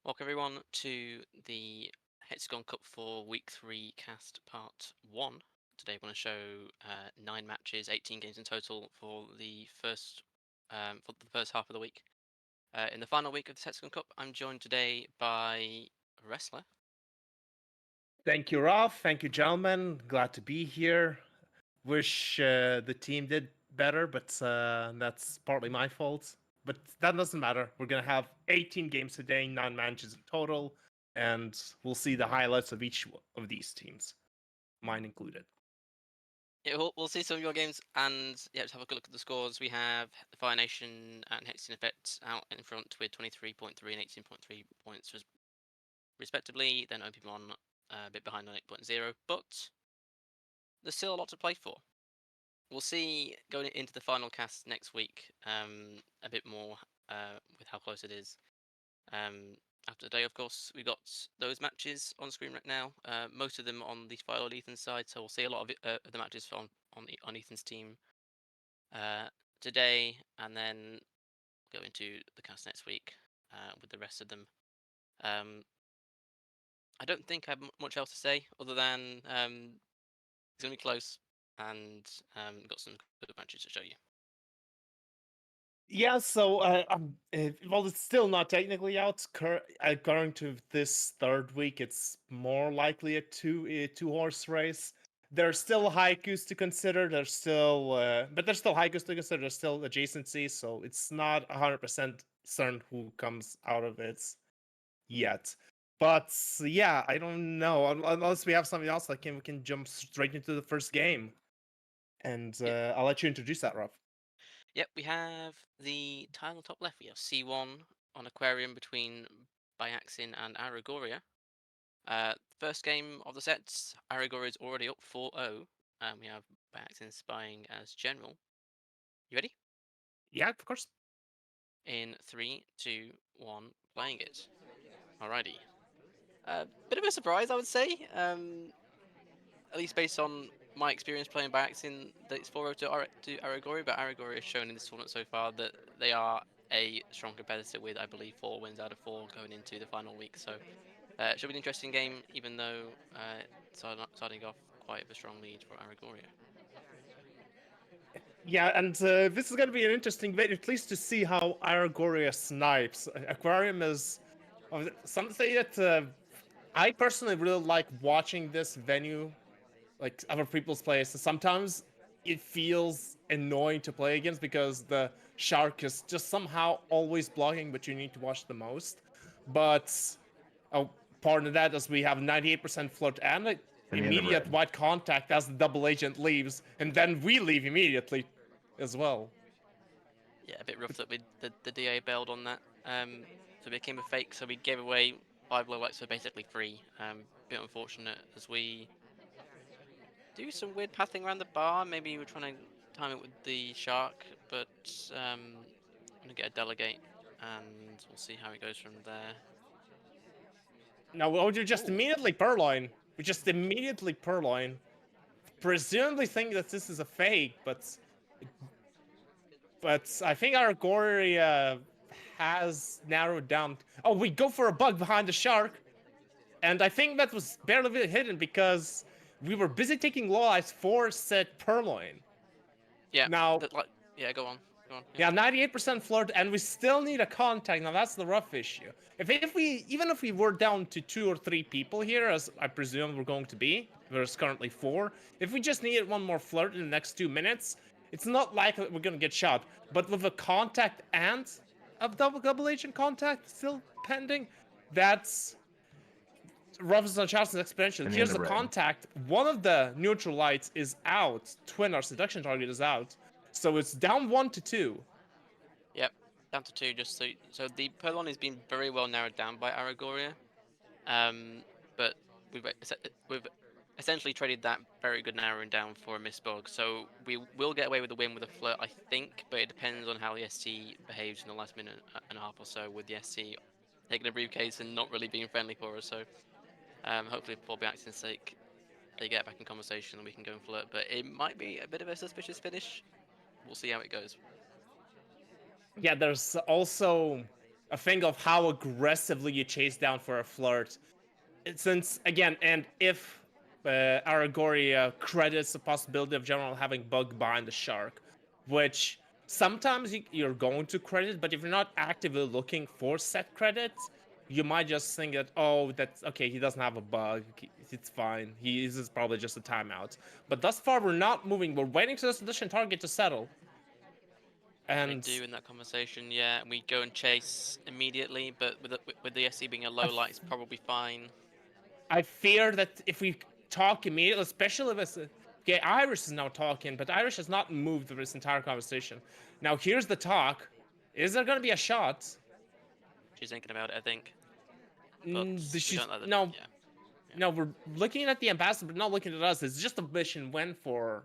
Welcome everyone to the Hex Cup IV Week 3 cast part 1. Today I want to show 9 matches, 18 games in total for the first half of the week. In the final week of the Hex Cup, I'm joined today by a wrestler. Thank you, Ralph. Thank you, gentlemen. Glad to be here. Wish the team did better, but that's partly my fault. But that doesn't matter. We're going to have 18 games today, 9 matches in total, and we'll see the highlights of each of these teams, mine included. Yeah, we'll see some of your games, and yeah, just have a look at the scores. We have the Fire Nation and Hexen Effect out in front with 23.3 and 18.3 points respectively. Then OP1 a bit behind on 8.0, but there's still a lot to play for. We'll see going into the final cast next week a bit more with how close it is. After the day, of course, we got those matches on screen right now. Most of them on the Philo Ethan side, so we'll see a lot of the matches on Ethan's team today, and then go into the cast next week with the rest of them. I don't think I have much else to say other than it's gonna be close, and got some good matches to show you. Yeah, so well, it's still not technically out. According to this third week, it's more likely a two-horse race. There's still haikus to consider. But there's still haikus to consider. There's still adjacencies, so it's not 100% certain who comes out of it yet. But yeah, I don't know. Unless we have something else, we can jump straight into the first game, and I'll let you introduce that, Rob. Yep, we have the tile on the top left. We have C1 on Aquarium between Byaxin and Aragoria. First game of the sets, Aragoria is already up 4-0, and we have Byaxin spying as general. You ready? Yeah, of course. In 3, 2, 1, playing it. Alrighty. Bit of a surprise, I would say. At least based on my experience playing Byaxin, that it's 4-0 to Aragoria, but Aragoria has shown in this tournament so far that they are a strong competitor with, I believe, 4 wins out of 4 going into the final week. So it should be an interesting game, even though starting off quite a strong lead for Aragoria. Yeah, and this is going to be an interesting video, at least to see how Aragoria snipes. Aquarium is something that I personally really like watching this venue, like other people's plays. Sometimes it feels annoying to play against because the shark is just somehow always blocking, but you need to watch the most. But part of that is we have 98% flirt and immediate white contact as the double agent leaves, and then we leave immediately as well. Yeah, a bit rough that the DA bailed on that. So it became a fake, so we gave away 5 low lights for basically free. Bit unfortunate as we do some weird pathing around the bar. Maybe we're trying to time it with the shark, but I'm gonna get a delegate, and we'll see how it goes from there. Now, would you just Ooh. immediately purloin? We just immediately purloin. Presumably think that this is a fake, but I think our gory has narrowed down. Oh, we go for a bug behind the shark, and I think that was barely hidden because we were busy taking low eyes for said purloin. Yeah, Now, yeah, go on. yeah, 98% flirt, and we still need a contact. Now that's the rough issue. Even if we were down to 2 or 3 people here, as I presume we're going to be, there's currently 4. If we just needed one more flirt in the next 2 minutes, it's not likely that we're gonna get shot. But with a contact and a double agent contact still pending, that's Robinson Charleston's expansion. Here's the contact. One of the neutral lights is out. Twin, our seduction target, is out. So it's down 1 to 2. Yep, down to 2. Just so the Purlon has been very well narrowed down by Aragoria, but we've essentially traded that very good narrowing down for a missbug. So we will get away with the win with a flirt, I think, but it depends on how the ST behaves in the last minute and a half or so, with the ST taking a briefcase and not really being friendly for us. So hopefully for Byaxin's sake, they get back in conversation and we can go and flirt. But it might be a bit of a suspicious finish. We'll see how it goes. Yeah, there's also a thing of how aggressively you chase down for a flirt. Since again, and if Aragoria credits the possibility of General having bug behind the shark, which sometimes you're going to credit, but if you're not actively looking for set credits, you might just think that, oh, that's okay, he doesn't have a bug, it's fine, he is probably just a timeout. But thus far, we're not moving, we're waiting for this addition target to settle. They And do in that conversation, yeah, and we go and chase immediately, but with the SC being a low light, it's probably fine. I fear that if we talk immediately, especially if it's okay, Irish is now talking, but Irish has not moved through this entire conversation. Now here's the talk: is there going to be a shot? She's thinking about it, I think, but we She's don't let them. no, Yeah, yeah, no. We're looking at the ambassador, but not looking at us. It's just a mission win for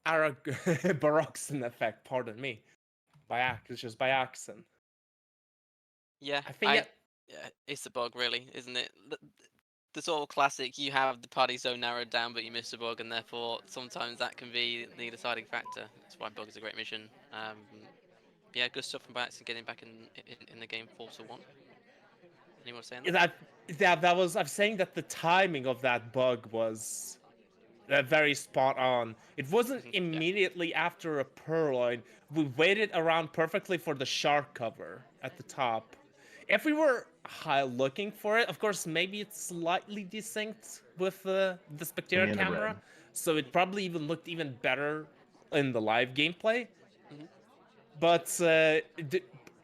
our Baroxen effect. Pardon me, it's just by accident. yeah. I think it. Yeah, it's a bug, really, isn't it? The sort of classic. You have the party so narrowed down, but you miss a bug, and therefore sometimes that can be the deciding factor. That's why bug is a great mission. Yeah, good stuff from Bats and getting back in the game 4-1. Anyone saying that? That was. I'm saying that the timing of that bug was very spot on. It wasn't Yeah. immediately after a purloin. We waited around perfectly for the shark cover at the top. If we were looking for it, of course, maybe it's slightly desynced with the spectator And the red. camera, so it probably even looked even better in the live gameplay. Hmm. But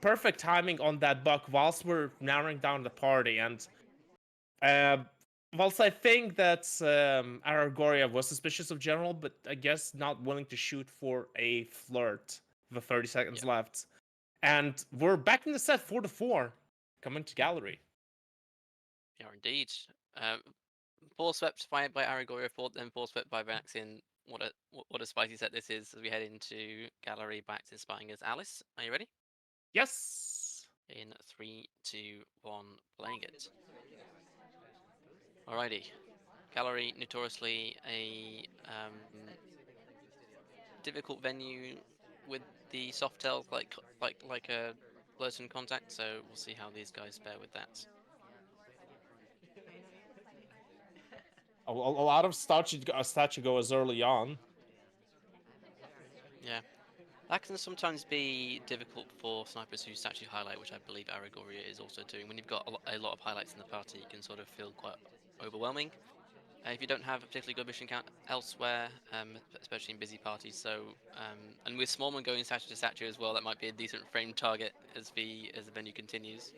perfect timing on that buck whilst we're narrowing down the party. And uh, whilst I think that Aragoria was suspicious of General, but I guess not willing to shoot for a flirt with 30 seconds Yeah. left. And we're back in the set 4-4, coming to gallery. Yeah, indeed. Um, Four swept by Aragoria, then four swept by Vaxin. What a spicy set this is as we head into gallery. Back to spying as Alice. Are you ready? Yes. In 3, 2, 1, playing it. Alrighty. Gallery, notoriously a difficult venue with the soft tails like a close-in contact. So we'll see how these guys fare with that. A lot of statue goers early on. Yeah. That can sometimes be difficult for snipers who statue highlight, which I believe Aragoria is also doing. When you've got a lot of highlights in the party, it can sort of feel quite overwhelming. If you don't have a particularly good mission count elsewhere, especially in busy parties. So, and with Smallman going statue to statue as well, that might be a decent frame target as the venue continues.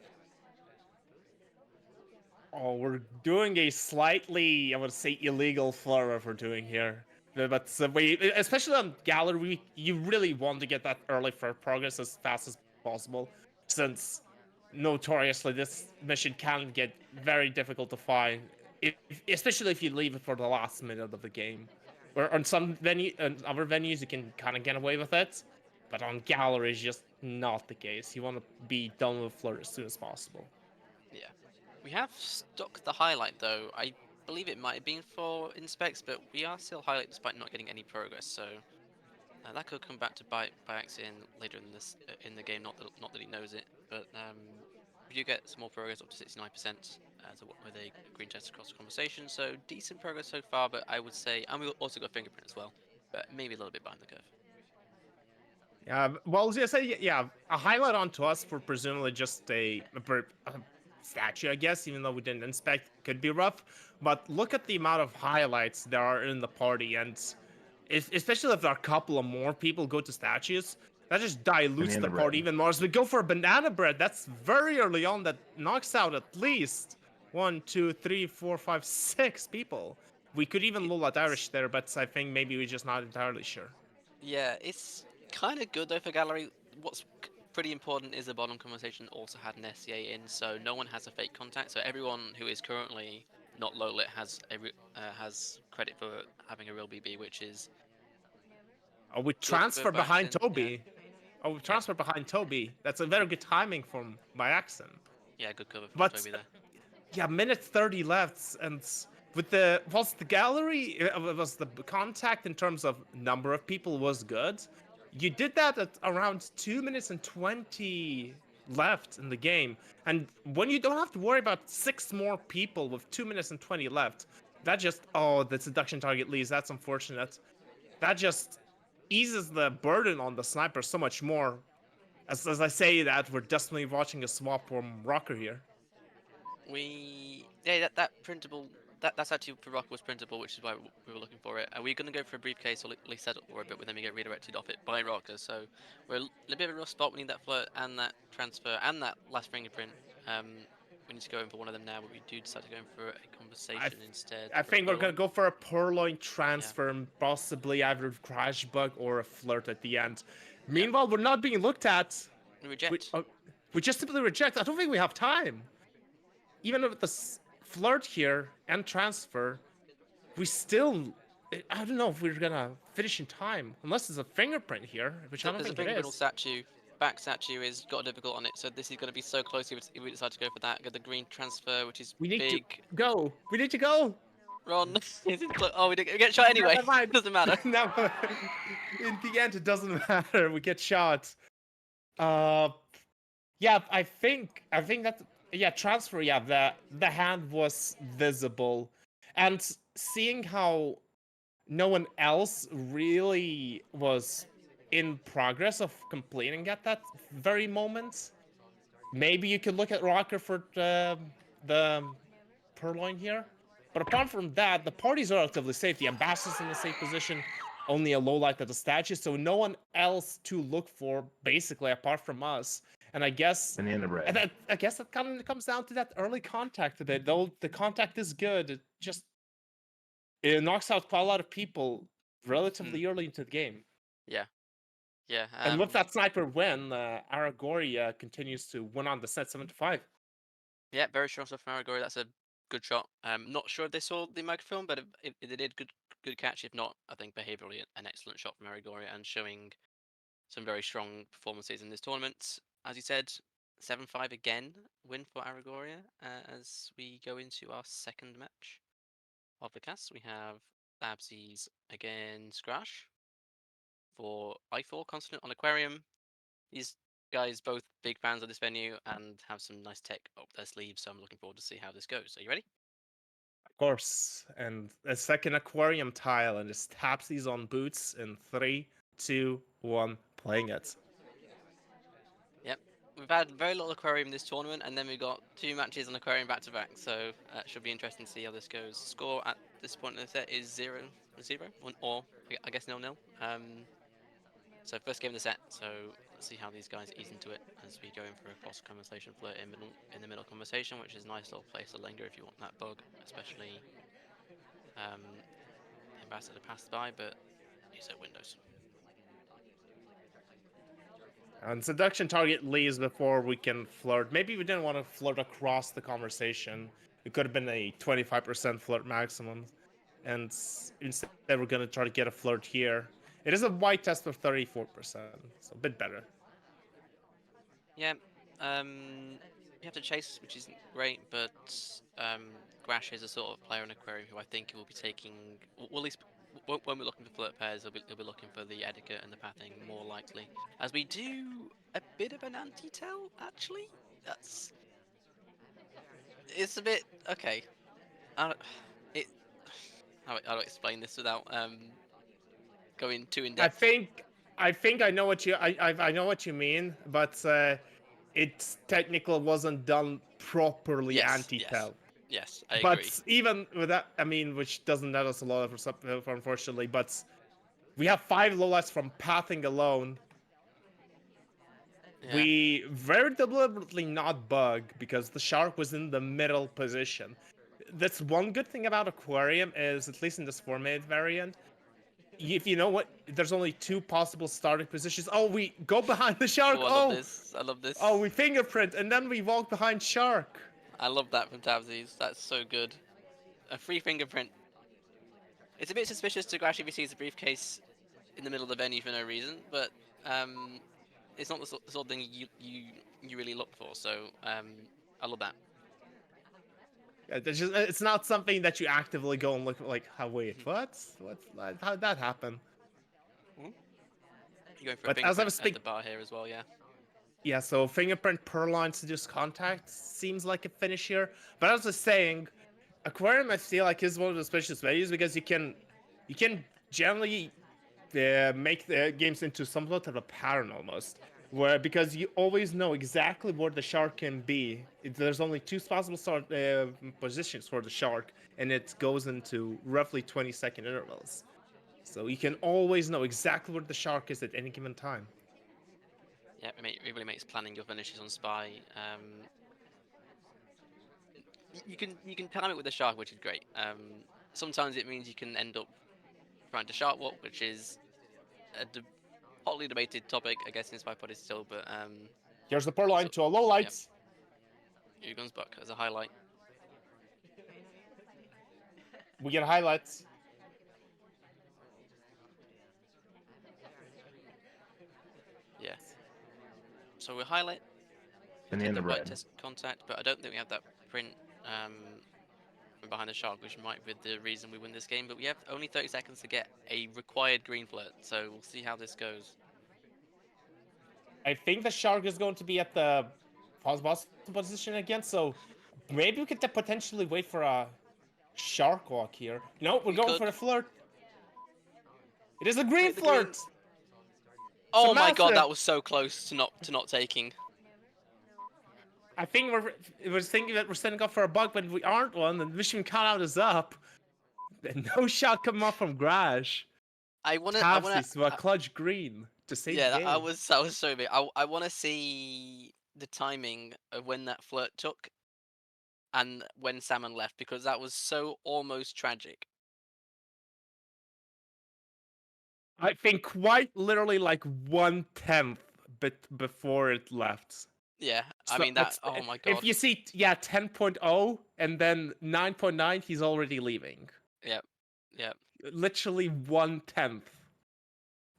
Oh, we're doing a slightly, I would say, illegal flurry we're doing here. But especially on gallery, you really want to get that early for progress as fast as possible, since notoriously this mission can get very difficult to find, especially if you leave it for the last minute of the game. Or on other venues, you can kind of get away with it, but on gallery, it's just not the case. You want to be done with flurry as soon as possible. Yeah. We have stuck the highlight though. I believe it might have been for inspects, but we are still highlight despite not getting any progress. So that could come back to bite Axe in later in this in the game. Not that he knows it, but if you get some more progress up to 69% with a green test across the conversation, so decent progress so far. But I would say, and we also got fingerprint as well, but maybe a little bit behind the curve. Yeah, well, yeah, say yeah, a highlight onto us for presumably just a statue, I guess, even though we didn't inspect, could be rough. But look at the amount of highlights there are in the party, and especially if there are a couple of more people go to statues, that just dilutes Banana the party bread. even more. So we go for a banana bread. That's very early on. That knocks out at least 1, 2, 3, 4, 5, 6 people. We could even lull at It's Irish there, but I think maybe we're just not entirely sure. Yeah, it's kind of good though for gallery. What's pretty important is the bottom conversation also had an SCA in, so no one has a fake contact. So everyone who is currently not low lit has credit for having a real BB, which is Oh, we good for transfer behind Baxin. Yeah, Toby. Oh, we yeah, transfer behind Toby. That's a very good timing from my accent. yeah. Good cover from But Toby there. yeah, minute 30 left, and with the gallery was the contact in terms of number of people was good. You did that at around 2 minutes and 20. left in the game. And when you don't have to worry about 6 more people with 2 minutes and 20 left, that just, oh, the seduction target leaves. That's unfortunate. That just eases the burden on the sniper so much more. As I say that, we're definitely watching a swap from Rocker here. That printable that's actually for Rock was printable, which is why we were looking for it. Are we going to go for a briefcase or at least set up for a bit, but then we get redirected off it by Rocker? So we're in a bit of a rough spot. We need that flirt and that transfer and that last fingerprint. Um, we need to go in for one of them now, but we do decide to go in for a I, conversation instead I for a think we're gonna purloin. go for a Purloin Yeah, transfer and possibly either Crash Bug or a Flirt at the end. yeah. Meanwhile, we're not being looked at. We, Reject. uh, we just simply reject. I don't think we have time. Even with the Flirt here and transfer, we still. I don't know if we're gonna finish in time. Unless there's a fingerprint here, which I don't There's a think it fingerprint is. statue. Back statue is got a difficult on it, so this is going to be so close if we decide to go for that. Get the green transfer, which is We need to big. go. We need to go. Ron, oh, we get shot anyway. Never mind. Doesn't matter. Never. In the end, it doesn't matter. We get shot. Uh, yeah, I think that yeah, transfer. Yeah, the hand was visible, and seeing how no one else really was in progress of completing at that very moment. Maybe you could look at Rocker for the Purloin here. But apart from that, the party's relatively safe. The ambassador's in a safe position, only a low light at the statue, so no one else to look for, basically, apart from us. And I guess Banana bread. and I guess that kind of comes down to that early contact a bit. Though the contact is good, it knocks out quite a lot of people relatively early into the game. Yeah, yeah. And with that sniper win, Aragoria continues to win on the set 7-5. Yeah, very strong stuff from Aragori. That's a good shot. Not sure if they saw the microphone, but if they did, good catch. If not, I think behaviorally an excellent shot from Aragori and showing some very strong performances in this tournament. As you said, 7-5 again win for Aragoria as we go into our second match of the cast. We have Babsies against Scrash for I4 Consonant on Aquarium. These guys both big fans of this venue and have some nice tech up their sleeves, so I'm looking forward to see how this goes. Are you ready? Of course. And a second aquarium tile, and just taps these on boots in 3, 2, 1, playing it. Yep. We've had very little aquarium this tournament, and then we've got 2 matches on aquarium back to back, so it should be interesting to see how this goes. Score at this point in the set is 0-0, or I guess 0-0. So first game of the set, so let's see how these guys ease into it as we go in for a cross conversation flirt in the middle conversation, which is a nice little place to linger if you want that bug, especially ambassador passed by, but he's at Windows. And seduction target leaves before we can flirt. Maybe we didn't want to flirt across the conversation. It could have been a 25% flirt maximum. And instead, we're going to try to get a flirt here. It is a white test of 34%, so a bit better. Yeah, you have to chase, which isn't great, but Grash is a sort of player in Aquarium who I think will be taking, well, at least when we're looking for flirt pairs, he'll be looking for the etiquette and the pathing more likely. As we do a bit of an anti-tell, actually. It's a bit, okay. I don't, it, how do I explain this without going too in I depth? think I know what I know what you mean, but it technically wasn't done properly Yes, yes, anti-tell. yes, I agree. But even with that, I mean, which doesn't net us a lot of unfortunately, but we have 5 lowlights from pathing alone. Yeah, We very deliberately not bug because the shark was in the middle position. That's one good thing about Aquarium is, at least in this 4-minute variant, if you know what, there's only 2 possible starting positions. Oh, we go behind the shark. oh, I love Oh, this, I love this. oh, we fingerprint and then we walk behind shark. I love that from Tabsies. That's so good. A free fingerprint. It's a bit suspicious to Grash if he sees a briefcase in the middle of the venue for no reason, but it's not the sort of thing you really look for. So I love that. Yeah, it's not something that you actively go and look like. How wait, what? How did that happen? You're going for a But as I fingerprint was at the speaking, bar here as well, yeah. Yeah, so fingerprint Purloin seduce contact seems like a finish here. But I was just saying, Aquarium I feel like is one of the specialist values because you can generally make the games into somewhat of a pattern almost. Where because you always know exactly where the shark can be. There's only two possible positions for the shark, and it goes into roughly 20-second intervals. So you can always know exactly where the shark is at any given time. Yeah, it really makes planning your finishes on Spy. You can time it with the shark, which is great. Sometimes it means you can end up trying to shark walk, which is a hotly debated topic, I guess, in SpyParty still. But Here's the Purloin so to a low yeah, lights. Ugon's buck as a highlight. We get highlights. Yeah. So we highlight, And take in the the bite red. test contact, but I don't think we have that print from behind the shark, which might be the reason we win this game. But we have only 30 seconds to get a required green flirt, so we'll see how this goes. I think the shark is going to be at the boss position again, so maybe we could potentially wait for a shark walk here. No, we're We going could for a flirt. It is a green take the green. flirt. It's a Oh my god, massive. that was so close to not taking. I think we're thinking that we're setting up for a bug, but we aren't one. And mission count is up. No shot coming off from Grash. I wanna. Tapsies to a clutch green to save the Yeah, game. that was so big. I want to see the timing of when that flirt took and when Salmon left because that was so almost tragic. I think quite literally like 1/10 bit before it left. Yeah, I So mean that. Oh my if god. you see, yeah, 10.0 and then 9.9, he's already leaving. Yep, yep. Literally 1/10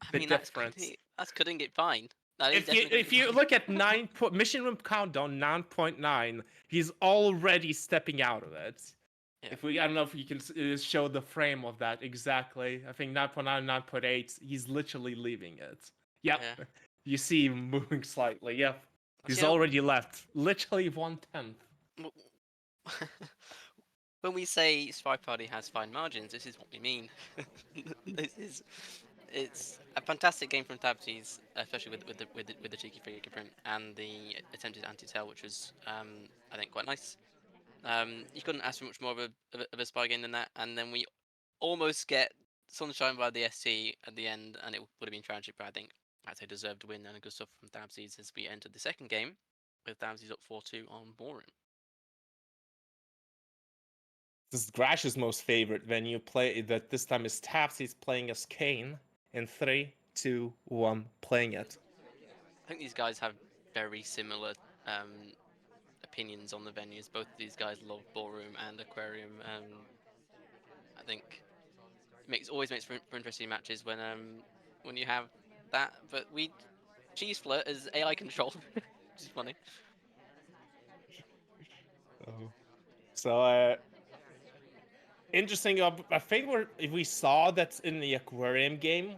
I the mean difference. that's cutting it fine. That is If you definitely if cutting you it look at fine. mission room countdown 9.9, he's already stepping out of it. Yeah, If we, I don't know if you can show the frame of that exactly. I think 9.9, 9.8, he's literally leaving it. Yep, yeah. you see him moving slightly. Yep, he's So, already left. Literally 1/10. when we say Spy Party has fine margins, this is what we mean. this is it's a fantastic game from Tabsies, especially with the cheeky fingerprint and the attempted anti-tail, which was I think quite nice. You couldn't ask for much more of a spy game than that, and then we almost get Sunshine by the ST at the end, and it would have been tragic, but I think that's a deserved win and a good stuff from Tabsies as we entered the second game with Tabsies up 4-2 on Ballroom. This is Grash's most favorite venue. Play that this time is Taps. He's playing as Kane in 3, 2, 1, playing it. I think these guys have very similar um, opinions on the venues. Both of these guys love Ballroom and Aquarium. I think always makes for interesting matches when you have that. But we cheese flirt as AI control, which is funny. Oh. So interesting. I think if we saw that in the Aquarium game,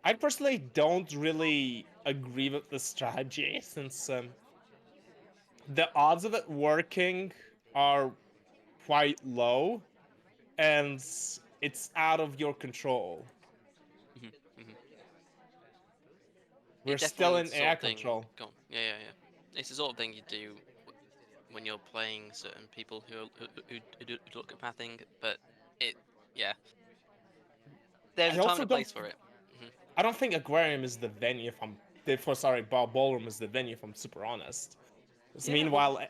I personally don't really agree with the strategy since the odds of it working are quite low, and it's out of your control. Hmm hmm We're It still definitely is in the sort air of thing. control. Go on. Yeah, yeah, yeah. It's the sort of thing you do when you're playing certain people who look at pathing, but it, yeah, there's I a time and also a don't. place for it. Hmm I don't think Aquarium is the venue. If I'm, for sorry, Ballroom is the venue. If I'm super honest. So Yeah, well, meanwhile,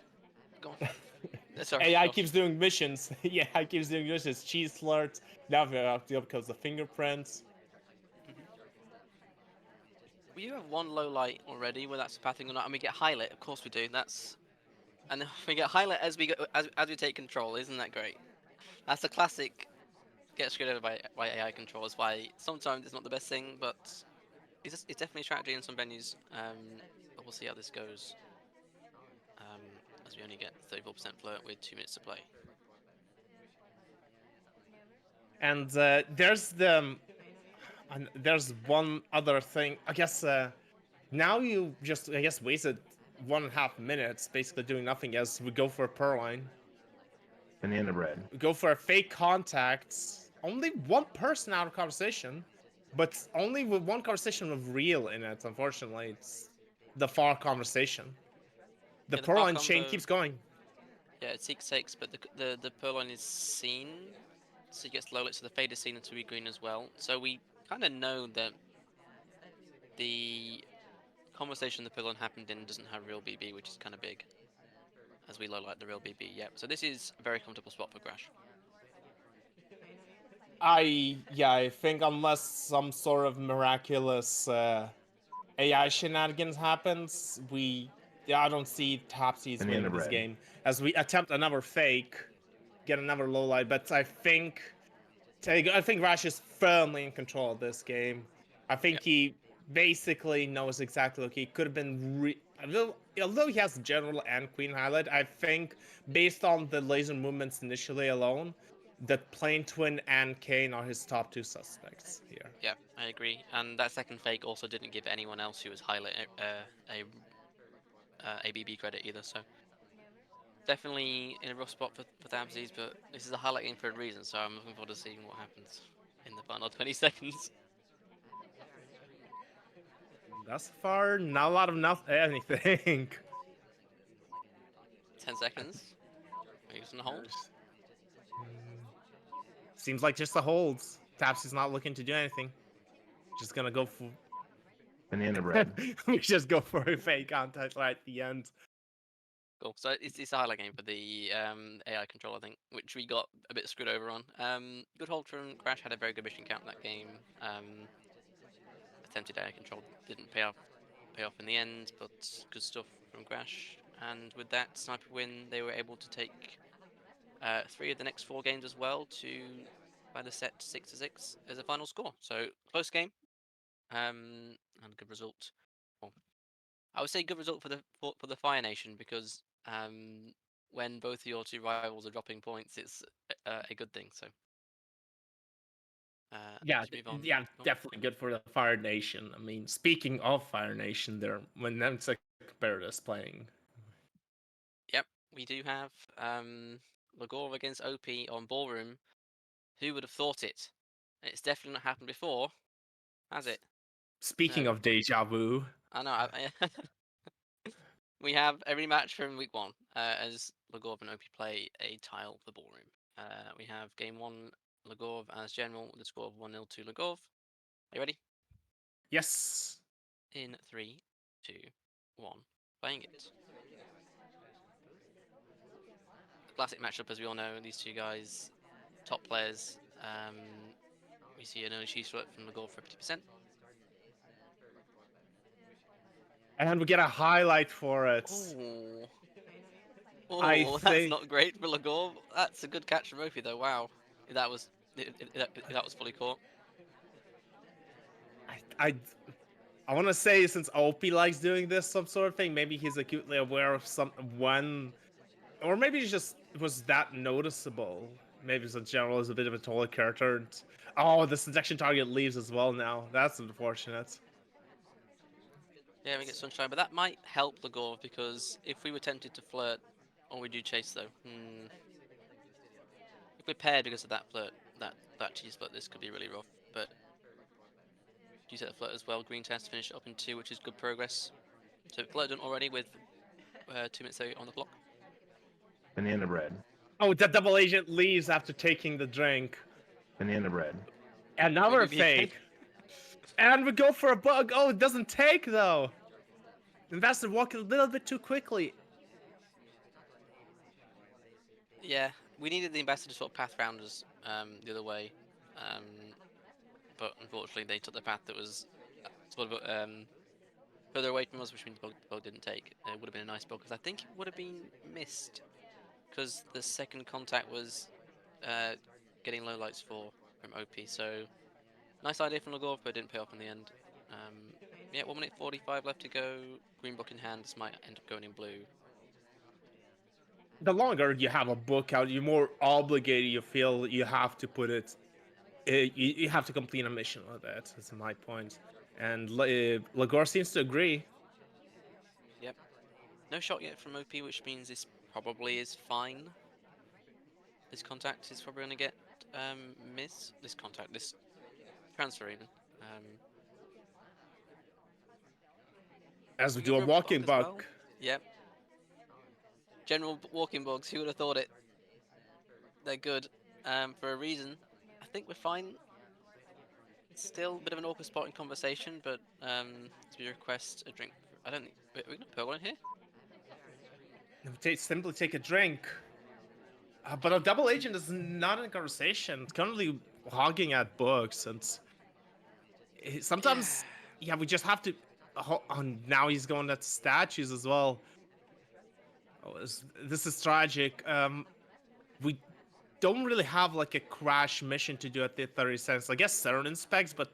go on. Sorry, AI go on. keeps doing missions. Yeah, AI keeps doing missions. Cheese flirt. Now we have to because the fingerprints. Hmm We have one low light already, whether that's pathing or not, and we get highlight. Of course we do. That's and then we get highlight as we go as we take control. Isn't that great? That's the classic get screwed over by AI control. Is why sometimes it's not the best thing, but it's definitely a strategy in some venues. But we'll see how this goes. Um, as we only get 34% flirt with 2 minutes to play. And there's one other thing. I guess Now you just, I guess, wasted 1.5 minutes basically doing nothing as we go for a Purloin. Banana bread. We go for a fake contact. Only one person out of conversation, but only with one conversation with real in it, unfortunately. It's the far conversation. The Yeah, the far Purloin chain combo. keeps going. Yeah, it seeks takes, but the Purloin is seen, so he gets low lit, so the fade is seen into green as well. So we kind of know that the conversation the Purloin happened in doesn't have real BB, which is kind of big, as we low light the real BB. Yep. So this is a very comfortable spot for Grash. I think unless some sort of miraculous AI shenanigans happens, I don't see Topsy's Banana winning this bread. game as we attempt another fake, get another low light. But I think Rash is firmly in control of this game. I think Yep. he basically knows exactly. He could have been. Although he has general and queen highlight, I think based on the laser movements initially alone, that Plane Twin and Kane are his top two suspects here. Yeah, I agree. And that second fake also didn't give anyone else who was highlight a ABB credit either. So definitely in a rough spot for Thabsies, but this is a highlight game for a reason. So I'm looking forward to seeing what happens in the final 20 seconds. Thus far, not a lot of anything. 10 seconds. Maybe it's on hold. Seems like just a holds. Tapsy's not looking to do anything. Just gonna go for. Banana bread. We just go for a fake contact right at the end. Cool. So it's a highlight game for the AI control, I think, which we got a bit screwed over on. Good hold from Crash, had a very good mission count in that game. Attempted AI control didn't pay off in the end, but good stuff from Crash. And with that sniper win, they were able to take 3 of the next 4 games as well to by the set 6-6 as a final score. So close game, and a good result. Well, I would say good result for the Fire Nation because when both of your two rivals are dropping points, it's a good thing. So Yeah, let's move on. yeah, definitely good for the Fire Nation. I mean, speaking of Fire Nation, there when Nemsek Barrett is playing. Yep, we do have Lagor against OP on Ballroom. Who would have thought it? It's definitely not happened before, has it? Speaking No. of deja vu, I know. We have a rematch from week 1 as Lagorv and OP play a tile for Ballroom. We have game 1 Lagorv as general with a score of 1-0 to Lagorv. Are you ready? yes, In 3, 2, 1, playing it. Classic matchup, as we all know. These two guys, top players. We see an early cheese split from Lagorv for 50%. and we get a highlight for it. Oh, I oh, that's think not great for Lagorv. That's a good catch from OP though. Wow, that was that was fully caught. I I want to say since OP likes doing this some sort of thing, maybe he's acutely aware of some when, or maybe he just was that noticeable. Maybe the general is a bit of a taller character. Oh, the seduction target leaves as well now. That's unfortunate. Yeah, we get Sunshine, but that might help Lagorv because if we were tempted to flirt, or we do chase though, if we're paired because of that flirt, that cheese split, this could be really rough. But do you set the flirt as well? Green test finish up in 2, which is good progress. So flirt done already with 2 minutes on the clock. Banana bread. Oh, the double agent leaves after taking the drink. Banana bread. Another Maybe again. fake. And we go for a bug. Oh, it doesn't take though. Investor walking a little bit too quickly. Yeah, we needed the ambassador to sort of path round us the other way, um, but unfortunately they took the path that was sort of further away from us, which means the bug didn't take. It would have been a nice bug because I think it would have been missed because the second contact was getting low lights from OP. So nice idea from Lagorv, but it didn't pay off in the end. Yeah, 1 minute 45 left to go. Green book in hand. This might end up going in blue. The longer you have a book out, the more obligated you feel you have to put it. You have to complete a mission with it. That's my point. And Lagor seems to agree. Yep. No shot yet from OP, which means this probably is fine. This contact is probably going to get this contact, this transfer even. As we We do a got rope walking bug as bug. well. Yep. General walking bugs. Who would have thought it? They're good for a reason. I think we're fine. Still a bit of an awkward spot in conversation, but do we request a drink? I don't think we're gonna put one here. Simply take a drink. But a double agent is not in conversation. It's currently hogging at books, and sometimes, yeah, we just have to. Oh, now he's going at statues as well. Oh, this is tragic. We don't really have like a crash mission to do at the 30 seconds. I guess Cern inspects, but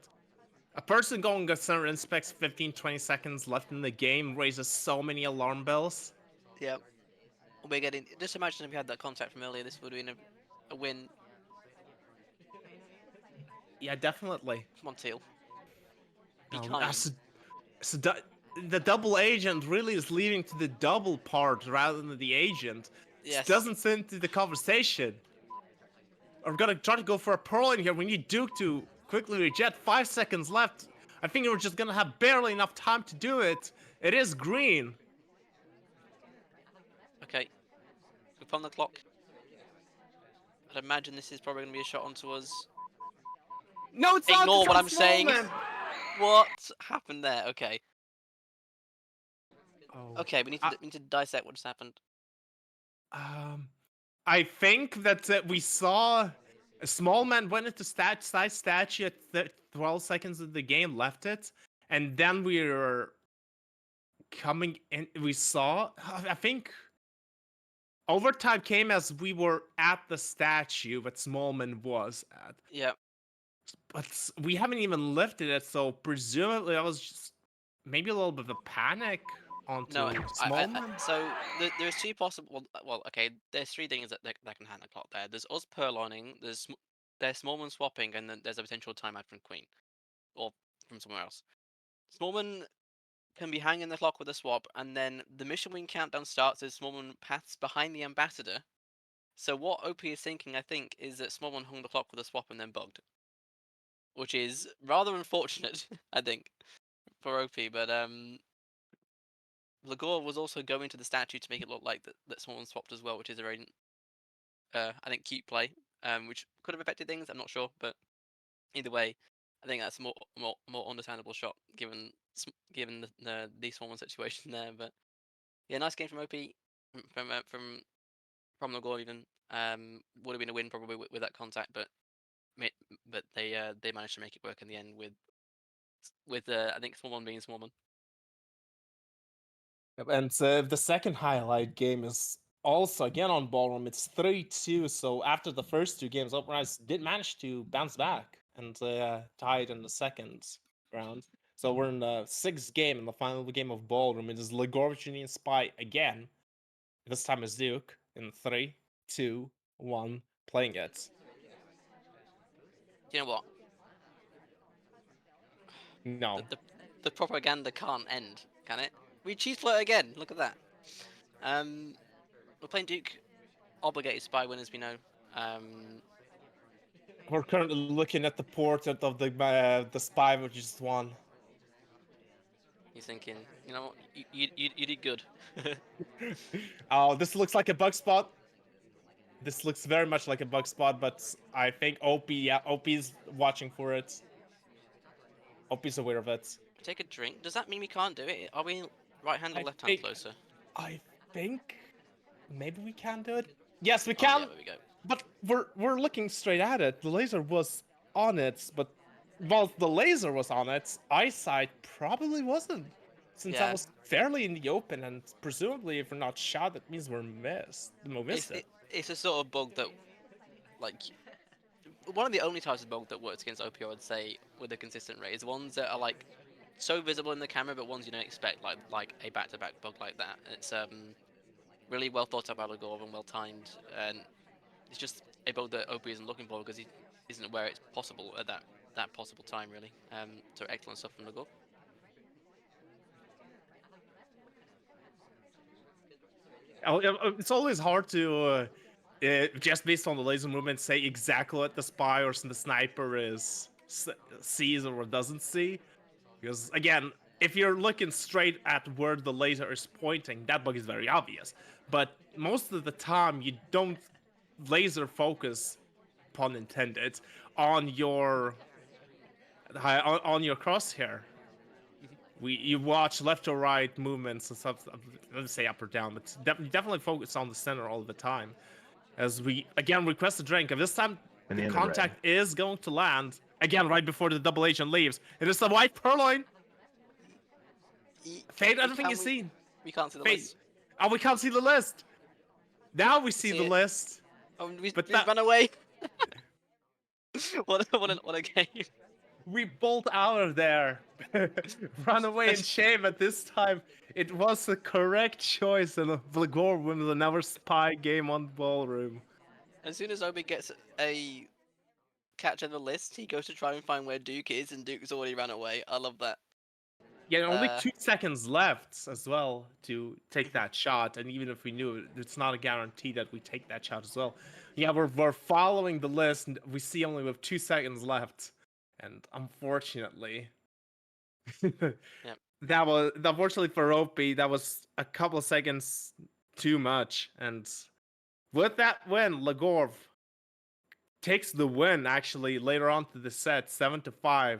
a person going at Cern inspects 15-20 seconds left in the game raises so many alarm bells. Yep. We're getting. Just imagine if we had that contact from earlier. This would have been a win. Yeah, definitely. Come on, Teal. Be Um, kind. so the double agent really is leading to the double part rather than the agent. This Yes. doesn't fit into the conversation. We're gonna try to go for a pearl in here. We need Duke to quickly reject. 5 seconds left. I think we're just gonna have barely enough time to do it. It is green. Okay. Upon the clock. I'd imagine this is probably going to be a shot onto us. No, it's not. Ignore It's what a I'm small saying. man. What happened there? Okay. Oh. Okay, we need to dissect what just happened. I think that we saw a small man went into side statue at 12 seconds of the game, left it, and then we were coming in. We saw, I think, overtime came as we were at the statue that Smallman was at. Yeah. But we haven't even lifted it, so presumably that was just maybe a little bit of a panic onto No, Smallman. so there's two possible. Well, okay. There's three things that can hand the clock there. There's us purloining. There's Smallman swapping, and then there's a potential timeout from Queen, or from somewhere else. Smallman can be hanging the clock with a swap, and then the mission wing countdown starts as Smallman paths behind the ambassador. So what OP is thinking, I think, is that Smallman hung the clock with a swap and then bugged, which is rather unfortunate, I think, for OP. But Lagor was also going to the statue to make it look like that Smallman swapped as well, which is a very, I think, cute play, which could have affected things. I'm not sure, but either way, I think that's a more understandable shot given the Smallman situation there. But yeah, nice game from OP, from Lagor even. Would have been a win probably with that contact, but they managed to make it work in the end with I think Smallman being Smallman. And the second highlight game is also again on Ballroom. It's 3-2. So after the first two games, Uprise did manage to bounce back and tied in the second round. So we're in the sixth game in the final game of Ballroom. It is Ligorich and Spy again. This time is Duke in 3, 2, 1, playing it. You know what? No. The propaganda can't end, can it? We cheese flirt again. Look at that. We're playing Duke. Obligated spy win, as we know. We're currently looking at the portrait of the spy which just won. He's thinking, you know what? You did good. Oh, this looks like a bug spot. This looks very much like a bug spot, but I think OP's watching for it. OP's aware of it. Take a drink. Does that mean we can't do it? Are we right hand or left hand closer? I think maybe we can do it. Yes, we Oh, can. yeah, there we go. But we're looking straight at it. The laser was on it, but while the laser was on it, eyesight probably wasn't. Since I Yeah. was fairly in the open, and presumably if we're not shot, that means we're missed. We missed it. It's a sort of bug that, like, one of the only types of bug that works against OP, I would say, with a consistent rate, is ones that are like so visible in the camera, but ones you don't expect, like a back-to-back bug like that. It's really well thought out by Lagor and well timed, and it's just a bug that OP isn't looking for because he isn't aware it's possible at that that possible time really. So excellent stuff from Lagor. It's always hard to, just based on the laser movement, say exactly what the spy or the sniper sees or doesn't see. Because again, if you're looking straight at where the laser is pointing, that bug is very obvious. But most of the time, you don't laser focus, pun intended, on your on your crosshair. You watch left or right movements and stuff. Let's say up or down, but definitely focus on the center all the time. As we again request a drink, and this time the Banana contact bread. is going to land again right before the double agent leaves. It is the white purloin. Fade, everything is seen. We can't see the Fade. list. Oh, we can't see the list. Now we see See the it. list. Oh, we But run away. What a game. we bolt out of there. Run away in shame at this time. It was the correct choice, and Vlagor wins another spy game on Ballroom. As soon as Obi gets a catch on the list, he goes to try and find where Duke is, and Duke's already ran away. I love that. Yeah, only 2 seconds left as well to take that shot, and even if we knew it, it's not a guarantee that we take that shot as well. Yeah, we're following the list, and we see only with 2 seconds left, and unfortunately, Yep. that was unfortunately for Opie, that was a couple of seconds too much, and with that win, Lagorv takes the win actually later on to the set, 7-5.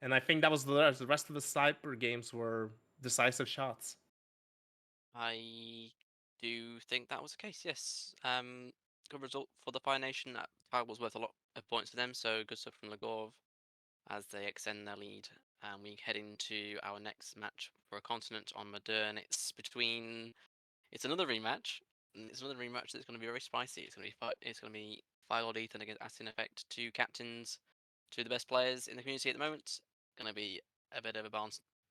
And I think that was the rest of the sniper games were decisive shots. I do think that was the case, yes. Good result for the Fire Nation. That tile was worth a lot of points for them, so good stuff from Lagorv as they extend their lead. And we head into our next match for a continent on Modern. It's another rematch. And it's another rematch that's going to be very spicy. It's going to be Firelord Ethan against Aston Effect, two captains, two of the best players in the community at the moment. Going to be a bit of a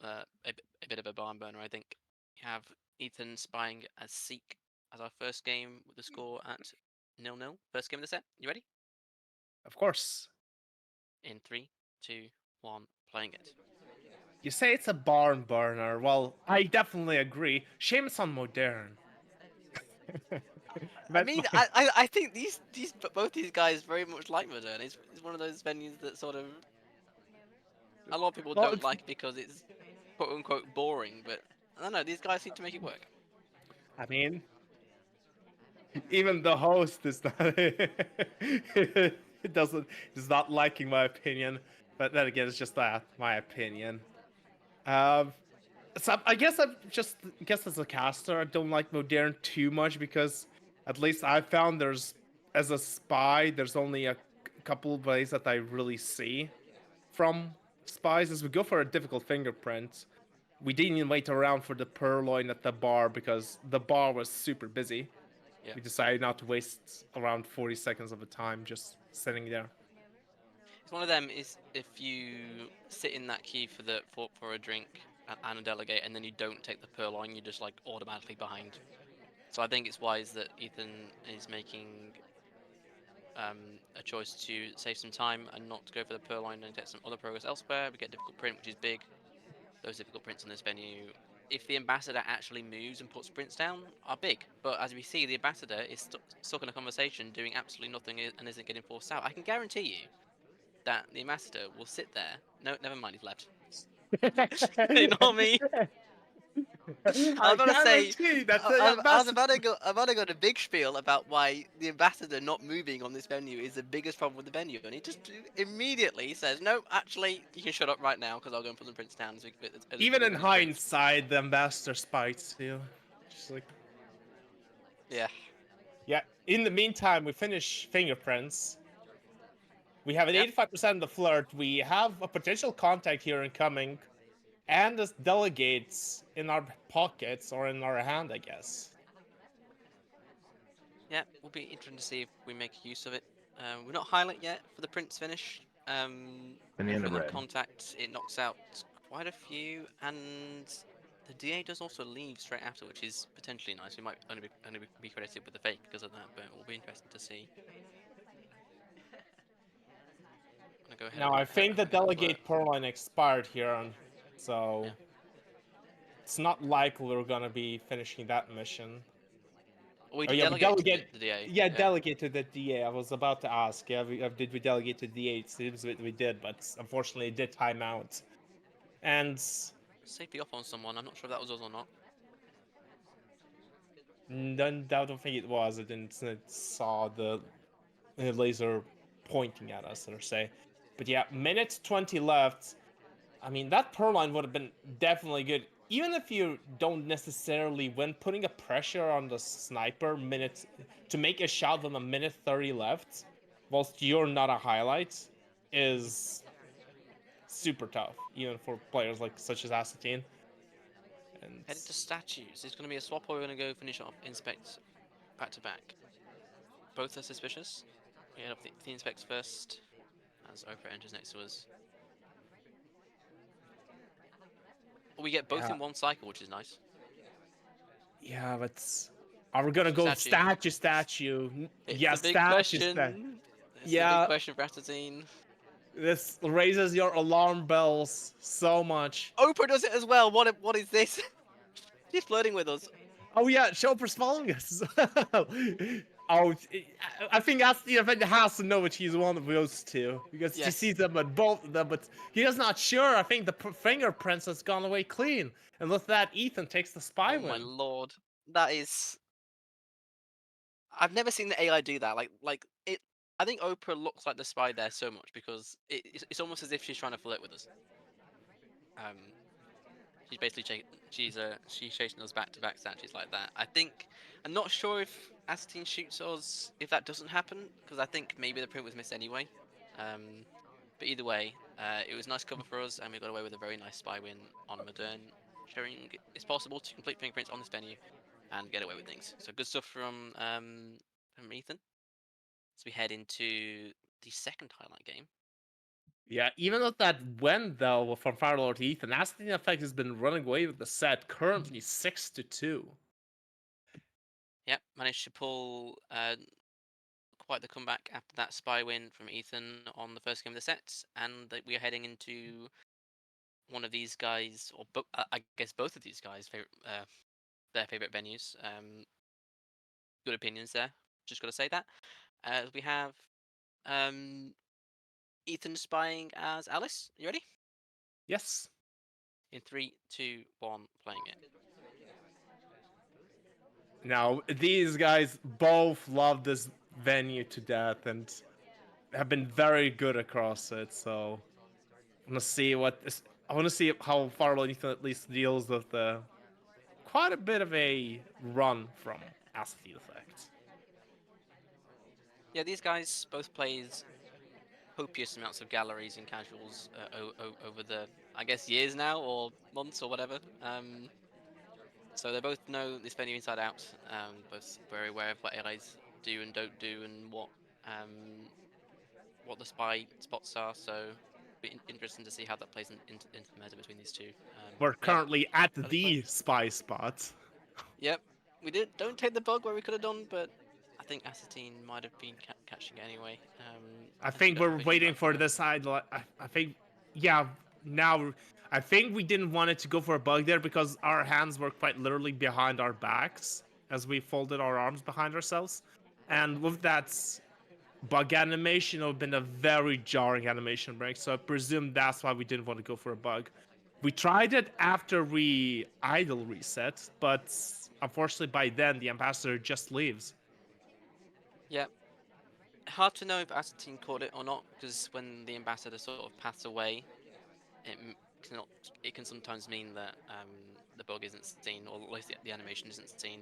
a bit of a barn burner, I think. We have Ethan spying as Seek as our first game with the score at 0-0. First game of the set. You ready? Of course. In 3, 2, 1, playing it. You say it's a barn burner. Well, I definitely agree. Shame it's on Modern. I mean, I think both these guys very much like Modern. It's one of those venues that sort of a lot of people Well, don't like because it's quote unquote boring, but I don't know, these guys seem to make it work. I mean, even the host is not it is not liking my opinion. But then again, it's just that my opinion. Um, so I guess as a caster, I don't like Modern too much because at least I found as a spy, there's only a couple of ways that I really see from spies. As we go for a difficult fingerprint, we didn't even wait around for the purloin at the bar because the bar was super busy. Yeah. We decided not to waste around 40 seconds of the time just sitting there. It's one of them is if you sit in that queue for a drink and a delegate and then you don't take the purloin, you're just like automatically behind. So I think it's wise that Ethan is making a choice to save some time and not go for the purloin and get some other progress elsewhere. We get difficult print, which is big. Those difficult prints on this venue, if the ambassador actually moves and puts prints down, are big. But as we see, the ambassador is stuck in a conversation, doing absolutely nothing and isn't getting forced out. I can guarantee you that the ambassador will sit there. No, never mind, he's left. You know what I mean? I was I about to say, guarantee that the I was ambassador. about to go to big spiel about why the ambassador not moving on this venue is the biggest problem with the venue, and he just immediately says, "No, actually, you can shut up right now because I'll go and put the prints down." As Even we in finish prints. hindsight, the ambassador spites you. Just like, Yeah, yeah. In the meantime, we finish fingerprints. We have an yep. 85% of the flirt. We have a potential contact here incoming, and as delegates in our pockets or in our hand, I guess. Yeah, will be interesting to see if we make use of it. We're not highlight yet for the prints finish. Banana With bread. contact, it knocks out quite a few, and the DA does also leave straight after, which is potentially nice. We might only be credited with the fake because of that, but it will be interesting to see. go ahead. Now I think the ahead of Flirt. delegate Purloin expired here, so Yeah. it's not likely we're gonna be finishing that mission. We Oh yeah, we delegate to delegate. the DA. Yeah, delegate to the DA. I was about to ask. Yeah, did we delegate to the DA? It seems we did, but unfortunately it did time out. And Safety off on someone. I'm not sure if that was us or not. I don't think it was. I didn't saw the laser pointing at us, or say. But yeah, minute 20 left. I mean, that Purloin would have been definitely good. Even if you don't necessarily win, putting a pressure on the sniper to make a shot on a minute 30 left, whilst you're not a highlight, is super tough, even for players like such as Assatine. And Headed to statues. It's going to be a swap, or we're going to go finish off inspect back to back. Both are suspicious. We head up the inspects first, as Oprah enters next to us. We get both yeah, in one cycle, which is nice. yeah, but are we gonna go statue? It's Yeah, the big statue. question. It's the big Yeah, question for Astatine. this raises your alarm bells so much. Oprah does it as well. What is this? She's flirting with us. Oh yeah, Chopper's following us as well. Oh, I think Asti has to know that he's one of those two because she Yes. sees them at both of them, but he is not sure. I think the fingerprints has gone away clean, and with that, Ethan takes the spy Oh my win. lord. That is. I've never seen the AI do that. Like it. I think Oprah looks like the spy there so much because it's almost as if she's trying to flirt with us. Um, she's basically she's chasing us back to back statues like that. I'm not sure if Astin shoots us if that doesn't happen because I think maybe the print was missed anyway. But either way, it was nice cover for us and we got away with a very nice spy win on Modern, showing it's possible to complete fingerprints on this venue and get away with things. So good stuff from Ethan. As we head into the second highlight game. Yeah, even though that went though from Firelord to Ethan, Astin Effect has been running away with the set, currently 6-2. Yep, managed to pull quite the comeback after that spy win from Ethan on the first game of the set, and we are heading into one of these guys, or I guess both of these guys' their favorite venues. Good opinions there. Just got to say that. We have um, Ethan spying as Alice. You ready? Yes. In 3, 2, 1, playing it. Now, these guys both love this venue to death and have been very good across it, so I want to see I want to see how Firelord Ethan at least deals with quite a bit of a run from Acid Effect. Yeah, these guys both plays copious amounts of galleries and casuals over the, I guess, years now or months or whatever. So they both know this venue inside out. Both very aware of what AIs do and don't do, and what the spy spots are. So be interesting to see how that plays into the meta between these two. We're Yeah, currently at that was fun. the spy spot. Yep, we don't take the bug where we could have done, but I think Assatine might have been catching it anyway. I As we think don't we're have vision waiting right for now. this side. I think, yeah, now I think we didn't want it to go for a bug there because our hands were quite literally behind our backs as we folded our arms behind ourselves. And with that bug animation, it would have been a very jarring animation break. So I presume that's why we didn't want to go for a bug. We tried it after we idle reset, but unfortunately by then the ambassador just leaves. Yep. Hard to know if Asatine caught it or not, because when the ambassador sort of passes away, it cannot. It can sometimes mean that the bug isn't seen, or at least the animation isn't seen,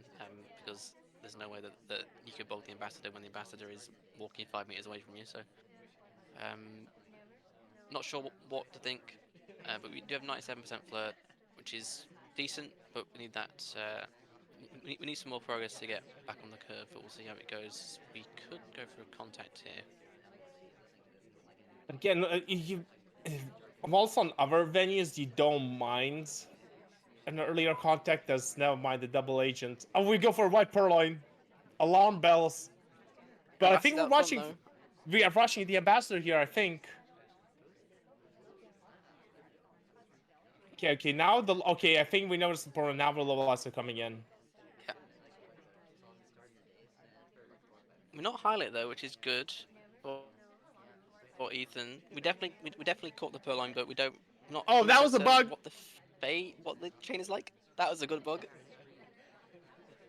because there's no way that you could bug the ambassador when the ambassador is walking 5 meters away from you. So, not sure what to think, but we do have 97% flirt, which is decent, but we need that. We need some more progress to get back on the curve, but we'll see how it goes. We could go for a contact here. Again, also on other venues, you don't mind an earlier contact. There's never mind the double agent. Oh, we go for white purloin, alarm bells. But I think Ambassador we're out front watching. though. We are rushing the ambassador here. I think. Okay. Now I think we noticed the problem. Now the levelizer coming in. Yeah. We're not highlight though, which is good for Ethan. We definitely caught the Purloin, but we don't not Oh, that 100% was a certain bug. what the chain is like. That was a good bug.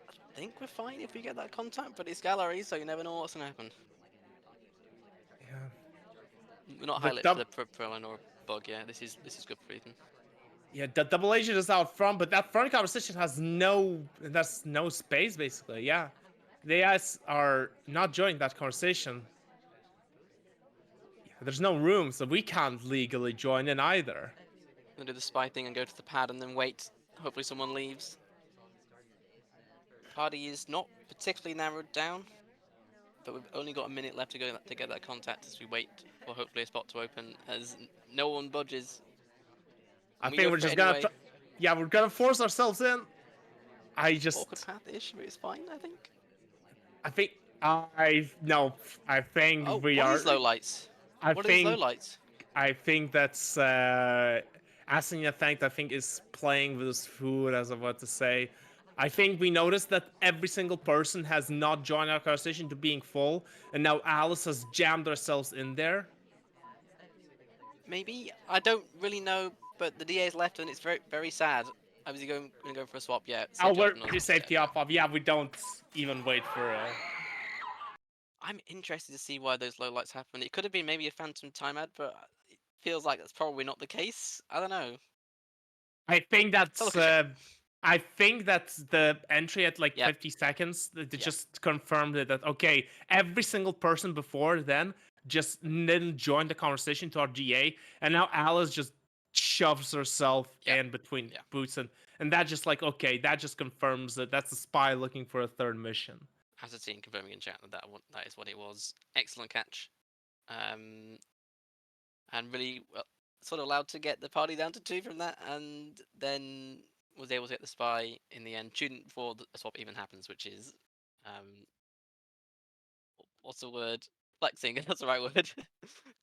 I think we're fine if we get that contact, but it's gallery, so you never know what's gonna happen. Yeah. We're not The highlight for dub. the Purloin or bug. Yeah, this is good for Ethan. Yeah, the double agent is out front, but that front conversation has no space basically. Yeah, the AIs are not joining that conversation. Yeah, there's no room, so we can't legally join in either. I'm gonna do the spy thing and go to the pad and then wait. Hopefully someone leaves. Party is not particularly narrowed down, but we've only got a minute left to get that contact as we wait for hopefully a spot to open as no one budges. I And we think go we're for it just gonna, anyway. yeah, we're gonna force ourselves in. I Awkward just, path-ish, but it's fine, I think. I think, I no, I think Oh, we what are. is low lights? I What is low think, lights? I think that's Asina Thanked, I think, is playing with his food, as I'm about to say. I think we noticed that every single person has not joined our conversation to being full, and now Alice has jammed herself in there. Maybe I don't really know, but the DA's left and it's very very sad. I was gonna go for a swap. Yeah, Oh, safety we're option. Yeah, safety yeah. off. Yeah, we don't even wait for. I'm interested to see why those low lights happen. It could have been maybe a phantom time ad, but it feels like that's probably not the case. I don't know. I think So that's. look a check. I think that's the entry at like Yep. 50 seconds. They Yep. just confirmed it that okay, every single person before then just didn't join the conversation to our GA, and now Alice just shoves herself Yep. in between Yeah. Boots, and that just like okay, that just confirms that that's a spy looking for a third mission. Has a team confirming in chat that that is what it was. Excellent catch. And really well, sort of allowed to get the party down to 2 from that, and then was able to get the spy in the end, shooting before the swap even happens, which is um, what's the word? Flexing. That's the right word.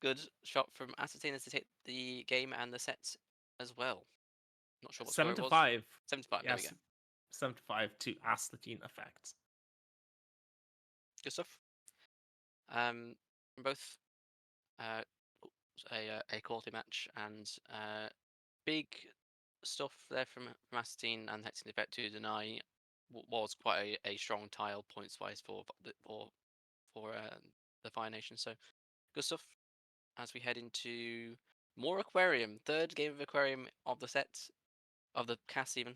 Good shot from Assassina's to take the game and the set as well. Not sure what score Seven it to was. five. 75. There we go. Yes, 7-5 to Astatine effects. Good stuff. From both uh, a quality match and big stuff there from Aston and Hexing Effect to deny was quite a strong tile points wise for the Fire Nation. So good stuff as we head into more Aquarium, third game of Aquarium of the set of the cast even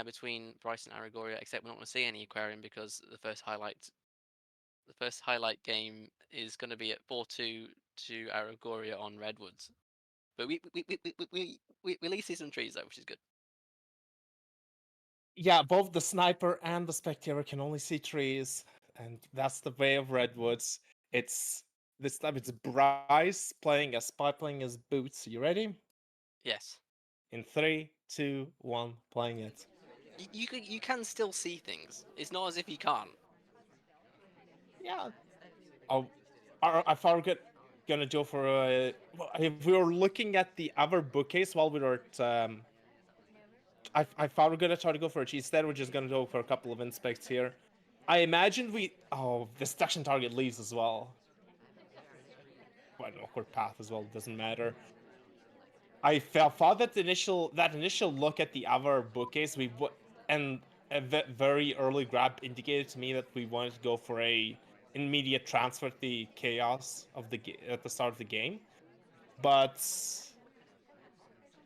between Bryce and Aragoria. Except we're not going to see any Aquarium because the first highlight game is going to be at 4-2 to Aragoria on Redwoods. But we at least see some trees though, which is good. Yeah, both the sniper and the spectator can only see trees, and that's the way of Redwoods. It's this time it's Bryce playing as Spy playing as Boots. You ready? Yes. In 3, 2, 1, playing it. You can still see things. It's not as if you can't. Yeah. Oh, I thought we were gonna go for if we were looking at the other bookcase while we were at I thought we are gonna try to go for a cheese. Instead, we're just gonna go for a couple of inspects here. I imagined we. Oh, the destruction target leaves as well. Quite an awkward path as well. Doesn't matter. I thought that initial look at the other bookcase and a very early grab indicated to me that we wanted to go for a immediate transfer to the chaos of at the start of the game, but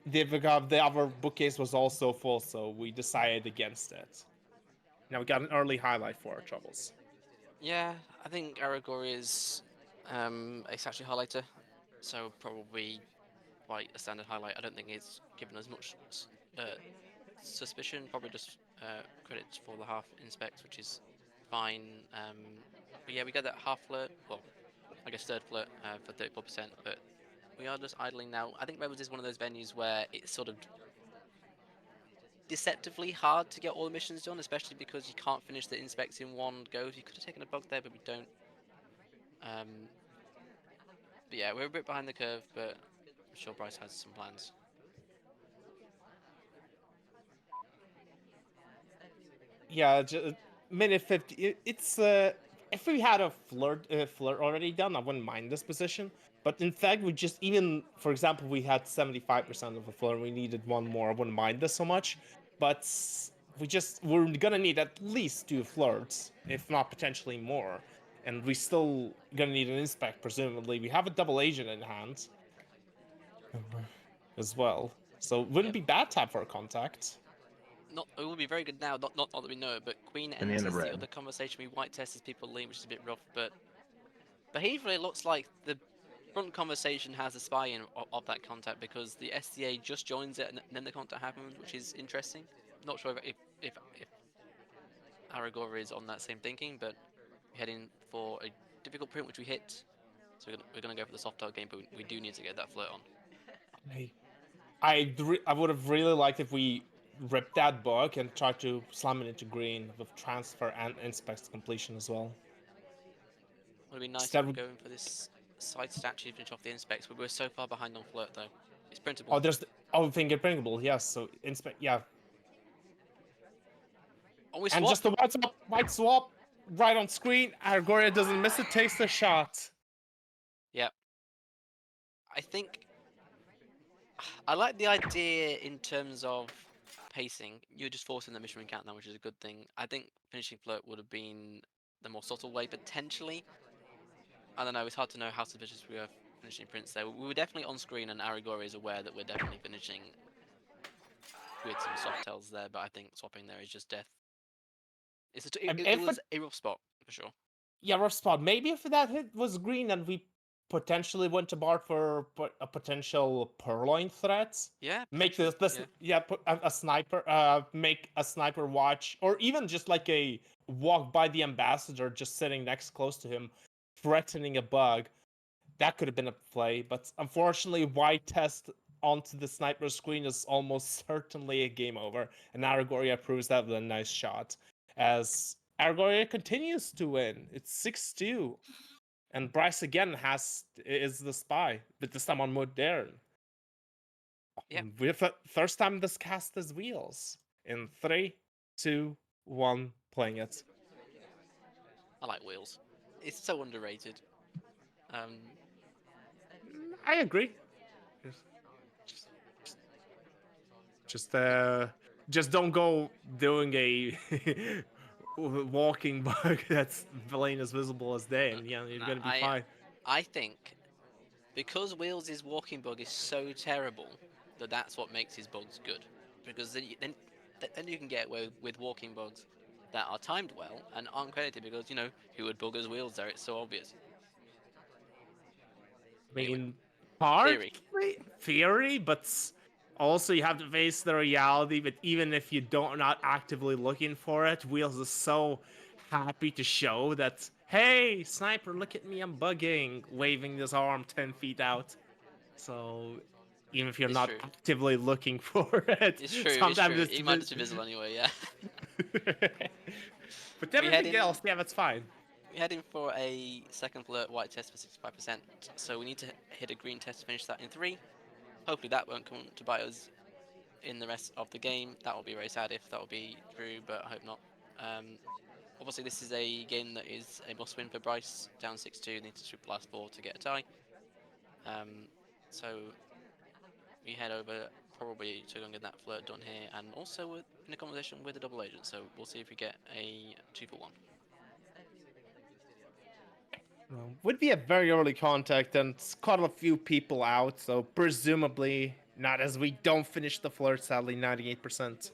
the other bookcase was also full, so we decided against it. Now we got an early highlight for our troubles. Yeah, I think Aragorn is it's actually highlighter, so probably quite a standard highlight. I don't think it's given as much suspicion. Probably just credits for the half inspect, which is fine. But yeah, we got that half flirt. Well, I guess third flirt for 34%, but we are just idling now. I think Rebels is one of those venues where it's sort of deceptively hard to get all the missions done, especially because you can't finish the inspects in one go. You could have taken a bug there, but we don't. But yeah, we're a bit behind the curve, but I'm sure Bryce has some plans. Yeah, minute 50. It's if we had a flirt already done, I wouldn't mind this position. But in fact, we just even, for example, we had 75% of a flirt. We needed one more. I wouldn't mind this so much. But we're gonna need at least 2 flirts, if not potentially more. And we still gonna need an inspect, presumably. We have a double agent in hand as well, so it wouldn't Yep. be bad tap for a contact. Not it would be very good now. Not that we know it, but Queen Banana enters the bread. other conversation. We white test as people leave, which is a bit rough. But behaviorally, it looks like the front conversation has a spy in of that contact because the SDA just joins it and then the contact happens, which is interesting. Not sure if Aragorn is on that same thinking, but we're heading for a difficult print which we hit. So we're gonna go for the soft target game, but we do need to get that flirt on. I would have really liked if we ripped that book and tried to slam it into green with transfer and inspect completion as well. Would be nice if Instead, we were going for this side statue to finish off the inspects, but we're so far behind on flirt though. It's printable. oh, there's the, oh, fingerprintable, yes. So inspect, yeah, Oh, we and swap. just the white swap, right on screen. Argoria doesn't miss it, takes the shot. Yeah. I think I like the idea in terms of pacing. You're just forcing the mission countdown, which is a good thing. I think finishing flirt would have been the more subtle way, potentially. I don't know. It's hard to know how suspicious we were finishing prints there. We were definitely on screen, and Aragori is aware that we're definitely finishing with some soft tells there. But I think swapping there is just death. It If was it, a rough spot for sure. yeah, rough spot. Maybe if that hit was green and we potentially went to bar for a potential purloin threat, Yeah, make potentially. this Yeah. yeah, put a sniper, make a sniper watch, or even just like a walk by the ambassador, just sitting next close to him, threatening a bug. That could have been a play, but unfortunately, white test onto the sniper screen is almost certainly a game over, and Aragoria proves that with a nice shot. As Aragoria continues to win, it's 6-2, and Bryce again is the spy, but this time on Modern. Yeah. With first time this cast is wheels in 3, 2, 1, playing it. I like wheels. It's so underrated. Um, I agree. Just just don't go doing a walking bug that's plain as visible as day, and yeah, you're no, gonna be fine. I think because Wheels' walking bug is so terrible that that's what makes his bugs good. Because then you can get away with walking bugs that are timed well and aren't credited because who would bug as Wheels there? It's so obvious. I Anyway, mean, theory. partly theory, but also you have to face the reality. But even if you don't not actively looking for it, Wheels is so happy to show that, hey, sniper, look at me, I'm bugging, waving this arm 10 feet out. So even if you're It's not true. actively looking for it, It's true. It's sometimes true. it's He might just be visible anyway. Yeah. but we head everything in. else, yeah, that's fine. We head in for a second flirt white test for 65%. So we need to hit a green test to finish that in 3. Hopefully that won't come to bite us in the rest of the game. That will be very sad if that will be true, but I hope not. Obviously, this is a game that is a must-win for Bryce. Down 6-2, need to sweep the last 4 to get a tie. So we head over probably to go and get that flirt done here, and also in a conversation with a double agent. So we'll see if we get a 2-for-1. Would be a very early contact and caught a few people out, so presumably not as we don't finish the flirt, sadly, 98%.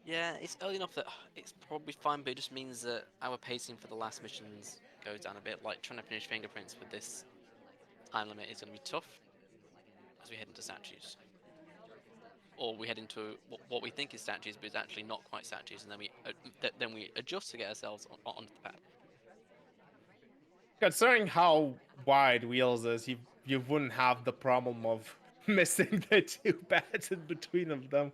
Yeah, it's early enough that it's probably fine, but it just means that our pacing for the last missions goes down a bit. Like trying to finish fingerprints with this time limit is going to be tough as we head into statues. Or we head into what we think is statues, but it's actually not quite statues, and then we adjust to get ourselves onto the pad. Considering how wide Wheels is, you wouldn't have the problem of missing the 2 pads in between of them.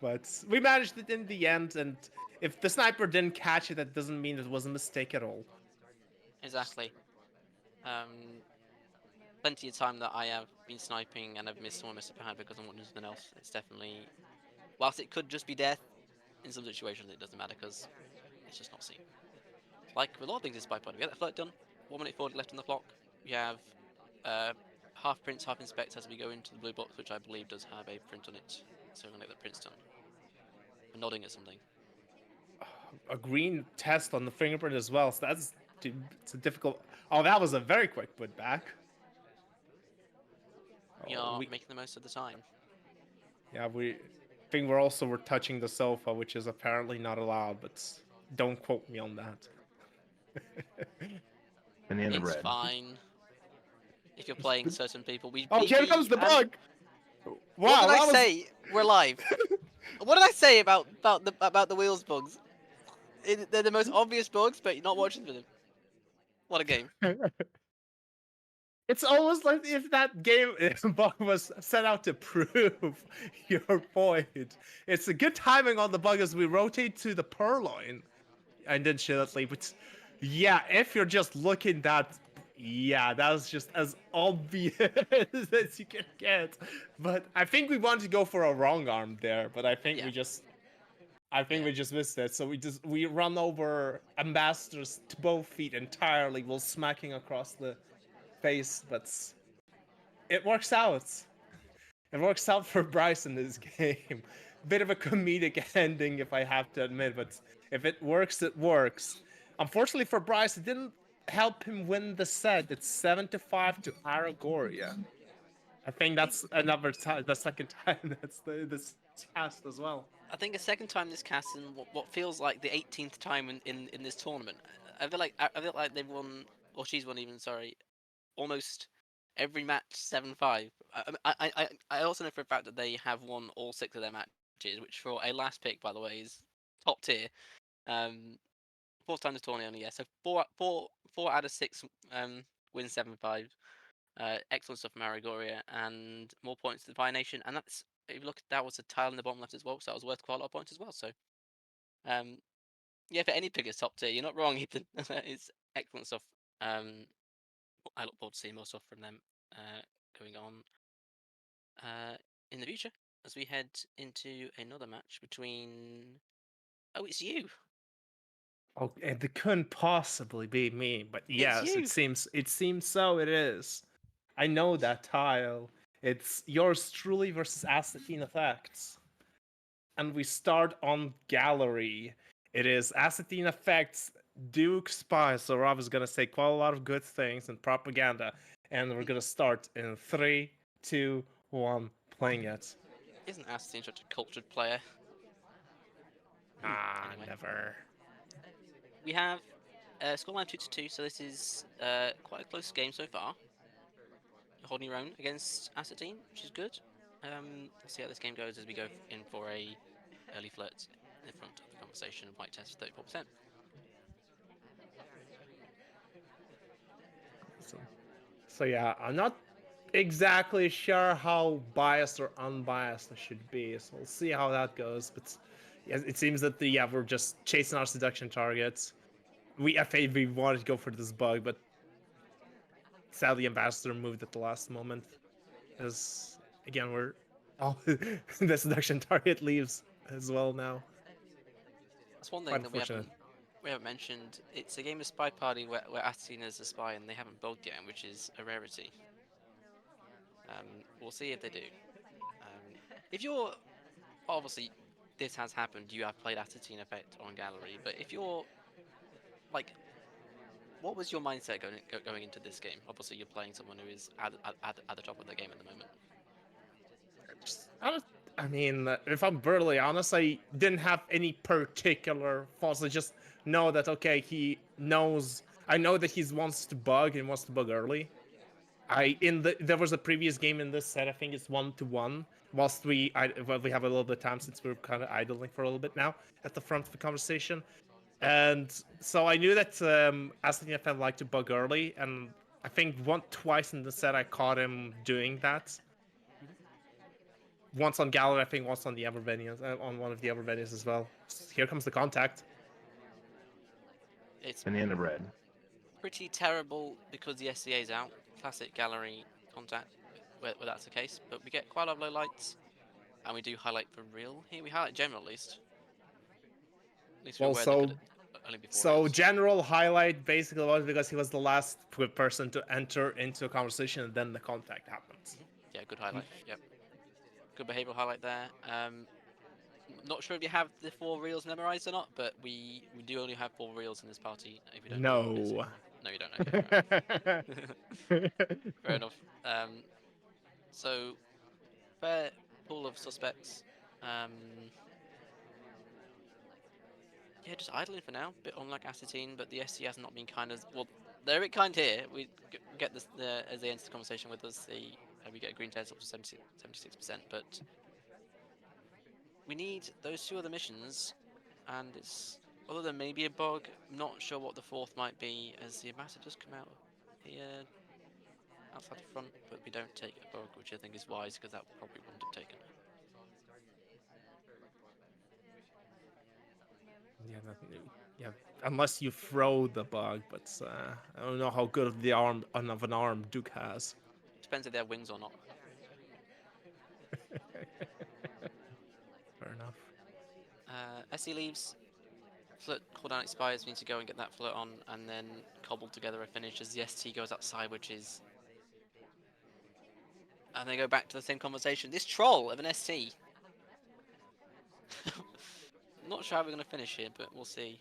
But we managed it in the end, and if the sniper didn't catch it, that doesn't mean it was a mistake at all. Exactly. Plenty of time that I have been sniping and I've missed someone missed a pad because I'm wanting something else. It's definitely, whilst it could just be death, in some situations it doesn't matter because it's just not seen. Like with a lot of things in SpyParty, we get that flirt done. 1 minute 40 left on the clock. We have uh, half prints, half inspect as we go into the blue box, which I believe does have a print on it. So we're gonna get the prints done. We're nodding at something. A green test on the fingerprint as well. So it's a difficult. Oh, that was a very quick putback. We Oh, are making the most of the time. yeah, we think we're touching the sofa, which is apparently not allowed, but don't quote me on that. Banana It's bread. fine. If you're playing certain people, we Oh, here comes the bug. What Wow, did I that was say? We're live. What did I say about the wheels bugs? They're the most obvious bugs, but you're not watching for them. What a game. It's almost like if that game bug was set out to prove your point. It's a good timing on the bug as we rotate to the purloin and then Shitley, but yeah, if you're just looking that, yeah, that was just as obvious as you can get. But I think we wanted to go for a wrong arm there, but I think Yeah. we just missed it. So we run over ambassadors to both feet entirely while smacking across the face, but it works out. It works out for Bryce in this game. Bit of a comedic ending, if I have to admit, but if it works, it works. Unfortunately for Bryce, it didn't help him win the set. It's 7-5 to Aragoria. I think that's another time, the second time that's this cast as well. I think a second time this cast and what feels like the 18th time in this tournament. I feel like they've won, or she's won even. Sorry, almost every match 7-5. I also know for a fact that they have won all 6 of their matches, which for a last pick, by the way, is top tier. Fourth time this tournament only, yeah. So four out of 6 wins 7-5. Excellent stuff from Aragoria and more points to the Fire Nation. And that's, if you look, that was a tile in the bottom left as well, so that was worth quite a lot of points as well. So, yeah, for any pick is top tier, you're not wrong, Ethan. It's excellent stuff. I look forward to seeing more stuff from them going on in the future as we head into another match between. Oh, it's you. Oh, and it couldn't possibly be me, but It's yes, you. it seems so. It is. I know that tile. It's yours truly versus Assassine Effects. And we start on gallery. It is Assassine Effects, Duke Spy. So Rob is gonna say quite a lot of good things and propaganda. And we're gonna start in 3, 2, 1, playing it. Isn't Astin such a cultured player? Anyway, Never. we have scoreline 2-2, so this is quite a close game so far. Holding your own against Assadine, which is good. Let's see how this game goes as we go in for a early flirt in front of the conversation. White test 34%. So yeah, I'm not exactly sure how biased or unbiased I should be. So we'll see how that goes. But yeah, it seems that we're just chasing our seduction targets. We wanted to go for this bug, but sadly Ambassador moved at the last moment. As again we're the seduction target leaves as well now. That's one Quite thing that unfortunate. we haven't mentioned. It's a game of SpyParty where Assadine is a spy and they haven't bugged yet, which is a rarity. We'll see if they do. If you're obviously this has happened, you have played Assadine Effect on Gallery, but if you're like, what was your mindset going into this game? Obviously, you're playing someone who is at the top of the game at the moment. I mean, if I'm brutally honest, I didn't have any particular thoughts. I just know that okay, he knows. I know that he wants to bug and wants to bug early. There was a previous game in this set. I think it's 1-1. Whilst we have a little bit of time since we're kind of idling for a little bit now at the front of the conversation, and so I knew that SNFL liked to bug early, and I think twice in the set I caught him doing that. Once on Gallery, I think once on the other venues, on one of the other venues as well. Here comes the contact. It's Banana bread. pretty terrible because the SCA is out. Classic Gallery contact where that's the case, but we get quite a lot of low lights, and we do highlight for real. Here we highlight general at least. least we're Well, aware there could only be 4 So reels. general highlight basically was because he was the last person to enter into a conversation, and then the contact happens. Yeah, good highlight. Yep. Good behavioural highlight there. Not sure if you have the 4 reels memorized or not, but we do only have 4 reels in this party. If you don't know what it is. No. No, you don't. Okay, fair enough. Fair enough. So fair pool of suspects. Yeah, just idling for now. Bit unlike Acetine, but the SC has not been kind as well. They're a bit kind here. We get this as they enter the conversation with us. We get a green test up to 76%, but we need those 2 other missions, and it's other than maybe a bug. I'm not sure what the 4th might be, as the ambassador does come out here outside the front, but we don't take a bug, which I think is wise because that probably wouldn't have taken. Yeah, yeah. Unless you throw the bug, but I don't know how good of an arm Duke has. Depends if they have wings or not. Fair enough. SE leaves. Flirt cooldown expires. We need to go and get that flirt on, and then cobble together a finish as the ST goes outside, which is. And they go back to the same conversation. This troll of an ST. Not sure how we're going to finish here, but we'll see.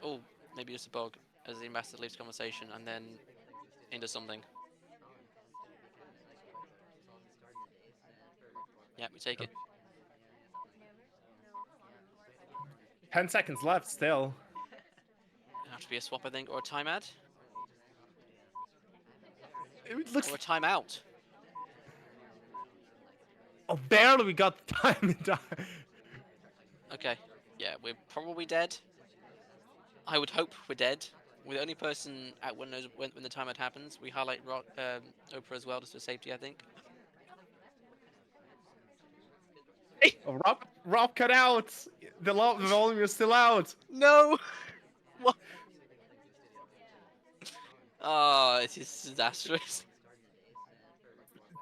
Oh, maybe just a bug as the ambassador leaves conversation and then into something. Yeah, we take it. 10 seconds left still. It'll have to be a swap, I think, or a time ad, It looks or a timeout. Oh, barely we got the time in time. Okay, yeah, we're probably dead. I would hope we're dead. We're the only person at when the time ad happens. We highlight Oprah as well, just for safety, I think. Hey, Rob cut out. The volume is still out. No! What? Oh, it is disastrous.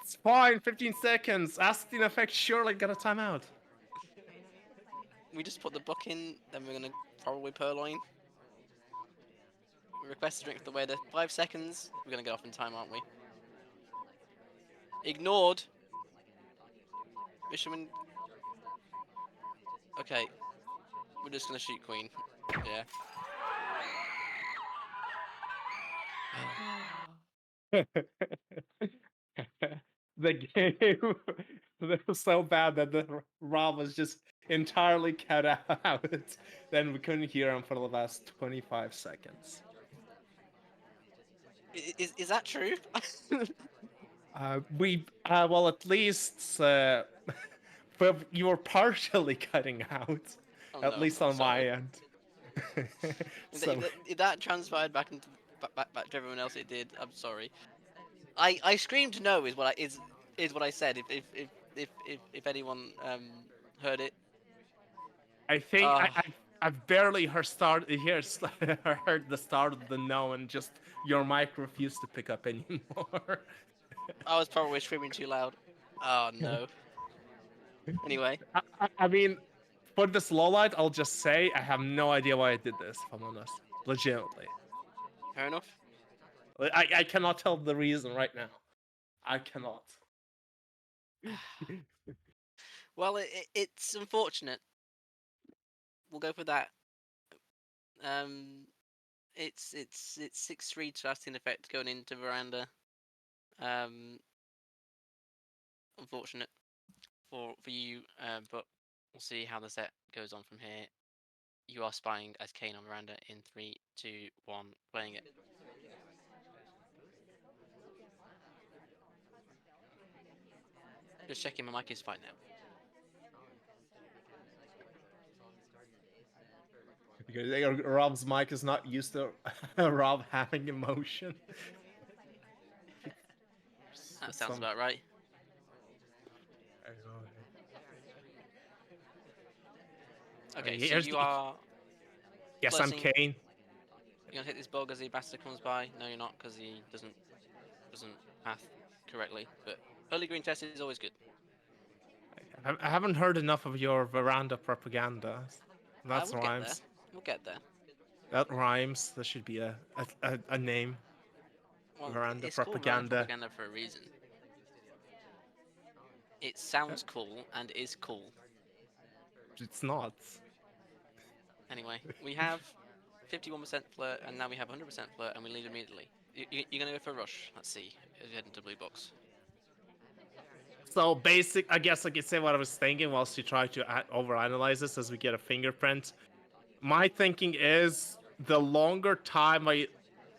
It's fine. 15 seconds. Asking effect surely got a timeout. We just put the book in, then we're gonna probably purloin. We request a drink for the waiter. 5 seconds. We're gonna get off in time, aren't we? Ignored. Fisherman. Okay. We're just gonna shoot Queen. Yeah. The game was so bad that the Rob was just entirely cut out. Then we couldn't hear him for the last 25 seconds. Is that true? Well, at least but you were partially cutting out, Oh at no, least I'm on my sorry. end. If if that transpired back into back to everyone else, it did. I'm sorry. I screamed no is what is what I said. If anyone heard it. I think Uh, I've barely heard heard the start of the no, and just your mic refused to pick up anymore. I was probably screaming too loud. Oh no. Anyway, I mean, for this low light, I'll just say I have no idea why I did this. If I'm honest, legitimately, fair enough. I cannot tell the reason right now. I cannot. Well, it's unfortunate. We'll go for that. Um, it's 6-3 to lasting effect going into veranda. Um, unfortunate for you, but we'll see how the set goes on from here. You are spying as Kane on veranda in 3, 2, 1, playing it. Just checking my mic is fine now. Because Rob's mic is not used to Rob having emotion. That sounds about right. Okay, so you are. Yes, I'm flirting. Kane. You're gonna hit this bug as the ambassador comes by. No, you're not, because he doesn't path correctly. But early green test is always good. I haven't heard enough of your veranda propaganda. That We'll get there. rhymes. We'll get there. That rhymes. That should be a name. Well, Veranda it's called Veranda propaganda. Propaganda for a reason. It sounds cool and is cool. It's not. Anyway, we have 51% flirt, and now we have 100% flirt, and we lead immediately. You're gonna go for a rush. Let's see. As we head into blue box. So basic, I guess I could say what I was thinking whilst you try to overanalyze this as we get a fingerprint. My thinking is the longer time I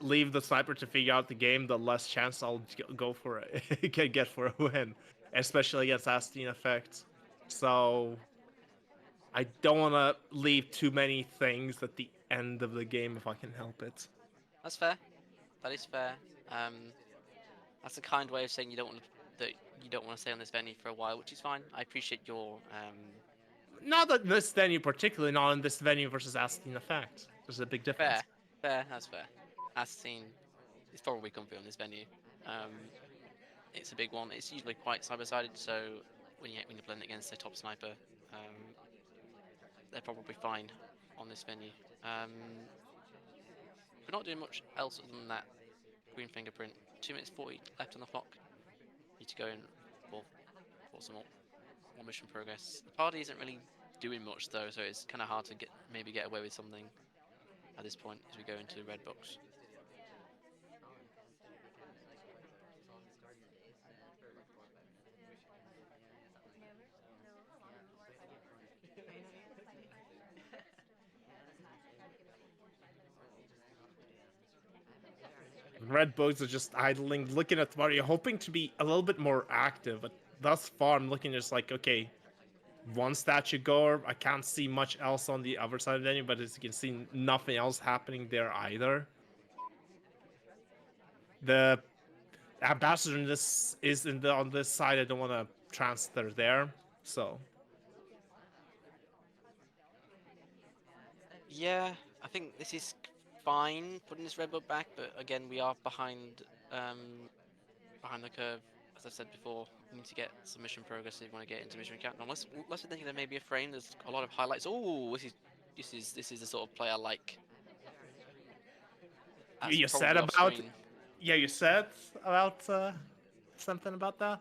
leave the sniper to figure out the game, the less chance I'll go for it, can get for a win, especially against Astine Effect. So I don't want to leave too many things at the end of the game if I can help it. That's fair. That is fair. Um, that's a kind way of saying that you don't want to stay on this venue for a while, which is fine. I appreciate your Not that this venue particularly, not in this venue versus Astine Effect. There's a big fair, difference. fair. That's fair. As seen, it's probably comfy on this venue. Um, it's a big one. It's usually quite cyber-sided, so when you're playing against a top sniper, they're probably fine on this venue. We're not doing much else other than that green fingerprint. 2 minutes 40 left on the clock. Need to go in for some more mission progress. The party isn't really doing much though, so it's kind of hard to maybe get away with something at this point as we go into the red box. Red bugs are just idling, looking at the party, hoping to be a little bit more active. But thus far, I'm looking just like, okay, one statue goer. I can't see much else on the other side of the venue, but as you can see, nothing else happening there either. The ambassador in this is on this side. I don't want to transfer there, so Yeah, I think this is fine putting this red book back, but again we are behind the curve. As I've said before, we need to get some mission progress if we want to get into mission countdown. Unless we're thinking there may be a frame. There's a lot of highlights. Oh, this is the sort of play I like. That's you said probably off about screen. yeah, you said about something about that.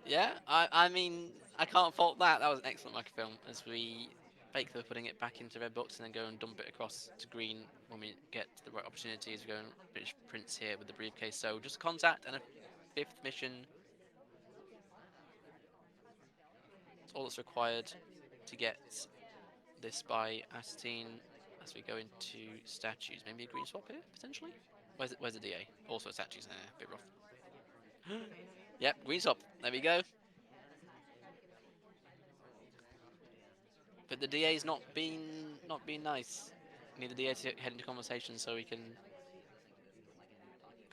Yeah, I mean, I can't fault that. That was an excellent microfilm as we fake the putting it back into red box and then go and dump it across to green when we get the right opportunity as we go and British Prince here with the briefcase. So just a contact and a 5th mission. That's all that's required to get this by Astine as we go into statues. Maybe a green swap here, potentially? Where's the DA? Also statues, a bit rough. Yep, green swap. There we go. But the DA's not been nice. We need the DA to head into conversation so we can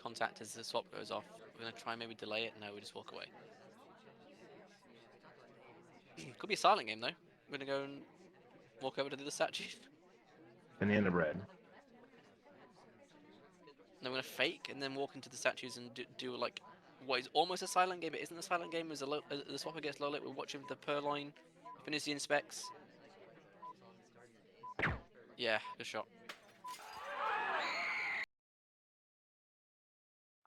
contact as the swap goes off. We're gonna try and maybe delay it. No, we just walk away. Could be a silent game though. We're gonna go and walk over to the statue. Banana bread. Then we're gonna fake and then walk into the statues and do like what is almost a silent game, but isn't a silent game as the swapper gets low lit. We're watching the Purloin finish the inspects. Yeah, good shot.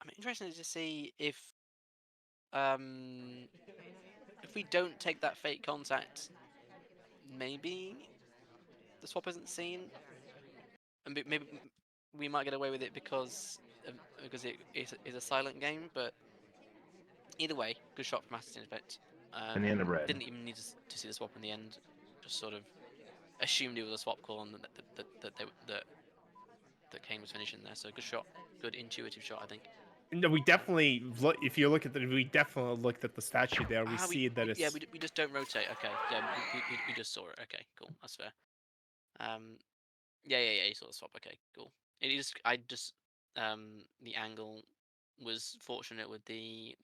I'm interested to see if we don't take that fake contact, maybe the swap isn't seen, and maybe we might get away with it because it is a silent game. But either way, good shot from Aston Effect. Banana bread. Didn't even need to see the swap in the end. Just sort of assumed it was a swap call and that Kane was finishing there. So good shot, good intuitive shot, I think. No, we definitely look. If you look at we definitely looked at the statue there. We see that it's yeah, we just don't rotate. Okay, yeah, we just saw it. Okay, cool, that's fair. Yeah, you saw the swap. Okay, cool. The angle was fortunate with the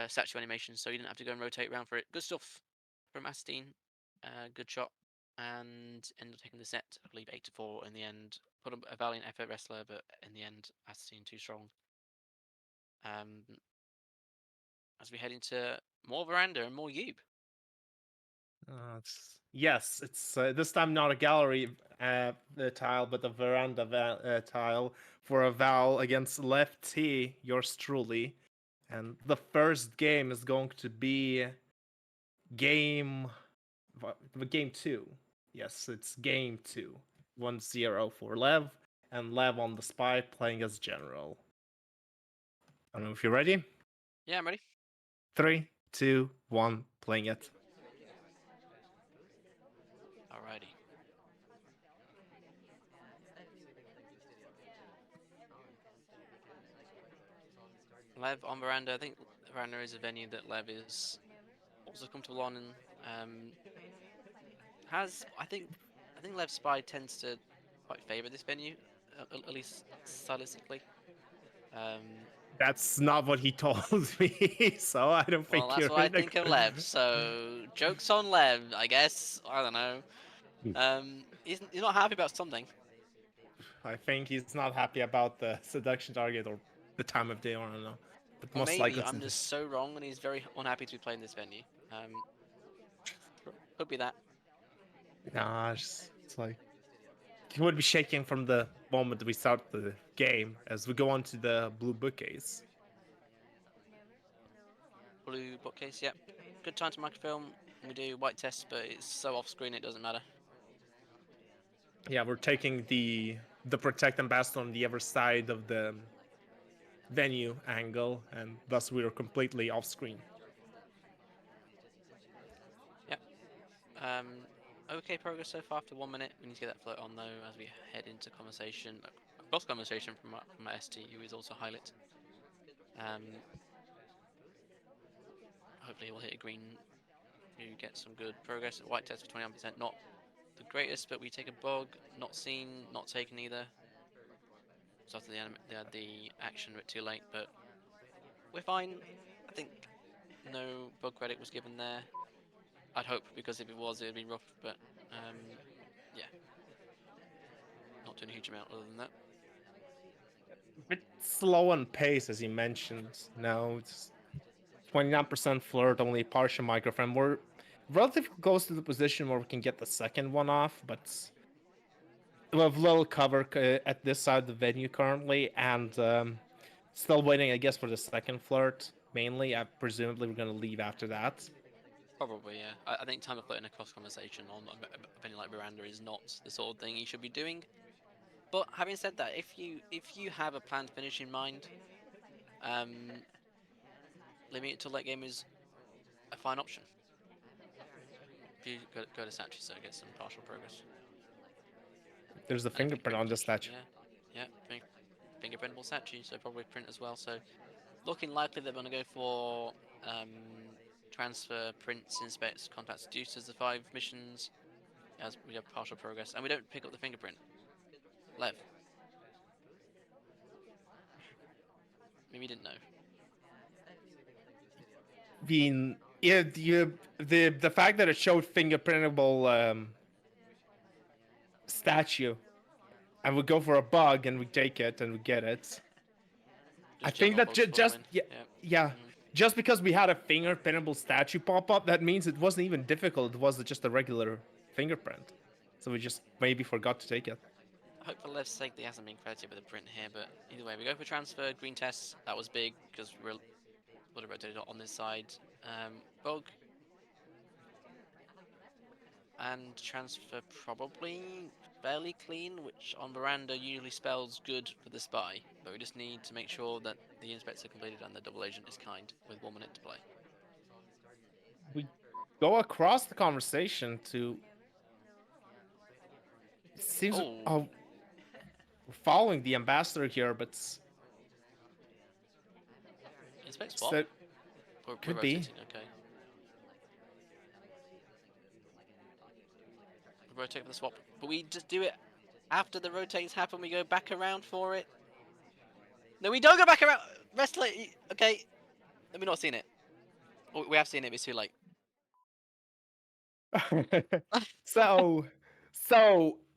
statue animation, so you didn't have to go and rotate around for it. Good stuff from Astine. Good shot, and ended up taking the set. I believe 8-4 in the end. Put a valiant effort wrestler, but in the end, Astine too strong. As we head into more Veranda and more Yube. Yes, it's this time not a gallery tile, but a veranda tile for a Val against Lefty, yours truly. And the first game is going to be game game 2. Yes, it's game 2. 1-0 for Lev, and Lev on the spy playing as general. I don't know if you're ready. Yeah, I'm ready. 3, 2, 1, playing it. Alrighty. Lev on Veranda. I think Veranda is a venue that Lev is also comfortable on, and has I think Lev Spy tends to quite favour this venue, at least stylistically. That's not what he told me, so I don't Well, think that's you're what I think of Lev. So jokes on Lev, I guess. I don't know. He's not happy about something. I think he's not happy about the seduction target or the time of day, or I don't know. But Or most maybe likely it's I'm just so wrong and he's very unhappy to be playing this venue. Could be that. nah, it's like he would be shaking from the moment we start the game as we go on to the blue bookcase. Blue bookcase, yep. Good time to microfilm. We do white tests, but it's so off screen it doesn't matter. Yeah, we're taking the protect ambassador on the other side of the venue angle, and thus we are completely off screen. Yep. Okay progress so far after 1 minute. We need to get that float on though as we head into conversation. Cross conversation from my ST, who is also highlight. Hopefully we'll hit a green to get some good progress. White test for 29%, not the greatest, but we take a bug. Not seen, not taken either. So after the action a bit too late, but we're fine. I think no bug credit was given there. I'd hope, because if it was, it'd be rough, but yeah. Not doing a huge amount other than that. A bit slow on pace, as you mentioned. No, it's 29% flirt, only partial microframe. We're relatively close to the position where we can get the second one off, but we have little cover at this side of the venue currently, and still waiting, I guess, for the second flirt. Mainly, presumably we're going to leave after that. Probably, yeah. I think time of putting a cross conversation on a venue like Miranda is not the sort of thing you should be doing. But having said that, if you have a planned finish in mind, limiting it to late game is a fine option. If you go to statue, so get some partial progress. There's a And a fingerprint on the statue. Yeah, fingerprintable statue, so probably print as well. So looking likely they're going to go for transfer, prints, inspects, contacts, seduce as the 5 missions, as we have partial progress, and we don't pick up the fingerprint. Lev. Maybe you didn't know. Being yeah, the fact that it showed fingerprintable statue, and we go for a bug and we take it and we get it. I think that just yeah. Just because we had a fingerprintable statue pop up, that means it wasn't even difficult. It was just a regular fingerprint. So we just maybe forgot to take it. I hope for Lev's sake they hasn't been credited with a print here, but either way, we go for transfer, green tests. That was big because we would have rotated on this side. Bug. And transfer probably fairly clean, which on Miranda usually spells good for the spy. But we just need to make sure that the inspector completed and the double agent is kind with 1 minute to play. We go across the conversation to. It seems we're following the ambassador here, but inspect swap. Could be. Okay. Rotate for the swap, but we just do it after the rotates happen. We go back around for it. No, we don't go back around. Wrestler, okay. Have we not seen it? Oh, we have seen it, but it's too late. so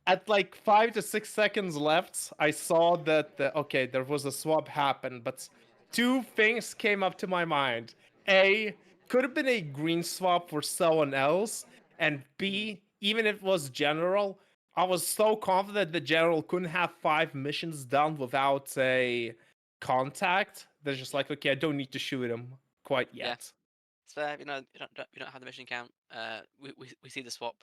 at like 5 to 6 seconds left, I saw that okay, there was a swap happen, but 2 things came up to my mind. A, could have been a green swap for someone else, and B, even if it was general, I was so confident the general couldn't have 5 missions done without a contact. They're just like, okay, I don't need to shoot him quite Yeah. yet. It's fair. You don't have the mission count. We see the swap.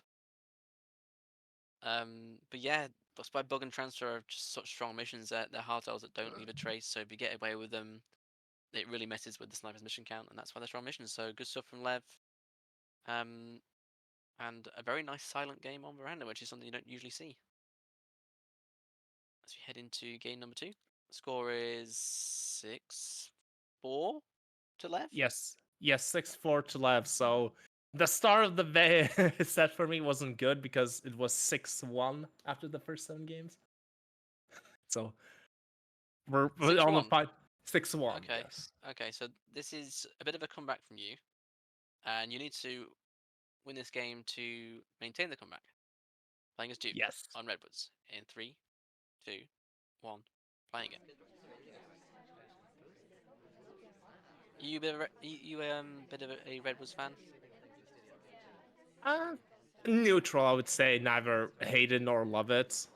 But yeah, Spy Bug and Transfer are just such strong missions. They're hardtails that don't leave a trace. So if you get away with them, it really messes with the sniper's mission count, and that's why they're strong missions. So good stuff from Lev. Um, and a very nice silent game on Veranda, which is something you don't usually see. As we head into game number 2, the score is 6-4 to Lev. Yes, 6-4 to Lev. So the start of the set for me wasn't good because it was 6-1 after the first 7 games. So we're on the 6-1. fight 6-1. Okay. Yes. Okay. So this is a bit of a comeback from you, and you need to win this game to maintain the comeback. Playing as Duke Yes. on Redwoods in 3, 2, 1. Playing it. You bit of bit of a Redwoods fan? Uh, Neutral, I would say. Neither hate it nor love it.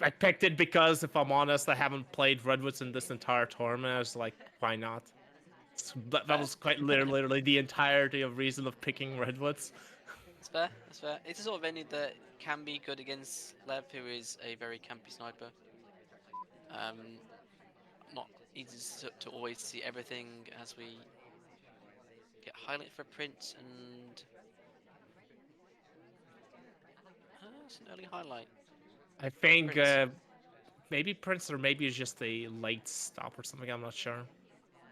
I picked it because, if I'm honest, I haven't played Redwoods in this entire tournament. I was like, why not? That Fair. was quite literally the entirety of reason of picking Redwoods. It's fair. It's fair. It's a sort of venue that can be good against Lev, who is a very campy sniper. Not easy to always see everything as we get highlight for Prince and it's an early highlight. I think Prince. maybe Prince, or maybe it's just a late stop or something. I'm not sure.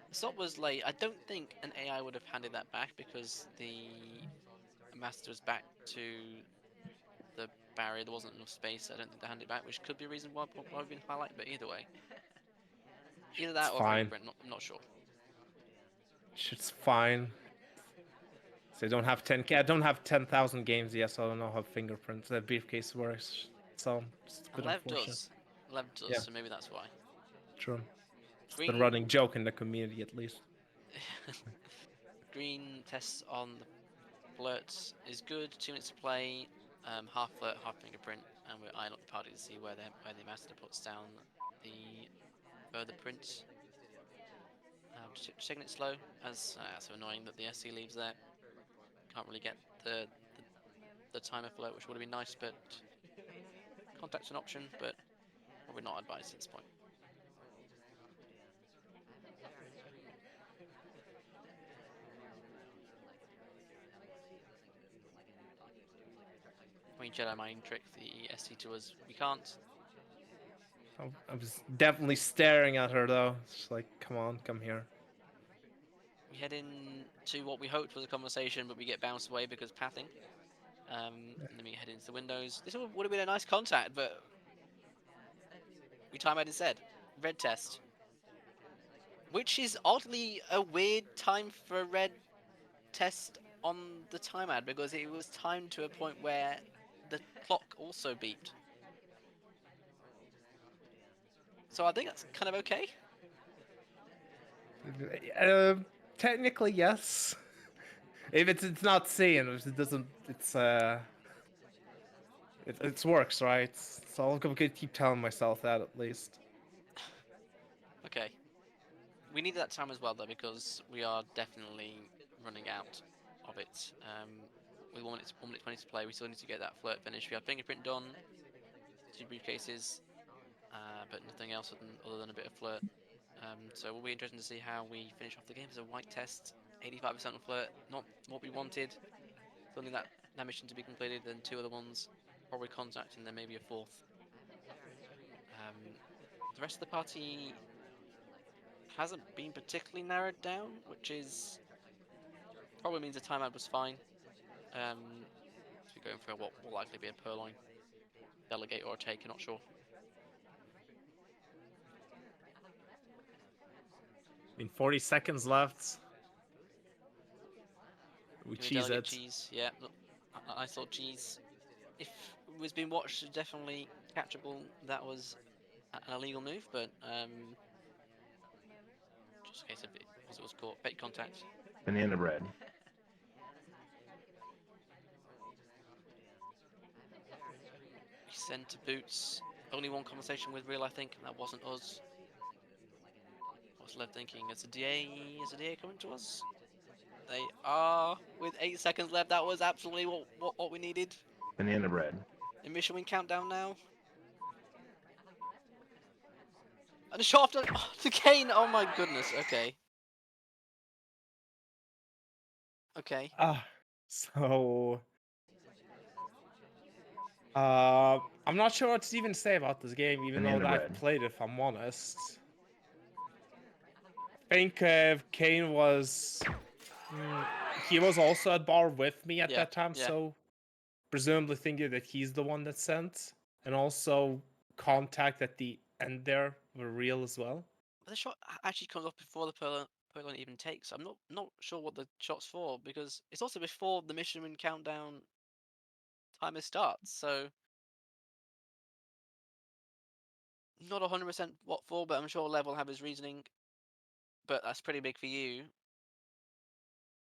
The stop was late. I don't think an AI would have handed that back because the master was back to the barrier. There wasn't enough space. I don't think they handed it back, which could be a reason why we've been highlighted. But either way, either It's that or fine. fingerprint. I'm not sure. It's fine. So I don't have 10k. I don't have 10,000 games yet, so I don't know how fingerprint the briefcase works. So it's a And bit Lev unfortunate. does. Lev does. Yeah, So maybe that's why. true. It's the Green. running joke in the community, at least. Green tests on the flirts is good. 2 minutes to play. Half flirt, half fingerprint, and we're eyeing up the party to see where the master puts down the further print. Just taking it slow, as so annoying that the SC leaves there. Can't really get the timer flirt, which would have been nice, but contact's an option, but probably not advised at this point. We Jedi mind trick the SC to us. We can't. I was definitely staring at her though. It's like, come on, come here. We head into what we hoped was a conversation, but we get bounced away because pathing. And then we head into the windows. This would have been a nice contact, but we time out instead. Red test. Which is oddly a weird time for a red test on the timeout because it was timed to a point where the clock also beeped. So I think that's kind of okay. Uh, Technically, yes. If it's not seen, if it doesn't, it works, right? So I'm gonna keep telling myself that at least. Okay. We needed that time as well though because we are definitely running out of it. With 1 minute 20 to play, we still need to get that flirt finish. We have fingerprint done, 2 briefcases, but nothing else other than a bit of flirt. So we'll be interesting to see how we finish off the game. It's a white test, 85% on flirt, not what we wanted. Still need that mission to be completed, then 2 other ones, probably contact, and then maybe a 4th. The rest of the party hasn't been particularly narrowed down, which is probably means the timeout was fine. So we're going for what will likely be a purloin, delegate or a take, not sure. In 40 seconds left. We Give me cheese delegate it. cheese, yeah. Look, I thought cheese, if it was being watched, definitely catchable. That was an illegal move, but just in case of it was caught. Fake contact. Banana bread. Center boots. Only one conversation with Real, I think, and that wasn't us. What's left thinking? Is a DA? Is a DA coming to us? They are. With 8 seconds left, that was absolutely what we needed. Banana bread. Emission win countdown now. And a shot after to Kane. Oh my goodness. Okay. Okay. So I'm not sure what to even say about this game, even though Banana I've bread. played it, if I'm honest. I think Kane was... he was also at bar with me at Yeah. that time, Yeah. so presumably thinking that he's the one that sent. And also contact at the end there were real as well. But the shot actually comes off before the purloin even takes. I'm not sure what the shot's for because it's also before the mission win countdown timer starts. So not 100% what for, but I'm sure Lev will have his reasoning. But that's pretty big for you.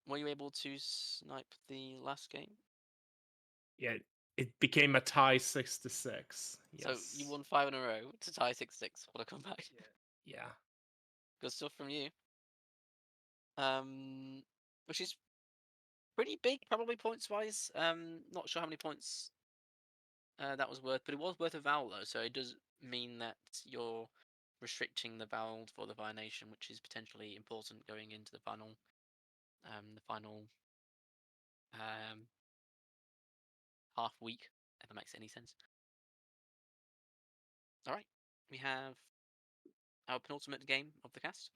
Were you able to snipe the last game? Yeah, it became a tie 6-6. So Yes. you won 5 in a row to tie 6-6. What a comeback! Yeah. Good stuff from you. Which is pretty big, probably points wise. Not sure how many points that was worth, but it was worth a vowel though, so it does mean that you're restricting the vowel for the Fire Nation, which is potentially important going into the final half week, if that makes any sense. All right, we have our penultimate game of the cast.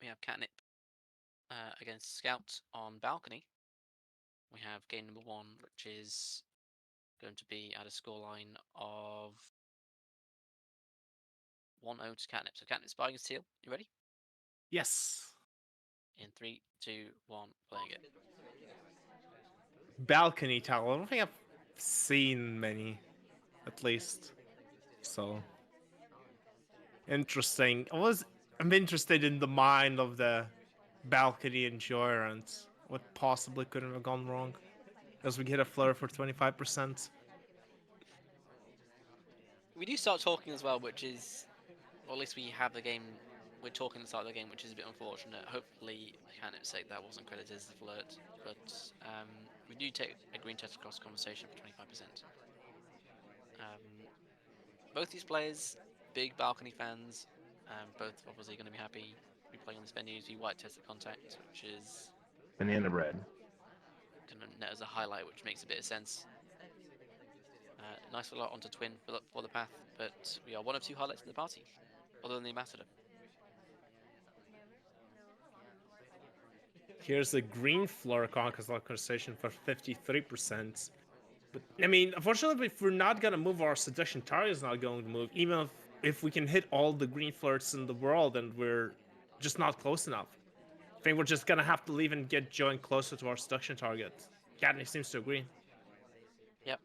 We have Catnip against Scout on Balcony. We have game number 1, which is going to be at a scoreline of 1-0 to Catnip. So Catnip's buying his teal. You ready? Yes. In 3, 2, 1, playing it. Balcony tower. I don't think I've seen many, at least. So interesting. I'm interested in the mind of the balcony enjoyer and what possibly could have gone wrong. As we get a flare for 25%. We do start talking as well, which is, or at least we have the game. We're talking at the start of the game, which is a bit unfortunate. Hopefully, for Catnip's sake, that wasn't credited as a flirt. But we do take a green test across conversation for 25%. Both these players, big balcony fans. Both obviously going to be happy to be playing on this venue. The white tested contact, which is Banana bread. kind of net as a highlight, which makes a bit of sense. Nice lot onto twin for the path, but we are one of 2 highlights in the party, other than the ambassador. Here's a green floor conversation for 53%. But I mean, unfortunately, if we're not gonna move, our seduction target is not going to move. Even if we can hit all the green flirts in the world, and we're just not close enough. I think we're just gonna have to leave and get joined closer to our seduction target. Katniss seems to agree. Yep.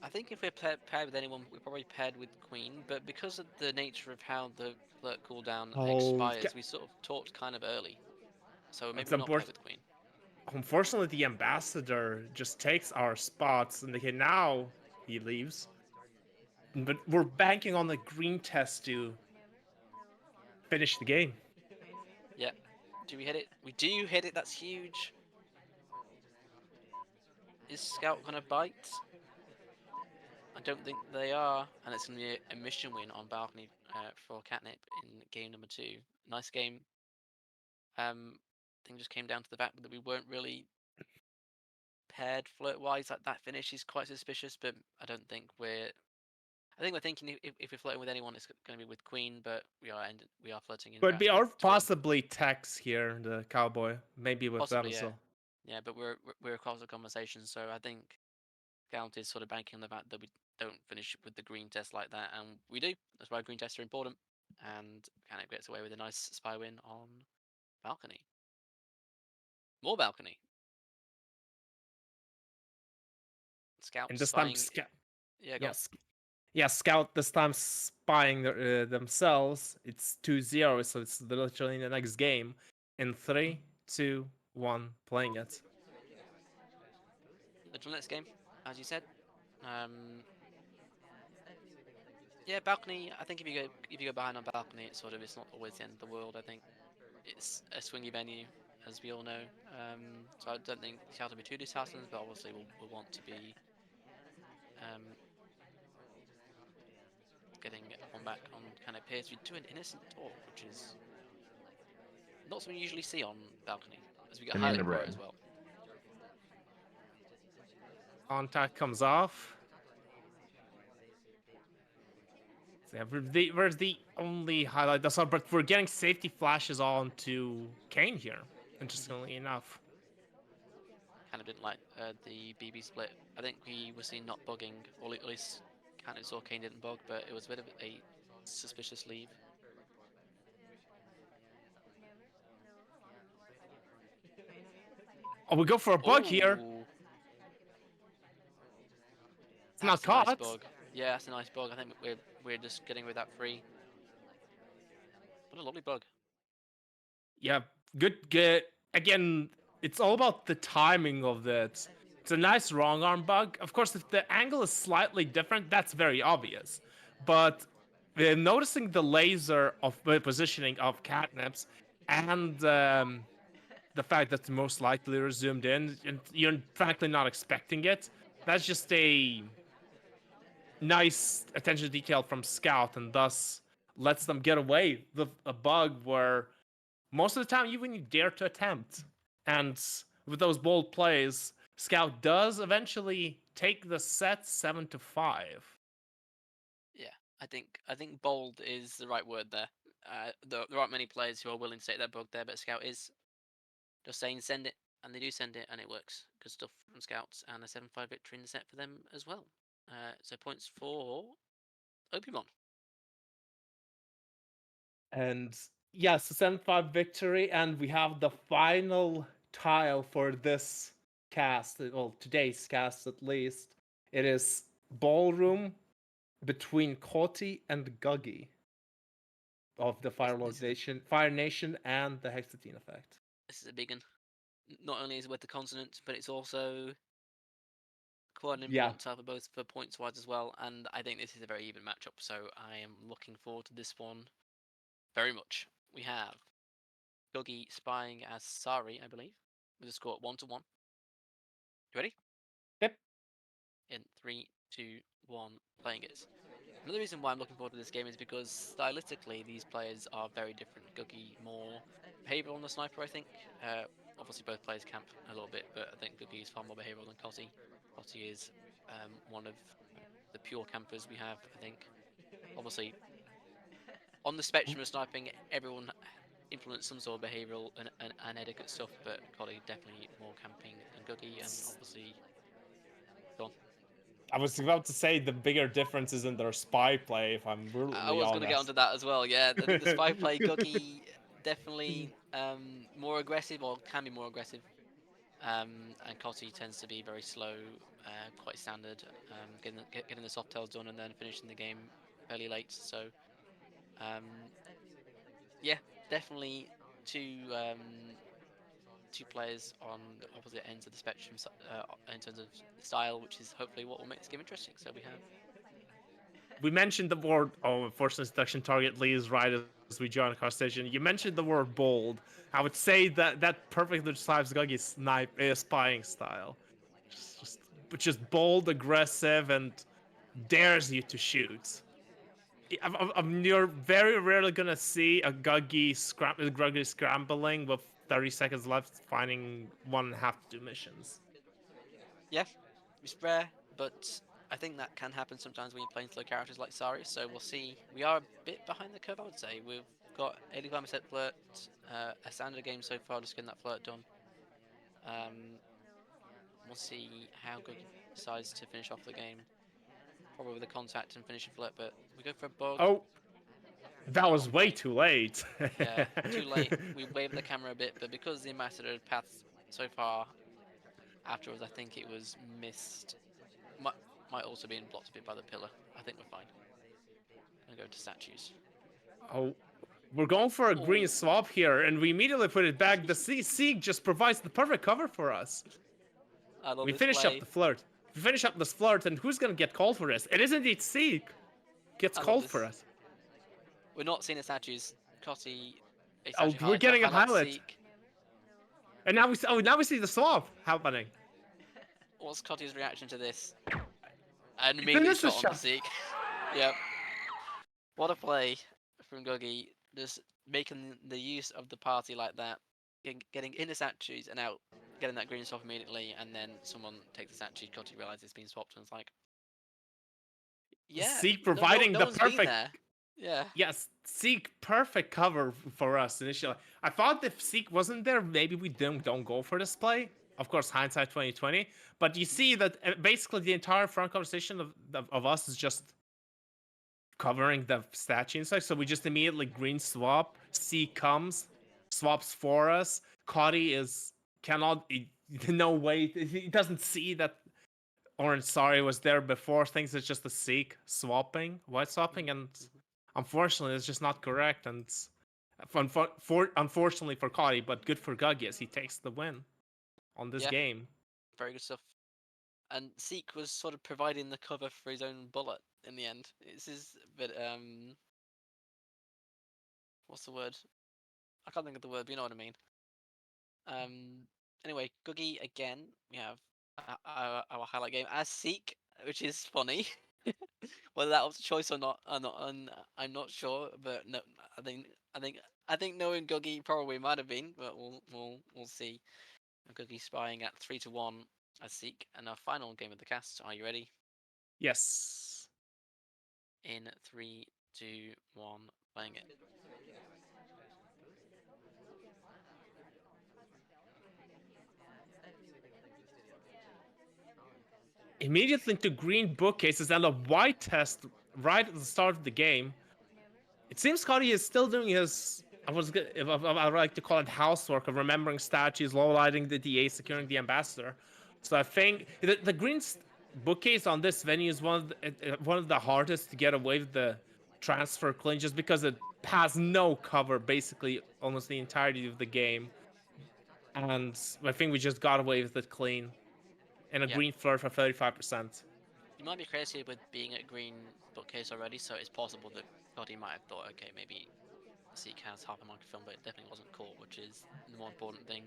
I think if we're paired with anyone, we're probably paired with Queen, but because of the nature of how the flirt cooldown expires, we sort of talked kind of early. So maybe we're not paired with Queen. Unfortunately, the ambassador just takes our spots, and okay, now he leaves. But we're banking on the green test to finish the game. Yeah. Do we hit it? We do hit it. That's huge. Is Scout gonna bite? I don't think they are, and it's gonna be a mission win on balcony for Catnip in game number 2. Nice game. I think just came down to the fact that we weren't really paired flirt-wise. Like that finish is quite suspicious, but I don't think we're. I think we're thinking if we're flirting with anyone, it's going to be with Queen, but we are flirting in. Could be, or twin. possibly Tex here, the cowboy, maybe with Possibly, them as yeah. well. Yeah, but we're across the conversation, so I think Scout is sort of banking on the fact that we don't finish with the green test like that, and we do. That's why green tests are important, and Catnip gets away with a nice spy win on balcony. More balcony. Scout And this time, spying. Yeah, go on. yes, Scout this time spying themselves. It's 2-0, so it's literally in the next game. In 3, 2, 1, playing it. The next game, as you said. Yeah, balcony. I think if you go behind on balcony, it's not always the end of the world. I think it's a swingy venue, as we all know. So I don't think Seattle will be too disheartened, but obviously we'll want to be um, getting one back on kind of appears to do an innocent talk, which is not something you usually see on balcony, as we get Banana highlight for it bread. as well. Contact comes off. So yeah, we're the only highlight that's on, but we're getting safety flashes on to Kane here, interestingly enough. Kind of didn't like the BB split. I think we were seeing not bugging, or at least kind of saw Kane didn't bug, but it was a bit of a suspicious leave. Oh, we go for a bug here. Oh, It's not that's a nice caught. bug. Yeah, that's a nice bug. I think we're just getting with that free. What a lovely bug. Yeah, good. Again, it's all about the timing of it. It's a nice wrong arm bug. Of course, if the angle is slightly different, that's very obvious. But noticing the laser of positioning of catnips and the fact that it's most likely are zoomed in, and you're frankly not expecting it, that's just a nice attention to detail from Scout, and thus lets them get away with a bug where most of the time you wouldn't dare to attempt. And with those bold plays, Scout does eventually take the set 7-5. Yeah, I think bold is the right word there. There aren't many players who are willing to take that bug there, but Scout is just saying send it, and they do send it, and it works. Good stuff from Scouts, and a 7-5 victory in the set for them as well. So points for Opimon. And yes, a 7-5 victory, and we have the final tile for this cast, well, today's cast at least. It is Ballroom between Koti and Guggy of the Fire Nation and the Hexatine effect. This is a big one. Not only is it with the continent, but it's also quite an Yeah, important tile for both for points wise as well. And I think this is a very even matchup. So I am looking forward to this one very much. We have Guggy spying as Sari, I believe, with a score at 1-1. You ready? yep. In 3, 2, 1, playing it. Another reason why I'm looking forward to this game is because stylistically these players are very different. Guggy more behavioural on the sniper, I think. Obviously both players camp a little bit, but I think Guggy is far more behavioural than Cotty. Cotty is one of the pure campers we have, I think. Obviously, on the spectrum of sniping, everyone implements some sort of behavioural and etiquette stuff, but Cotty definitely more camping than Guggy, and obviously, go on. I was about to say the bigger difference is in their spy play, if I'm I brutally was going to get honest. onto that as well. Yeah, I think the spy play Guggy definitely more aggressive, or can be more aggressive. And Cotty tends to be very slow, quite standard, getting the soft tails done and then finishing the game fairly late. So um, yeah, definitely two two players on the opposite ends of the spectrum in terms of style, which is hopefully what will make this game interesting. So we have We mentioned the word, oh, unfortunately, seduction target leaves right as we join the conversation. You mentioned the word bold. I would say that that perfectly describes Guggy's spying style. Just bold, aggressive, and dares you to shoot. You're very rarely gonna see a Guggy scrambling with 30 seconds left, finding 1.5 to 2 missions. yeah, it's rare, but I think that can happen sometimes when you're playing slow characters like Sari. So we'll see. We are a bit behind the curve, I would say. We've got 85% flirt, a standard game so far, just getting that flirt done. Um, we'll see how good decides to finish off the game. Probably with a contact and finish a flirt, but we go for a bug. Oh, that Not was on way point. too late. Yeah, too late. We waved the camera a bit, but because the ambassador path so far afterwards, I think it was missed. Might also be blocked a bit by the pillar. I think we're fine. Gonna go to statues. Oh, we're going for a green Oh, swap here, and we immediately put it back. The Sieg just provides the perfect cover for us. I love We this finish up play. the flirt. We finish up this flirt, and who's gonna get called for this? It is indeed Sieg. gets I love called for this. it. We're not seeing the statues. Cotty, a Oh, statue we're high, so getting a highlight pilot. Seek. And now now we see the swap happening. What's Cotty's reaction to this? And It's immediately initial shot on the shot. Seek. Yep. What a play from Guggy. Just making the use of the party like that. Getting in the statues and out. Getting that green swap immediately. And then someone takes the statue. Cotty realizes it's been swapped and it's like, yeah. Seek No, no, providing no the one's been perfect. there. Yeah. Yes, Seek perfect cover for us initially. I thought if Seek wasn't there, maybe we don't go for this play. Of course, hindsight 2020. But you see that basically the entire front conversation of us is just covering the statue inside. So we just immediately green swap. Seek comes, swaps for us. Cody is cannot. No way. He doesn't see that Orange Sorry was there before. Thinks it's just a Seek swapping, white swapping, and unfortunately, it's just not correct. And unfortunately for Cody, but good for Guggy as he takes the win on this Yeah. game. Very good stuff. And Seek was sort of providing the cover for his own bullet in the end. This is a bit what's the word? I can't think of the word, but you know what I mean. Anyway, Guggy again. We have our highlight game as Seek, which is funny. Whether that was a choice or not, I'm not sure. But no, I think I think I think knowing Guggy probably might have been, but we'll see. Guggy spying at 3-1 as Seek, and our final game of the cast. Are you ready? Yes. In 3, 2, 1, playing it. Immediately into green bookcases and a white test right at the start of the game. It seems Cody is still doing his. I'd like to call it housework of remembering statues, low lighting the DA, securing the ambassador. So I think the green bookcase on this venue is one of the hardest to get away with the transfer clean, just because it has no cover basically almost the entirety of the game, and I think we just got away with it clean, and a Yep. green flirt for 35%. You might be crazy with being at green bookcase already, so it's possible that Cody might have thought, okay, maybe Seek has half a microfilm, but it definitely wasn't caught, which is the more important thing.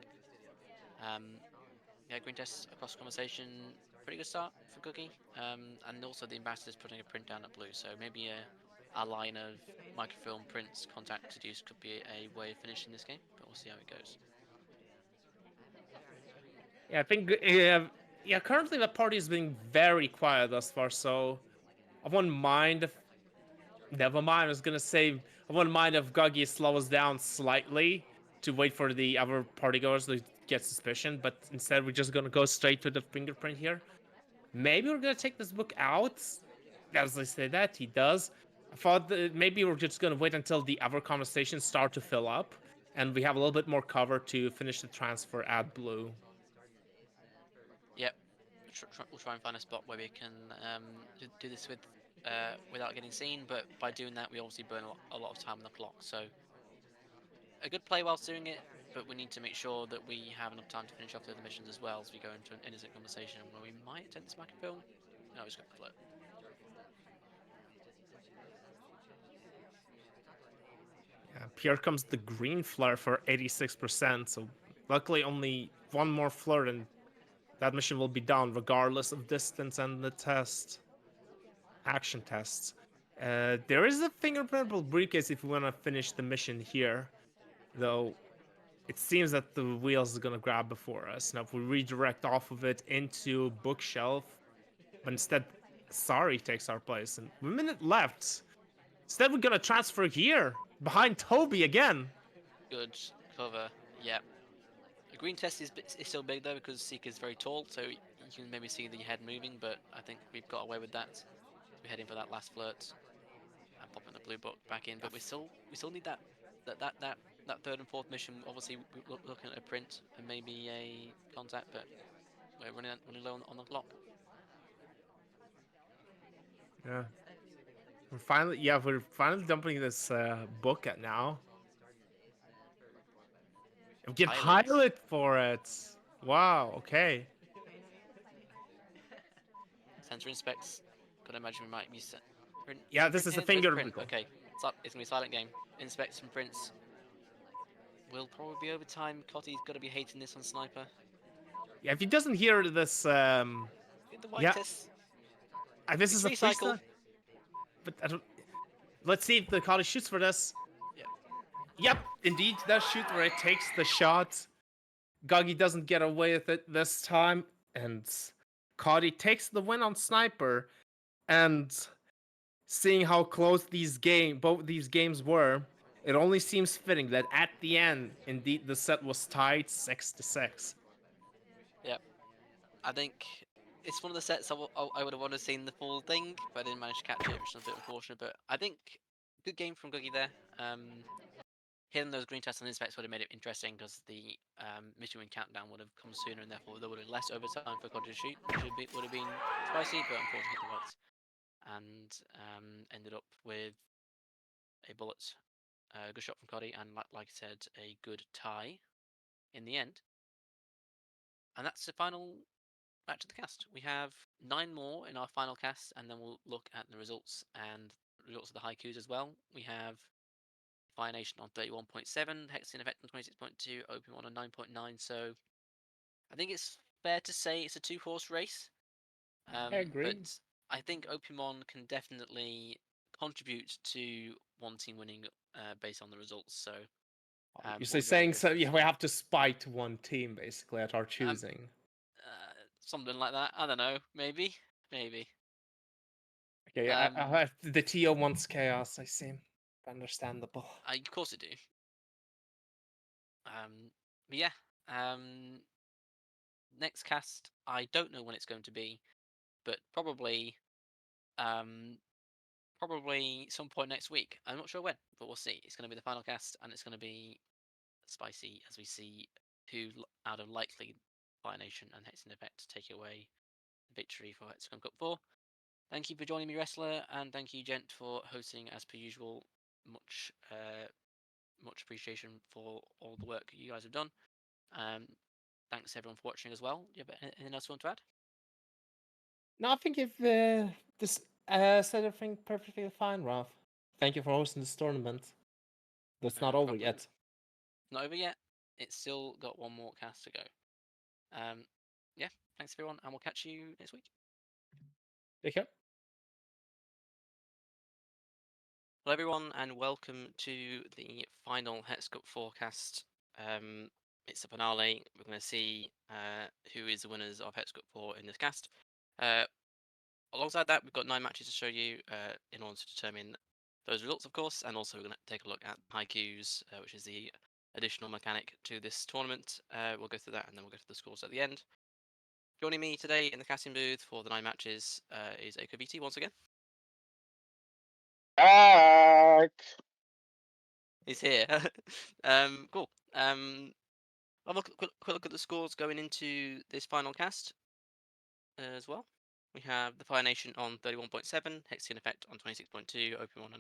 Yeah, green tests across conversation, pretty good start for Cookie. And also the ambassador's putting a print down at blue, so maybe a line of microfilm prints contact seduce could be a way of finishing this game, but we'll see how it goes. Yeah, I think yeah. Currently, the party is being very quiet thus far, so I wouldn't mind if. Never mind. I was gonna say I wouldn't mind if Guggy slows down slightly to wait for the other partygoers to get suspicion, but instead we're just gonna go straight to the fingerprint here. Maybe we're gonna take this book out. As I say that, he does. I thought that maybe we're just gonna wait until the other conversations start to fill up, and we have a little bit more cover to finish the transfer at blue. Yep, we'll try and find a spot where we can do this without getting seen, but by doing that we obviously burn a lot of time on the clock, so a good play whilst doing it, but we need to make sure that we have enough time to finish off the other missions as well as we go into an innocent conversation where we might attempt this microfilm. No, he's got the flirt. Yeah, here comes the green flare for 86%, so luckily only one more flare and that mission will be done regardless of distance and the action tests. There is a fingerprintable briefcase if we want to finish the mission here, though it seems that the wheels is going to grab before us. Now if we redirect off of it into bookshelf, but instead Sorry takes our place, and a minute left. Instead we're going to transfer here, behind Toby again. Good cover, yeah. The green test is still big though because Seek is very tall, so you can maybe see the head moving, but I think we've got away with that. We're heading for that last flirt and popping the blue book back in, but we still need that third and fourth mission. Obviously, we're looking at a print and maybe a contact, but we're running low on the clock. Yeah. We're finally dumping this book at now. We get pilot for it. Wow, okay. Sensor inspects. Could imagine we might be Yeah, this is the finger Print. recall. Okay, it's gonna be a silent game. Inspect from Prince. Will probably be overtime. Cotty's got to be hating this on Sniper. Yeah, if he doesn't hear this, Get the white yeah, test. this It's is a recycle. freestyle. But I don't. Let's see if the Cotty shoots for this. Yep. Yep, indeed, does shoot where it takes the shot. Goggy doesn't get away with it this time, and Cotty takes the win on Sniper. And seeing how close both these games were, it only seems fitting that at the end, indeed, the set was tied 6-6. Yep. I think it's one of the sets I would have wanted to seen the full thing, but I didn't manage to catch it, which is a bit unfortunate. But I think good game from Guggy there. Hitting those green tests on inspects would have made it interesting because the mission win countdown would have come sooner, and therefore there would have been less overtime for Cotty to shoot, which would have been spicy, but unfortunately hit the whites and ended up with a bullet. Good shot from Cotty, and like I said, a good tie in the end. And that's the final match of the cast. We have 9 more in our final cast, and then we'll look at the results and results of the haikus as well. We have Fire Nation on 31.7, Hex Effect on 26.2, Opium on 9.9. So I think it's fair to say it's a 2-horse race. I agree. But I think Opiumon can definitely contribute to one team winning based on the results. So You're saying so? Yeah, we have to spite one team basically at our choosing. something like that. I don't know. Maybe. Okay, I have the TO wants chaos. I see. Understandable. Of course I do. But yeah. Next cast, I don't know when it's going to be, but probably some point next week. I'm not sure when, but we'll see. It's going to be the final cast, and it's going to be spicy as we see who out of likely Fire Nation and Hexen Effect take away victory for Hex Cup IV. Thank you for joining me, Wrestler, and thank you, Gent, for hosting as per usual. Much appreciation for all the work you guys have done. Thanks everyone for watching as well. Do you have anything else you want to add? No, I think you've this said everything perfectly fine, Ralph. Thank you for hosting this tournament. That's not over yet. Not over yet. It's still got one more cast to go. Yeah, thanks everyone, and we'll catch you next week. Take care. Hello everyone, and welcome to the final Hex Cup forecast. It's the finale. We're going to see who is the winners of Hex Cup 4 in this cast. Alongside that, we've got 9 matches to show you in order to determine those results, of course, and also we're going to take a look at haikus, which is the additional mechanic to this tournament. We'll go through that, and then we'll go to the scores at the end. Joining me today in the casting booth for the 9 matches is Eko VT once again. Back. He's here. Cool. I'll quick look at the scores going into this final cast as well. We have the Fire Nation on 31.7, Hexian Effect on 26.2, Open on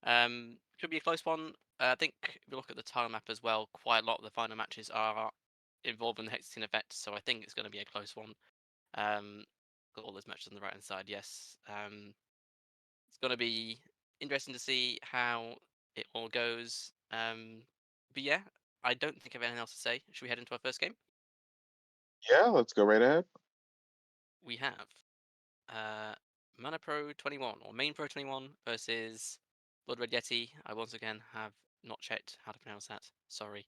9.9. Could be a close one. I think if you look at the tile map as well, quite a lot of the final matches are involving the Hexian Effect, so I think it's going to be a close one. Got all those matches on the right hand side, yes. It's going to be interesting to see how it all goes. But yeah, I don't think I have anything else to say. Should we head into our first game? Yeah, let's go right ahead. We have Mana Pro 21 or Main Pro 21 versus Blood Red Yeti. I once again have not checked how to pronounce that. Sorry.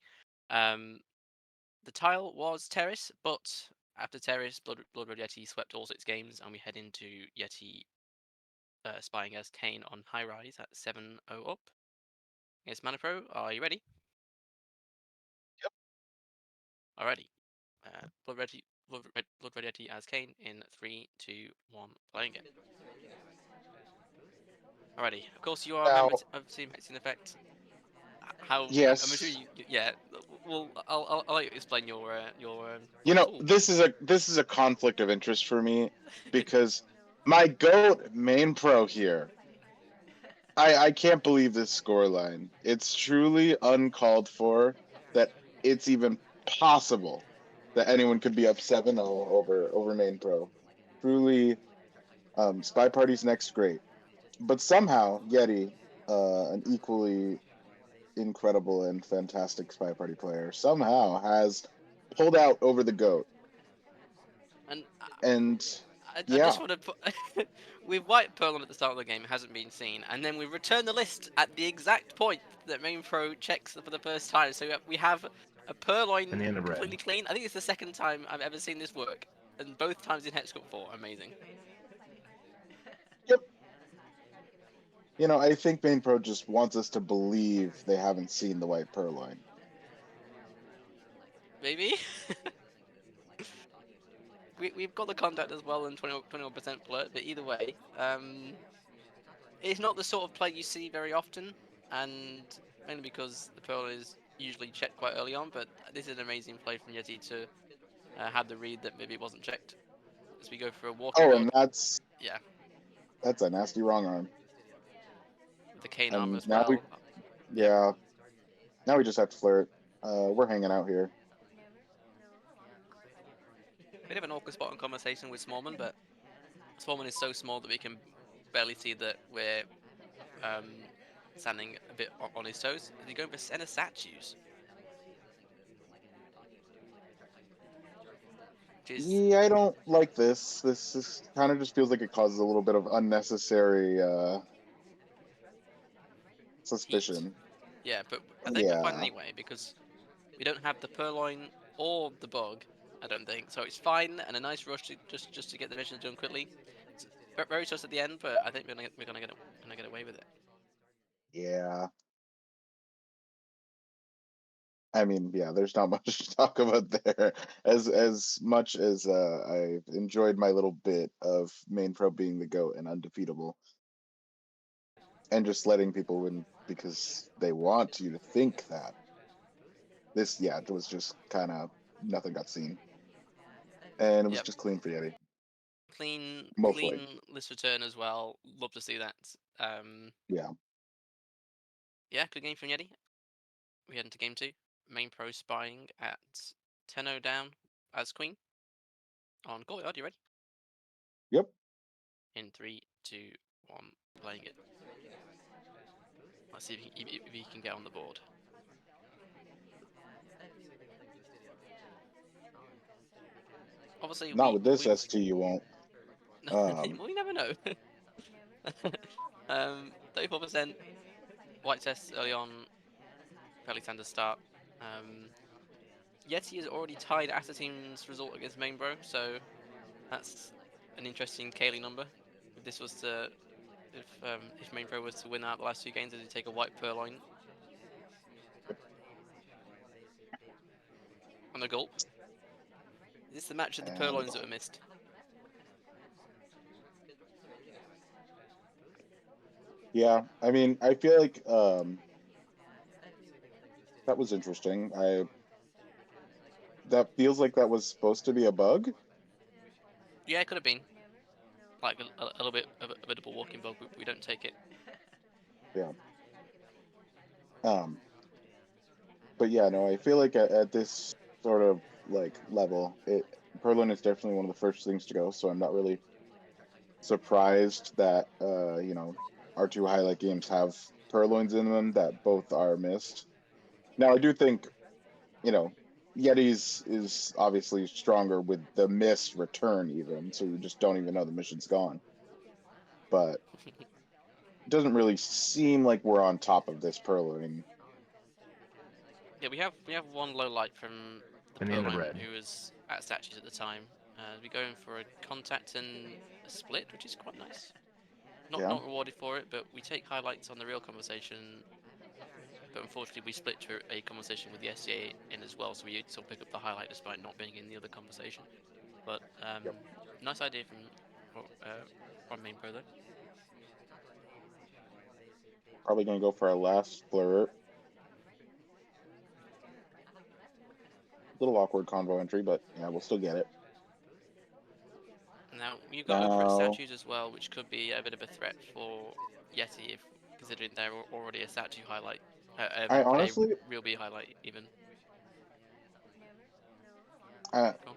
The tile was Terrace, but after Terrace, Blood Red Yeti swept all 6 games, and we head into Yeti spying as Kane on high rise at 7-0 up. Against Mana Pro, are you ready? Yep. Alrighty. Blood Red Yeti as Kane in 3, 2, 1, playing it. Alrighty. Of course, you are a member of Team Hexing Effect. How? Yes. I'm assuming yeah. Well, I'll let you explain your. You know, tool. this is a conflict of interest for me because my GOAT main pro here. I can't believe this scoreline. It's truly uncalled for that it's even possible that anyone could be up 7-0 over main pro. Truly, SpyParty's next great. but somehow Yeti, an equally incredible and fantastic Spy Party player, somehow has pulled out over the GOAT. And And I yeah, just want to put with White Pearl on at the start of the game, it hasn't been seen, and then we return the list at the exact point that Main Pro checks for the first time. So we have a Purloin Banana bread. completely clean. I think it's the second time I've ever seen this work, and both times in Hex Cup IV. Amazing. yep. You know, I think Main Pro just wants us to believe they haven't seen the white purloin. Maybe. We've got the contact as well and 21% flirt, but either way, it's not the sort of play you see very often, and mainly because the pearl is usually checked quite early on, but this is an amazing play from Yeti to have the read that maybe it wasn't checked. As we go for a walking Oh, build, and that's yeah, a nasty wrong arm. with the cane arm And as now we, well. Yeah, yeah, now we just have to flirt. We're hanging out here. bit of an awkward spot in conversation with Smallman, but Smallman is so small that we can barely see that we're standing a bit on his toes. Is he going for center statues? Which is Yeah, I don't like this. This kind of just feels like it causes a little bit of unnecessary heat. suspicion. Yeah, but I think we're fine Yeah, anyway because we don't have the purloin or the bug. I don't think so. It's fine and a nice rush to just to get the missions done quickly. It's very close at the end, but I think we're gonna get away with it. yeah. I mean, yeah, there's not much to talk about there. As much as I've enjoyed my little bit of main pro being the GOAT and undefeatable, and just letting people win because they want you to think that. This, yeah, it was just kind of nothing got seen, and it was Yep, just clean for Yeti, mostly. clean list return as well. Love to see that. Um, Yeah. yeah, good game from Yeti. We head into game two. Main pro spying at 10-0 down as queen on Go. Are you ready? Yep. In 3, 2, 1, playing it. Let's see if he can get on the board. Obviously, Not with this we ST, you won't. well, you never know. 34% white tests early on, fairly standard start. Yeti has already tied Assateam's result against Mainbro, so that's an interesting Kaylee number. If this was to, if Mainbro was to win out the last 2 games, does he take a white purloin on a gulp? Is this the match of the And purloins that were missed? yeah, I mean, I feel like that was interesting. That feels like that was supposed to be a bug. Yeah, it could have been. Like a little bit of a double walking bug, we don't take it. Yeah. But yeah, no, I feel like at this sort of like level, Perlin is definitely one of the first things to go. So I'm not really surprised that our two highlight games have Purloins in them that both are missed. Now I do think Yeti's is obviously stronger with the missed return even, so you just don't even know the mission's gone. But it doesn't really seem like we're on top of this Purloin. Yeah, we have one low light from the Banana Purloin bread. who was at statues at the time. We're going for a contact and a split, which is quite nice. Yeah. Not rewarded for it, but we take highlights on the real conversation. But unfortunately, we split to a conversation with the SCA in as well, so we still pick up the highlight despite not being in the other conversation. But Yep. nice idea from main pro though. Probably gonna go for our last flirt. Little awkward convo entry, but yeah, we'll still get it. Now you've got to go for Now, statues as well, which could be a bit of a threat for Yeti, if considering they're already a statue highlight, I a honestly, real B highlight even. uh, Cool.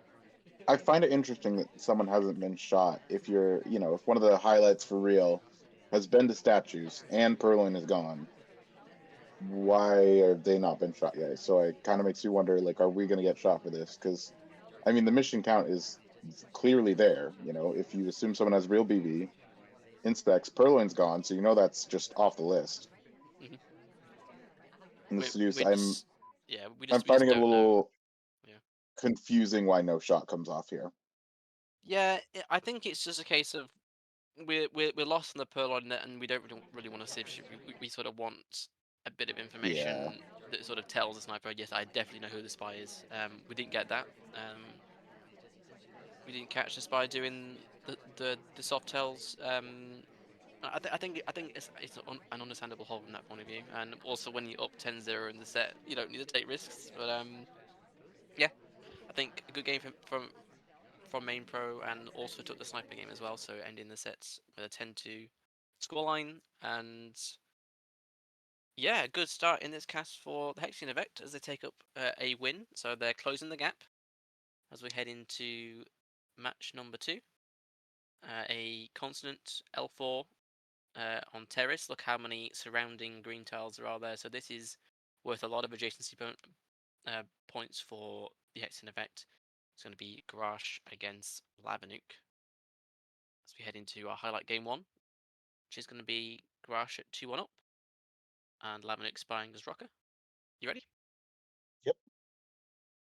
I find it interesting that someone hasn't been shot. If you're, if one of the highlights for real has been to statues and Purloin is gone. Why have they not been shot yet? So it kind of makes you wonder, like, are we going to get shot for this? Because, I mean, the mission count is clearly there. You know, if you assume someone has real BB, inspects, Purloin's gone, so you know that's just off the list. Mhm. And the We seduce, we just yeah we I'm just we just finding it a don't know. little Yeah. confusing why no shot comes off here. Yeah, I think it's just a case of we're lost in the Purloin net, and we don't really want to see if we sort of want a bit of Yeah. information that sort of tells the sniper, yes, I definitely know who the spy is. We didn't get that. We didn't catch the spy doing the soft tells. I think it's an understandable hold from that point of view, and also when you're up 10-0 in the set, you don't need to take risks. But yeah, I think a good game from main pro, and also took the sniper game as well, so ending the sets with a 10-2 scoreline. And yeah, good start in this cast for the Hexian Effect as they take up a win, so they're closing the gap as we head into match number 2. A consonant L4 on terrace. Look how many surrounding green tiles there are there, so this is worth a lot of adjacency points for the Hexian Effect. It's going to be Garage against Lavanuk as we head into our highlight game 1, which is going to be Garage at 2-1 up and Lavanuk spying as Rocker. You ready? Yep.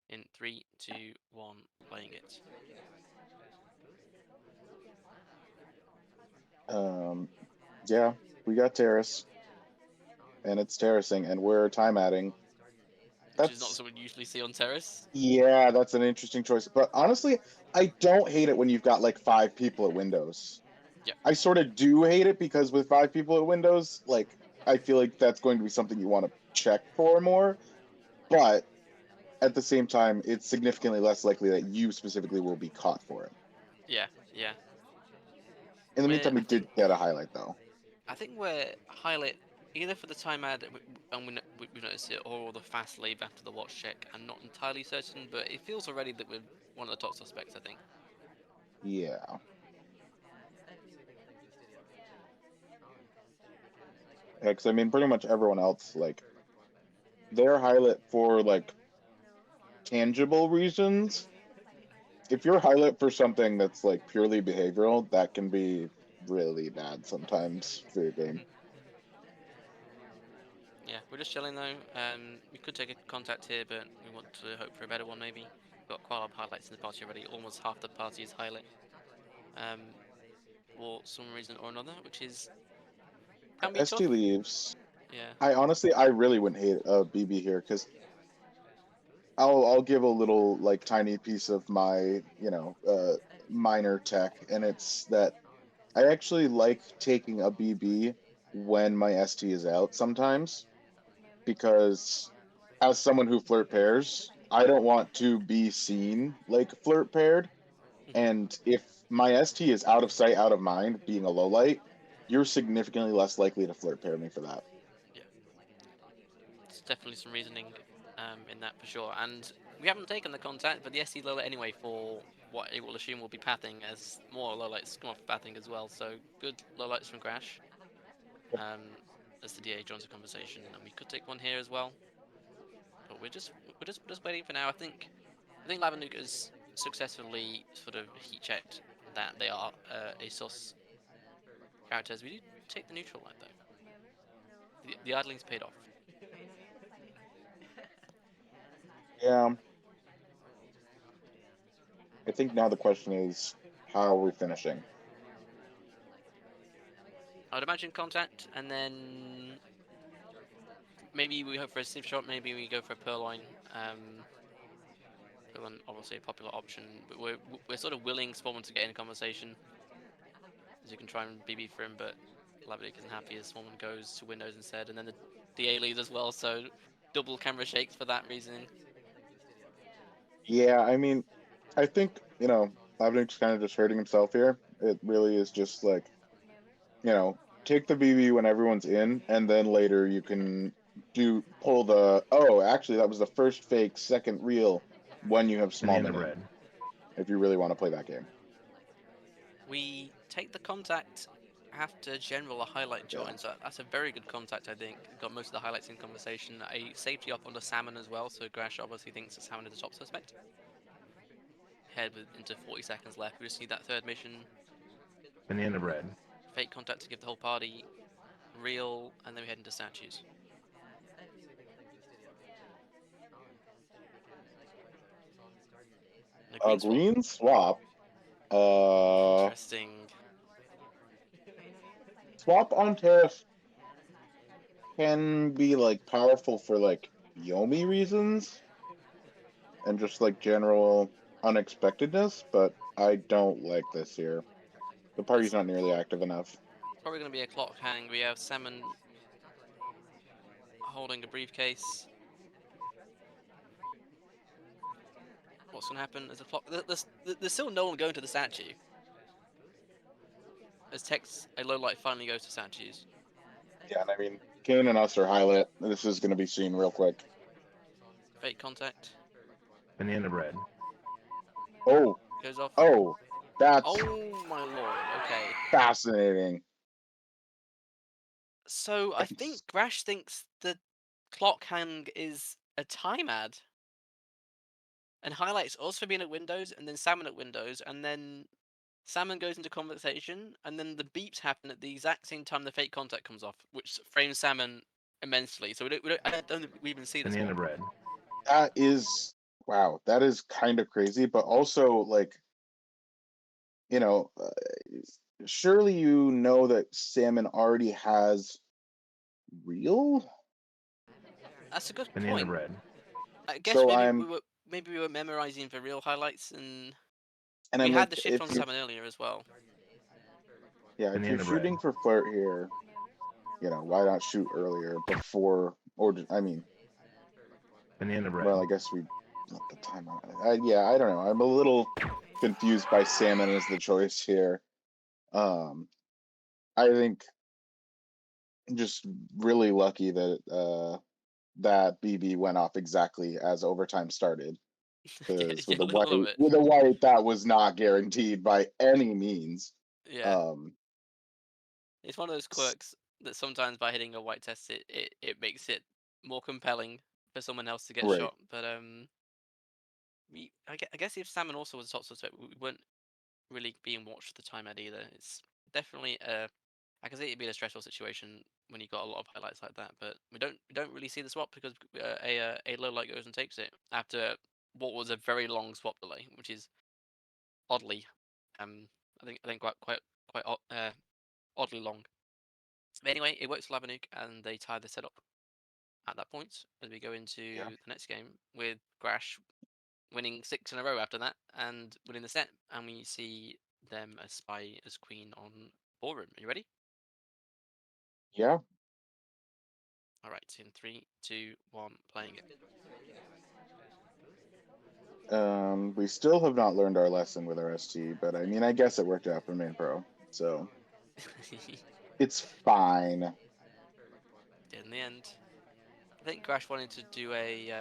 In 3, 2, 1, playing it. Yeah, we got terrace, and it's terracing, and we're time adding. Which is not That's something you usually see on terrace. Yeah, that's an interesting choice. But honestly, I don't hate it when you've got like 5 people at Windows. Yeah. I sort of do hate it because with 5 people at Windows, like I feel like that's going to be something you want to check for more. But at the same time, it's significantly less likely that you specifically will be caught for it. Yeah, yeah. In the meantime, I we did get a highlight though. think we're highlight either for the time ad, and we noticed it, or the fast leave after the watch check. I'm not entirely certain, but it feels already that we're one of the top suspects, I think. Yeah. Because I mean, pretty much everyone else, like, their highlight for like tangible reasons. If you're highlight for something that's like purely behavioral, that can be really bad sometimes for your game. Yeah, we're just chilling though. We could take a contact here, but we want to hope for a better one maybe. We've got quite a lot of highlights in the party already. Almost half the party is highlight. For some reason or another, which can be tough. ST leaves. Yeah. I really wouldn't hate a BB here because I'll give a little like tiny piece of my minor tech, and it's that I actually like taking a BB when my ST is out sometimes, because as someone who flirt pairs, I don't want to be seen like flirt paired. And if my ST is out of sight, out of mind, being a low light, you're significantly less likely to flirt pair me for that. Yeah. There's definitely some reasoning in that for sure. And we haven't taken the contact, but the SC low light anyway for what it will assume will be pathing, as more low lights come off pathing as well. So good low lights from Crash. As the DA joins the conversation, and we could take one here as well. But we're just waiting for now. I think Lavanuk has successfully sort of heat checked that they are a sus characters. We do take the neutral light though. The idling's paid off. Yeah, I think now the question is, how are we finishing? I would imagine contact, and then maybe we hope for a safe shot. Maybe we go for a Purloin. Purloin, obviously a popular option, but we're sort of willing Spawn to get in a conversation, as you can try and BB for him, but Lavadic isn't happy as Spawn goes to Windows instead, and then the DA leaves as well. So double camera shakes for that reasoning. Yeah, I mean, I think, Lavnik's kind of just hurting himself here. It really is just like, take the BB when everyone's in, and then later you can pull the, oh, actually, that was the first fake, second real when you have small Banana men in, bread. if you really want to play that game. We take the contact, after General, a highlight joins. That's a very good contact, I think. Got most of the highlights in conversation. A safety up onto Salmon as well, so Grash obviously thinks that Salmon is the top suspect. Head into 40 seconds left. We just need that third mission. Banana bread. Fake contact to give the whole party real, and then we head into statues. And a green swap. Green swap. Interesting. Swap on Tariff can be like powerful for like Yomi reasons and just like general unexpectedness, but I don't like this here. The party's not nearly active enough. Probably going to be a clock hang. We have Salmon holding a briefcase. What's going to happen? There's a clock. There's still no one going to the statue. As Tex, a low light finally goes to statues. Yeah, and I mean, Kane and us are highlight. This is going to be seen real quick. Fake contact. Banana bread. Oh, Goes off. oh, that's Oh my lord. Okay. fascinating. So I think Grash thinks the clock hang is a time ad. And highlights us for being at Windows, and then Salmon at Windows, and then Salmon goes into conversation, and then the beeps happen at the exact same time the fake contact comes off, which frames Salmon immensely. So I don't think we even see this. Banana bread. That is, wow, that is kind of crazy, but also like, you know, surely you know that Salmon already has real. That's a good Banana point. bread. I guess So maybe we were memorizing for real highlights, and and we I'm had like, the shift if on you're, Salmon earlier as well. yeah, if Banana you're bread. shooting for flirt here, you know, why not shoot earlier before, or I mean, Banana bread. well, I guess we let the time on. Yeah, I don't know. I'm a little confused by Salmon as the choice here. I think just really lucky that that BB went off exactly as overtime started. Because with A little bit. a white, that was not guaranteed by any means. Yeah. It's one of those quirks that sometimes by hitting a white test, it makes it more compelling for someone else to get Right. shot. But I guess if Salmon also was a top suspect, we weren't really being watched at the time ad either. It's definitely I can see it being a stressful situation when you got a lot of highlights like that. But we don't really see the swap because a low light goes and takes it after what was a very long swap delay, which is oddly, I think quite oddly long. But anyway, it works for Labanuk, and they tie the setup at that point as we go into the next game with Grash winning 6 in a row after that and winning the set, and we see them as Spy as Queen on Ballroom. Are you ready? Yeah. All right, in 3, 2, 1, playing it. We still have not learned our lesson with our ST, but I mean, I guess it worked out for main pro, so it's fine. In the end, I think Grash wanted to do a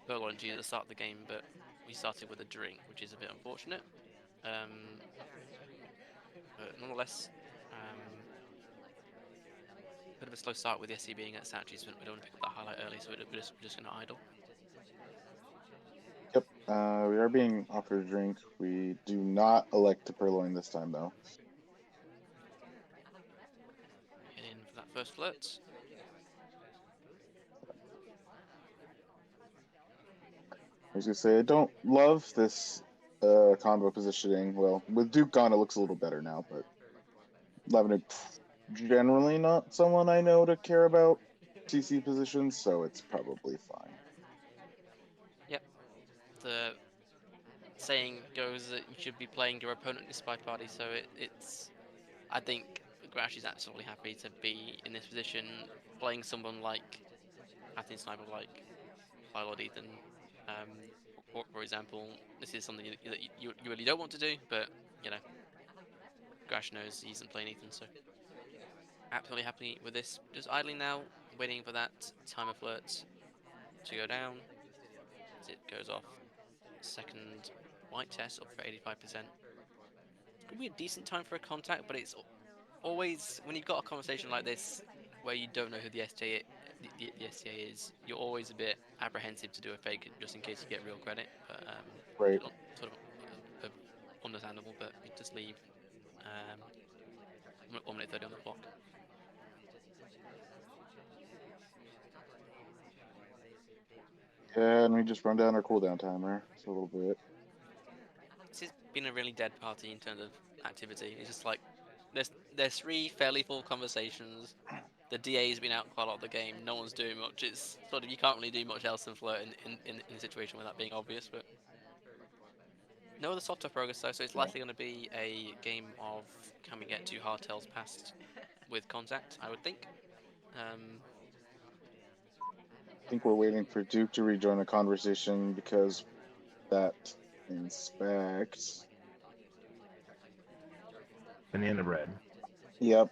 Burgoyne G at the start of the game, but we started with a drink, which is a bit unfortunate. But nonetheless, bit of a slow start with the SC being at statues, but we don't want to pick up that highlight early, so we're just going to idle. Yep. We are being offered a drink. We do not elect to purloin this time, though. Get in for that first flirt. I was gonna say I don't love this combo positioning. Well, with Duke gone, it looks a little better now, but Lebanon generally not someone I know to care about CC positions, so it's probably fine. Yep. The saying goes that you should be playing your opponent in SpyParty, so it's. I think Grash is absolutely happy to be in this position, playing someone like Athene Sniper, like Lord Ethan. For example, this is something that you really don't want to do, but you know, Grash knows he isn't playing Ethan, so absolutely happy with this. Just idling now, waiting for that timer flirt to go down. As it goes off. Second white test up for 85%. could be a decent time for a contact, but it's always when you've got a conversation like this where you don't know who the the STA is, you're always a bit apprehensive to do a fake just in case you get real credit. But Right. sort of understandable. But you just leave 1 minute 30 on the clock. Yeah, and we just run down our cooldown timer just a little bit. This has been a really dead party in terms of activity. It's just like there's 3 fairly full conversations. The DA's been out quite a lot of the game. No one's doing much. It's sort of you can't really do much else than flirt in a situation without being obvious. But no other software progress though, so it's likely going to be a game of can we get 2 hardtails past with contact, I would think. I think we're waiting for Duke to rejoin the conversation because that inspect. Banana bread. Yep.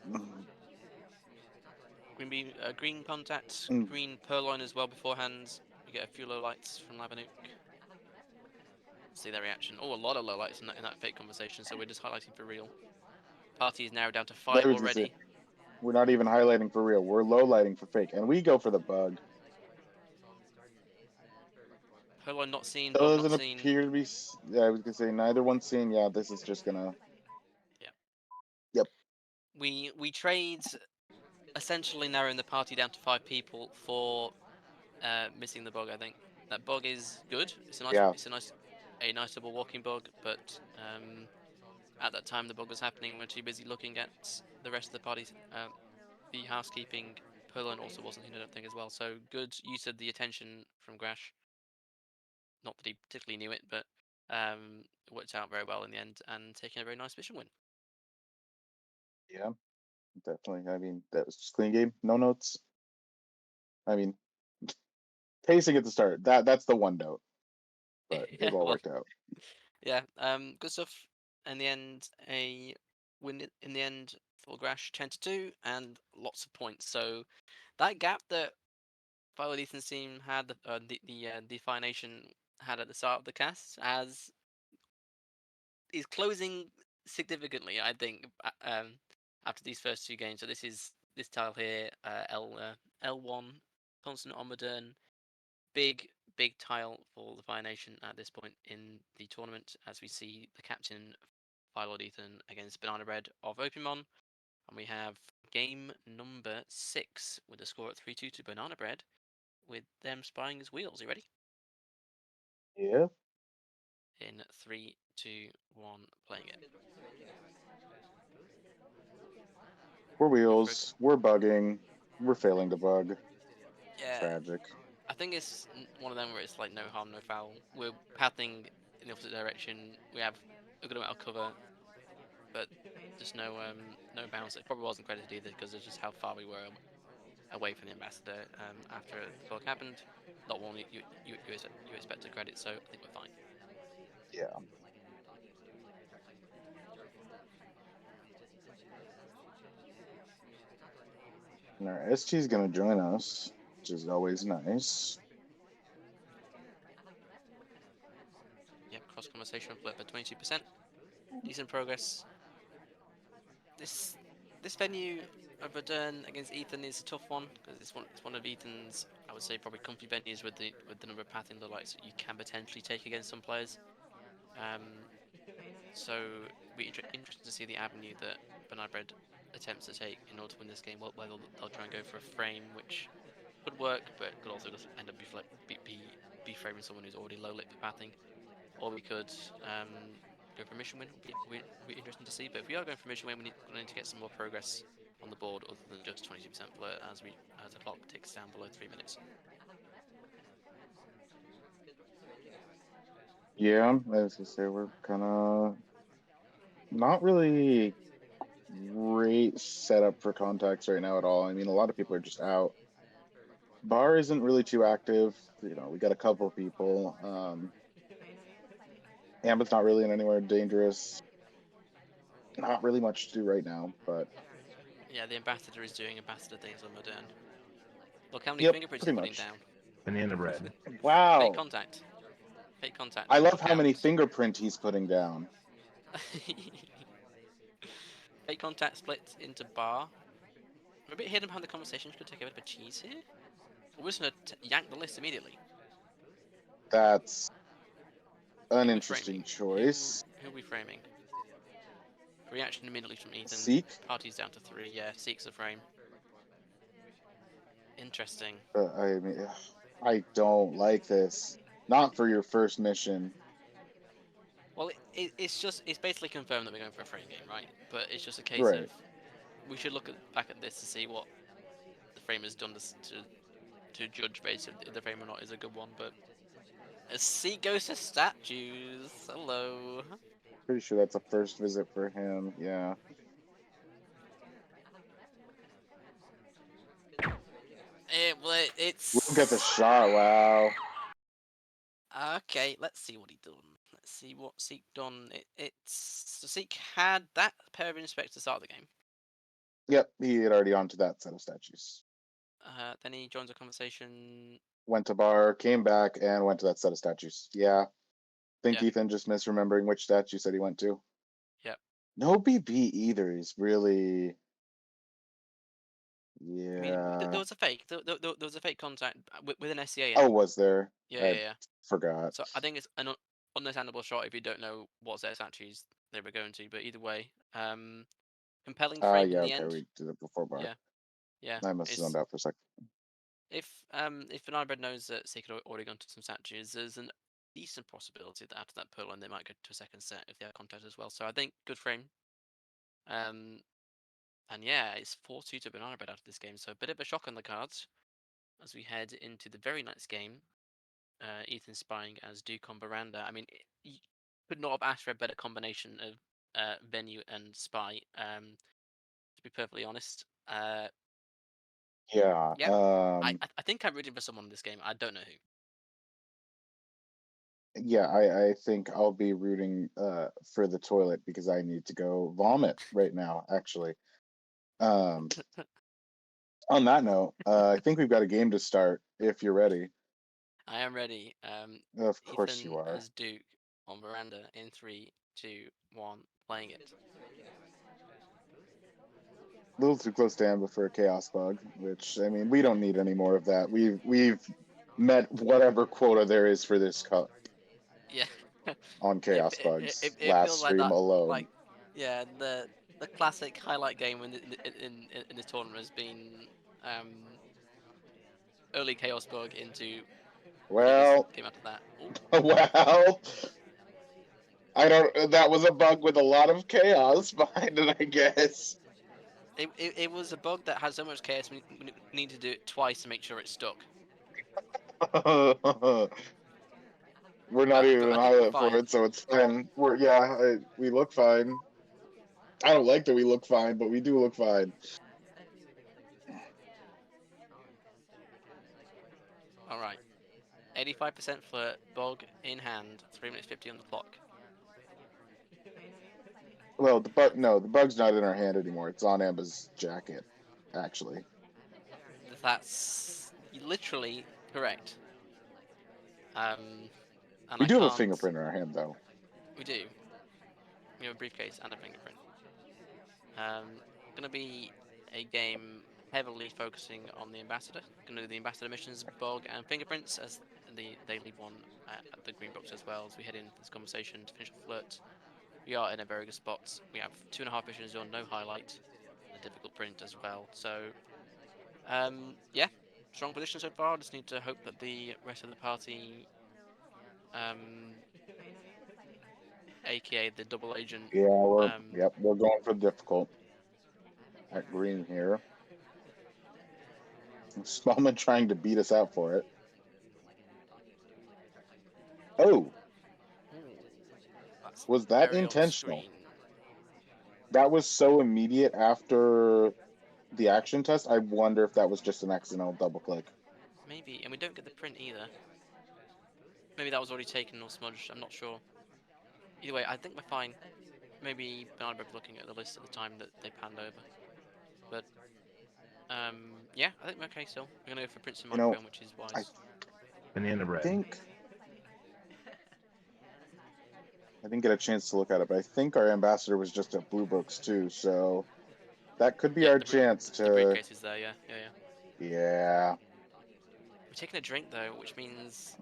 Green contact, Mm. green purloin as well beforehand. You get a few low lights from Labanuk. See their reaction. Oh, a lot of low lights in that fake conversation, so we're just highlighting for real. Party is now down to 5 There's just it. already. We're not even highlighting for real. We're low lighting for fake, and we go for the bug. Purloin not seen, bug not Doesn't seen. appear to be. Yeah, I was gonna say neither one's seen. Yeah, this is just gonna. Yeah. Yep. We trade essentially narrowing the party down to 5 people for missing the bug. I think that bug is good. It's a nice double walking bug, but at that time the bug was happening. We're too busy looking at the rest of the party's the housekeeping. Purloin also wasn't seen, I don't think, as well. So good use of the attention from Grash. Not that he particularly knew it, but it worked out very well in the end and taking a very nice mission win. Yeah, definitely. I mean, that was just clean game. No notes. I mean, pacing at the start. That's the one note, but Yeah, it all well, worked out. yeah, good stuff. In the end, a win in the end for Grash 10-2 and lots of points. So that gap that Violet Ethan's team had, the Fire Nation had at the start of the cast, as is closing significantly. I think after these first 2 games. So this tile here, L1 constant on modern, big tile for the Fire Nation at this point in the tournament, as we see the captain Philod Ethan against Banana Bread of Opimon, and we have game number 6 with a score at 3-2 to Banana Bread, with them spying his wheels. You ready? Yeah. In 3, 2, 1, playing it. We're wheels. We're bugging. We're failing to bug. Yeah, Tragic. I think it's one of them where it's like no harm, no foul. We're pathing in the opposite direction. We have a good amount of cover, but just no bounce. It probably wasn't credited either because of just how far we were away from the ambassador after the bug happened. Not one you expect to credit, so I think we're fine. Yeah. And our ST's gonna join us, which is always nice. Yep, cross conversation flip at 22%. Decent progress. This venue of Verdun against Ethan is a tough one because it's one of Ethan's, I would say, probably comfy venues with the number of pathing low lights that you can potentially take against some players. So it'll be interesting to see the avenue that Banana Bread attempts to take in order to win this game. Whether they'll try and go for a frame, which could work, but could also just end up be framing someone who's already low lit for pathing, or we could go for a mission win. Will be interesting to see. But if we are going for a mission win, we need to get some more progress on the board other than just 22% flirt as the clock ticks down below 3 minutes. Yeah, as I say, we're kind of not really great setup for contacts right now at all. I mean, a lot of people are just out. Bar isn't really too active. You know, we got a couple of people. Ambit's not really in anywhere dangerous. Not really much to do right now, but Yeah, the ambassador is doing ambassador things on Modern. Look how many yep, fingerprints pretty he's putting much. down. Banana bread. Wow. Fake contact. Fake contact. I Does love not how many count. fingerprint he's putting down. Fake contact splits into bar. We're a bit hidden behind the conversation. Could take a bit of a cheese here. We're just gonna yank the list immediately. That's an Who we interesting framing? choice. Who are we framing? Reaction immediately from Ethan. Seek? Party's down to 3. Yeah, Seek's a frame. Interesting. I mean, ugh, I don't like this. Not for your first mission. Well, it's basically confirmed that we're going for a frame game, right? But it's just a case of Right. we should look back at this to see what the frame has done to judge basically if the frame or not is a good one. But a Seek goes to statues. Hello. Pretty sure that's a first visit for him. Yeah. Look at the It's shot. Wow. okay. Let's see what he done. Let's see what Seek done. It's so Seek had that pair of inspectors to start the game. Yep, he had already onto that set of statues. Then he joins a conversation. Went to bar, came back, and went to that set of statues. Yeah. Think Yeah. Ethan just misremembering which statue said he went to. Yep. No BB either. He's really. I mean, Yeah. there was a fake. There was a fake contact with an SCA in Oh, it. was there? Yeah, I yeah, yeah. forgot. So I think it's an understandable shot if you don't know what set of statues they were going to. But either way, compelling frame in Yeah, the okay, end. we did it before bar. Yeah, yeah. I must have zoned It's out for a second. if an Bread knows that Seek had already gone to some statues, there's an decent possibility that after that pull line they might go to a second set if they have contact as well. So I think good frame. And yeah, it's 4-2 to Banana Bread out of this game. So a bit of a shock on the cards as we head into the very next game. Ethan spying as Duke on Veranda. I mean, you could not have asked for a better combination of venue and spy. To be perfectly honest. Yeah. Yep. I think I'm rooting for someone in this game. I don't know who. Yeah, I think I'll be rooting for the toilet because I need to go vomit right now, actually. On that note, I think we've got a game to start if you're ready. I am ready. Of course Ethan you are. as Duke on Veranda in 3, 2, 1, playing it. A little too close to Amber for a chaos bug, which I mean we don't need any more of that. We've met whatever quota there is for this cup Yeah. on chaos bugs It last feels like stream that. alone. Like, yeah, the classic highlight game in this tournament has been um, early chaos bug into the biggest Well, game after that. Ooh. well, I don't. That was a bug with a lot of chaos behind it, I guess. It was a bug that had so much chaos we need to do it twice to make sure it stuck. We're not even I an think we're highlight for fine. it, so it's fine. We look fine. I don't like that we look fine, but we do look fine. All right, 85% flirt, bug in hand, 3 minutes 50 on the clock. Well, the bug's not in our hand anymore. It's on Amber's jacket, actually. That's literally correct. And We I do have a can't. fingerprint in our hand, though. We do. We have a briefcase and a fingerprint. Gonna be a game heavily focusing on the ambassador. Gonna do the ambassador missions, bug and fingerprints as they leave one at the green box as well as we head into this conversation to finish a flirt. We are in a very good spot. We have 2.5 missions done, no highlight, a difficult print as well. So yeah, strong position so far. Just need to hope that the rest of the party, aka the double agent, Yeah, um, we're going for the difficult at green here. Spellman trying to beat us out for it. Oh, that's was that very on intentional? screen. That was so immediate after the action test. I wonder if that was just an accidental double click. Maybe, and we don't get the print either. Maybe that was already taken or smudged. I'm not sure. Either way, I think we're fine. Maybe Bernard Webb looking at the list at the time that they panned over. But yeah, I think we're okay still. We're gonna go for Prince and You know, microphone, which is wise. Banana bread. think I didn't get a chance to look at it, but I think our ambassador was just at Blue Books too, so that could be Yeah, our chance the to. briefcase is there. Yeah. Yeah. We're taking a drink though, which means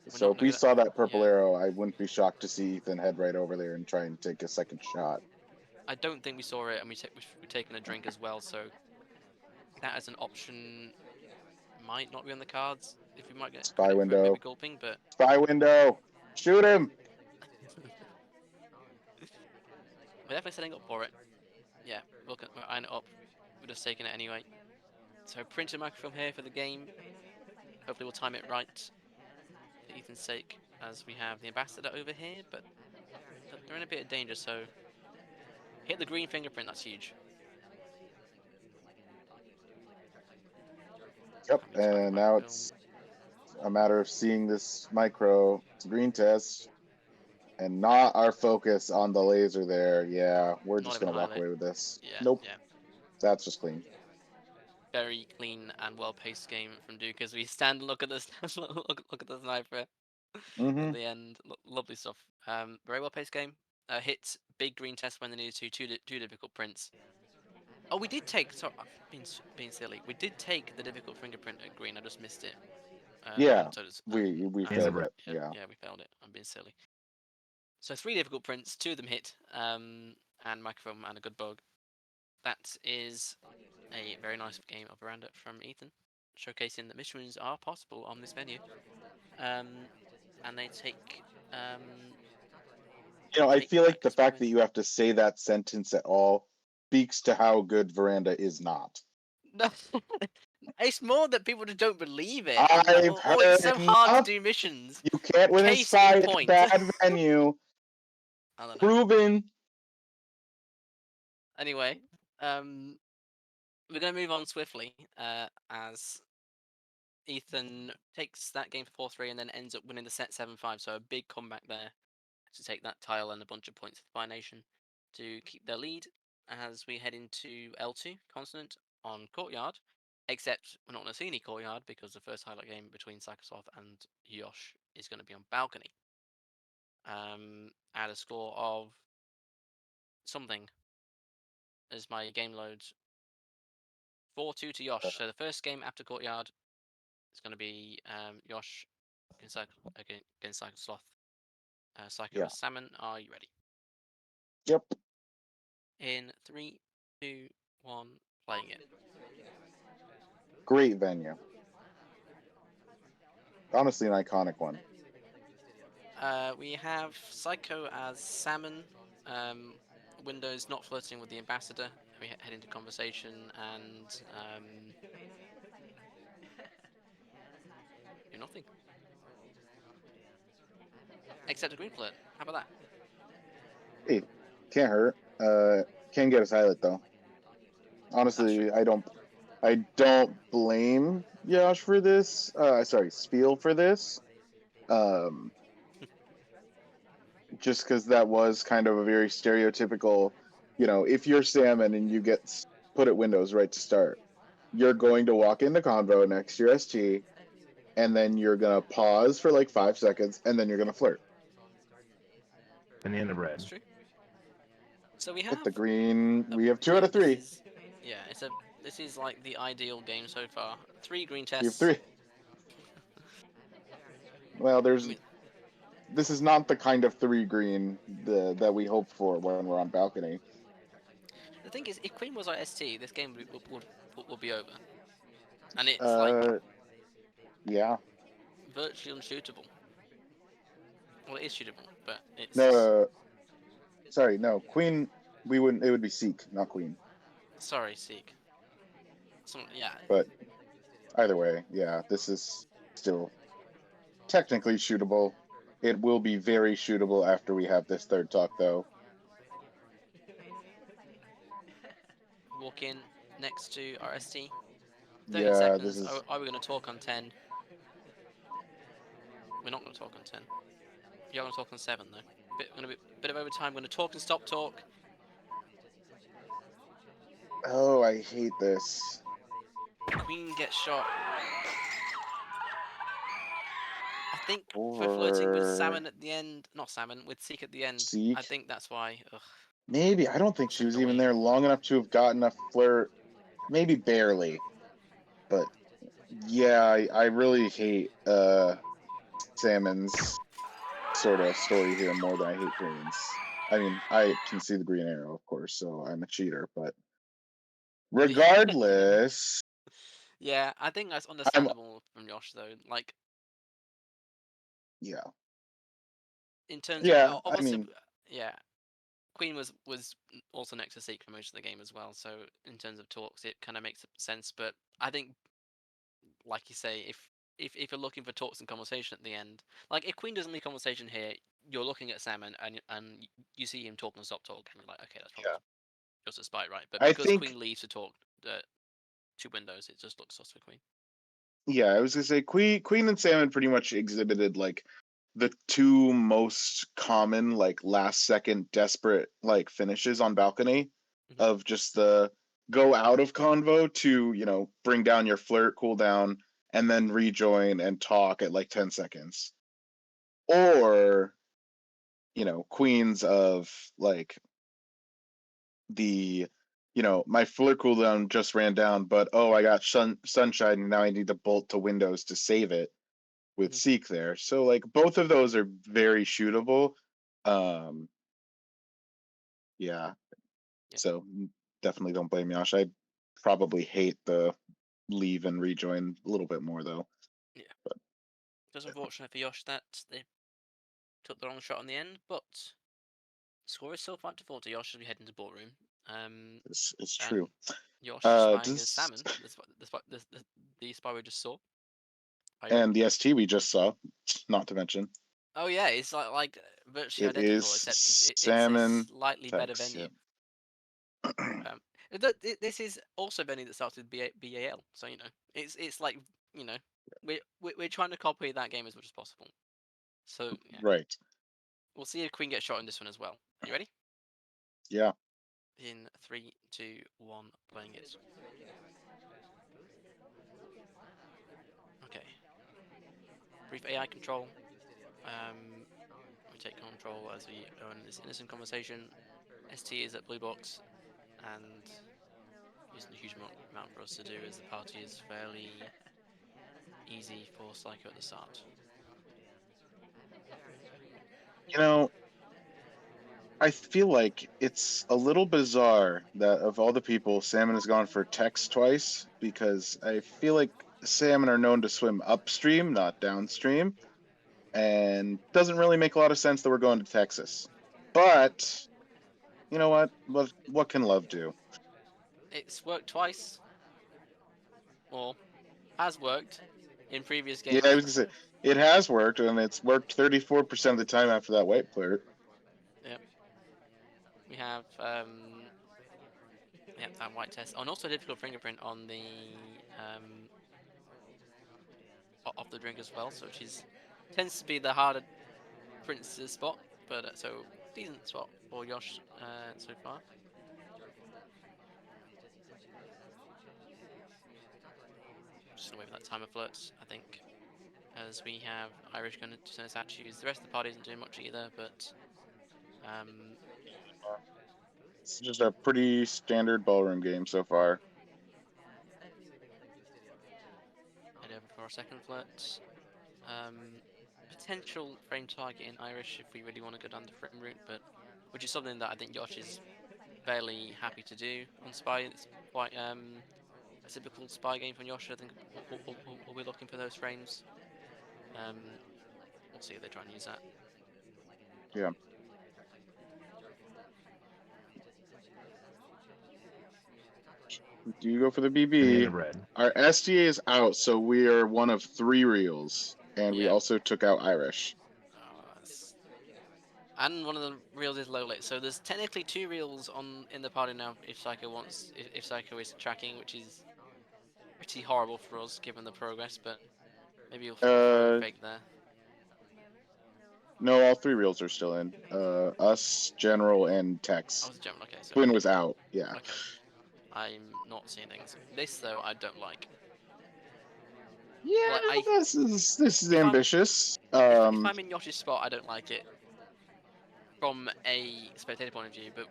we're So not if we gonna. saw that purple Yeah. arrow, I wouldn't be shocked to see Ethan head right over there and try and take a second shot. I don't think we saw it, and we're taking a drink as well. So that as an option might not be on the cards. If we might get Spy credit for it, maybe window. gulping, but Spy window. Shoot him. we're definitely setting up for it. Yeah, we're eyeing it up. We're just taking it anyway. So printed microfilm here for the game. Hopefully we'll time it right for Ethan's sake, as we have the ambassador over here, but they're in a bit of danger, so hit the green fingerprint, that's huge. Yep. Having time And for now microfilm. it's a matter of seeing this micro green test and not our focus on the laser there. Yeah, we're Not just even gonna walk highlight. away with this. Yeah, Nope. yeah. That's just clean. Very clean and well-paced game from Duke as we stand and look at this, look at the sniper Mm-hmm. at the end. Lovely stuff. Very well-paced game. Hit big green test when they needed to. Two difficult prints. Oh, we did take. Sorry, I've being silly. We did take the difficult fingerprint at green. I just missed it. Yeah, And so does we and failed red. it. Yeah. yeah, we failed it. I'm being silly. So 3 difficult prints, 2 of them hit, and microphone and a good bug. That is a very nice game of Veranda from Ethan, showcasing that missions are possible on this venue. And they take You know, I take feel like back the as well. fact that you have to say that sentence at all speaks to how good Veranda is not. No, it's more that people just don't believe it. And I've oh, it's heard so hard to enough. do missions. You can't win a Case spy in at a point. bad venue. I don't know. Proven. Anyway, we're going to move on swiftly as Ethan takes that game for 4-3 and then ends up winning the set 7-5. So a big comeback there to take that tile and a bunch of points for the Fire Nation to keep their lead as we head into L2 Consonant on Courtyard. Except we're not going to see any Courtyard because the first highlight game between Psychosoft and Yosh is going to be on Balcony. At a score of something as my game loads. 4-2 to Yosh. So the first game after Courtyard is going to be Yosh against Psychosloth. Psycho Yeah. Salmon, are you ready? Yep. In 3, 2, 1, playing it. Great venue. Honestly, an iconic one. We have Psycho as Salmon. Windows not flirting with the ambassador. We head into conversation and do nothing. Except a green flirt. How about that? Hey, can't hurt. Can get us highlight though. Honestly, true. I don't blame Yash for this. Sorry, Spiel for this. Just because that was kind of a very stereotypical, you know, if you're Salmon and you get put at Windows right to start, you're going to walk into Convo next to your ST, and then you're gonna pause for like 5 seconds, and then you're gonna flirt. Banana bread. That's true. So we Hit have the green. a We have 2 out of 3. This is like the ideal game so far. 3 green We have tests. 3. Well, I mean, this is not the kind of 3 green that we hope for when we're on Balcony. the thing is, if Queen was our ST, this game would be over. And it's like Yeah. virtually unshootable. Well, it is shootable, but it's No, sorry, no. Queen, we wouldn't. It would be Seek, not Queen. sorry, Seek. Yeah. But either way, yeah, this is still technically shootable. It will be very shootable after we have this third talk, though. Walk in next to our ST. 30 Yeah, seconds. this is. Are we going to talk on 10? We're not going to talk on 10. You're going to talk on 7 though. Bit of overtime. We're going to talk and stop talk. Oh, I hate this. Queen gets shot. think for flirting with Or Salmon at the end, not Salmon, with Seek at the end, I Zeke? think that's why. Ugh, Maybe. I don't think she was even annoying. there long enough to have gotten a flirt. Maybe barely. But yeah, I really hate Salmon's sort of story here more than I hate Green's. I mean, I can see the Green Arrow, of course, so I'm a cheater, but regardless, Yeah, I think that's I'm understandable from Josh though. Like yeah. in terms of Yeah, I obviously, mean, yeah, Queen was also next to Seek for most of the game as well. So in terms of talks, it kind of makes sense. But I think, like you say, if you're looking for talks and conversation at the end, like if Queen doesn't leave conversation here, you're looking at Salmon and you see him talk and stop talk, and you're like, okay, that's probably yeah. just a spy, right? But I because think Queen leaves to talk to Windows, it just looks sus for Queen. yeah, I was gonna say Queen and Salmon pretty much exhibited like the two most common like last second desperate like finishes on balcony Mhm. of just the go out of convo to, bring down your flirt, cool down, and then rejoin and talk at like 10 seconds. Or, queens of like the my flirt cooldown just ran down, but oh, I got sunshine and now I need to bolt to Windows to save it with Mhm. Seek there. So like both of those are very shootable. Um yeah. Yeah, So definitely don't blame Yash. I probably hate the leave and rejoin a little bit more though. yeah. Just unfortunate for Yosh that they took the wrong shot in the end, but score is still 5-4 to Yosh as we head into ballroom. Um, It's and true. Yosh spying as Does Salmon, the spy we just saw. and the ST we just saw, not to mention. Oh yeah, it's like virtually It identical, is except it's a Salmon slightly better Tex, venue. yep. Um, this is also a venue that starts with BAL, so it's like we're trying to copy that game as much as possible. So yeah, Right. we'll see if Queen gets shot in this one as well. Are you ready? Yeah. In 3, 2, 1, playing it. Okay. Brief AI control. We take control as we go in this innocent conversation. ST is at blue box, and isn't a huge amount for us to do as the party is fairly easy for Psycho at the start. You know, I feel like it's a little bizarre that of all the people, Salmon has gone for Tex twice because I feel like salmon are known to swim upstream, not downstream, and doesn't really make a lot of sense that we're going to Texas. But you know what? What can love do? It's worked twice, or has worked in previous Yeah, I games. was gonna say it has worked, and it's worked 34% of the time after that white flirt. Yep. We have that white test, and also a difficult fingerprint on the of the drink as well, so which is tends to be the harder prince's spot, but so decent spot for Yosh so far. Just gonna wait for that timer flirt, I think, as we have Irish going to turn his attitudes. The rest of the party isn't doing much either, but um, It's just a pretty standard ballroom game so far. head over for our second flirt. Um, Potential frame target in Irish if we really want to go down the frame route, but which is something that I think Yosh is fairly happy to do on Spy. It's quite a typical Spy game from Yosh. I think we'll be looking for those frames. Um, we'll see if they try and use that. Yeah. Do you go for the Banana BB? bread. Our SDA is out, so we are one of 3 reels, and we Yeah. also took out Irish. And one of the reels is low lit, so there's technically 2 reels in the party now. If Psycho is tracking, which is pretty horrible for us given the progress, but maybe you'll throw a Uh, fake there. no, all 3 reels are still in. Us, General, and Oh, Tex. it's a gem. Okay, so Quinn was out. Yeah. okay. I'm not seeing things. This though, I don't like. Yeah, Like this is if I'm ambitious. if I'm in Yosh's spot, I don't like it from a spectator point of view, but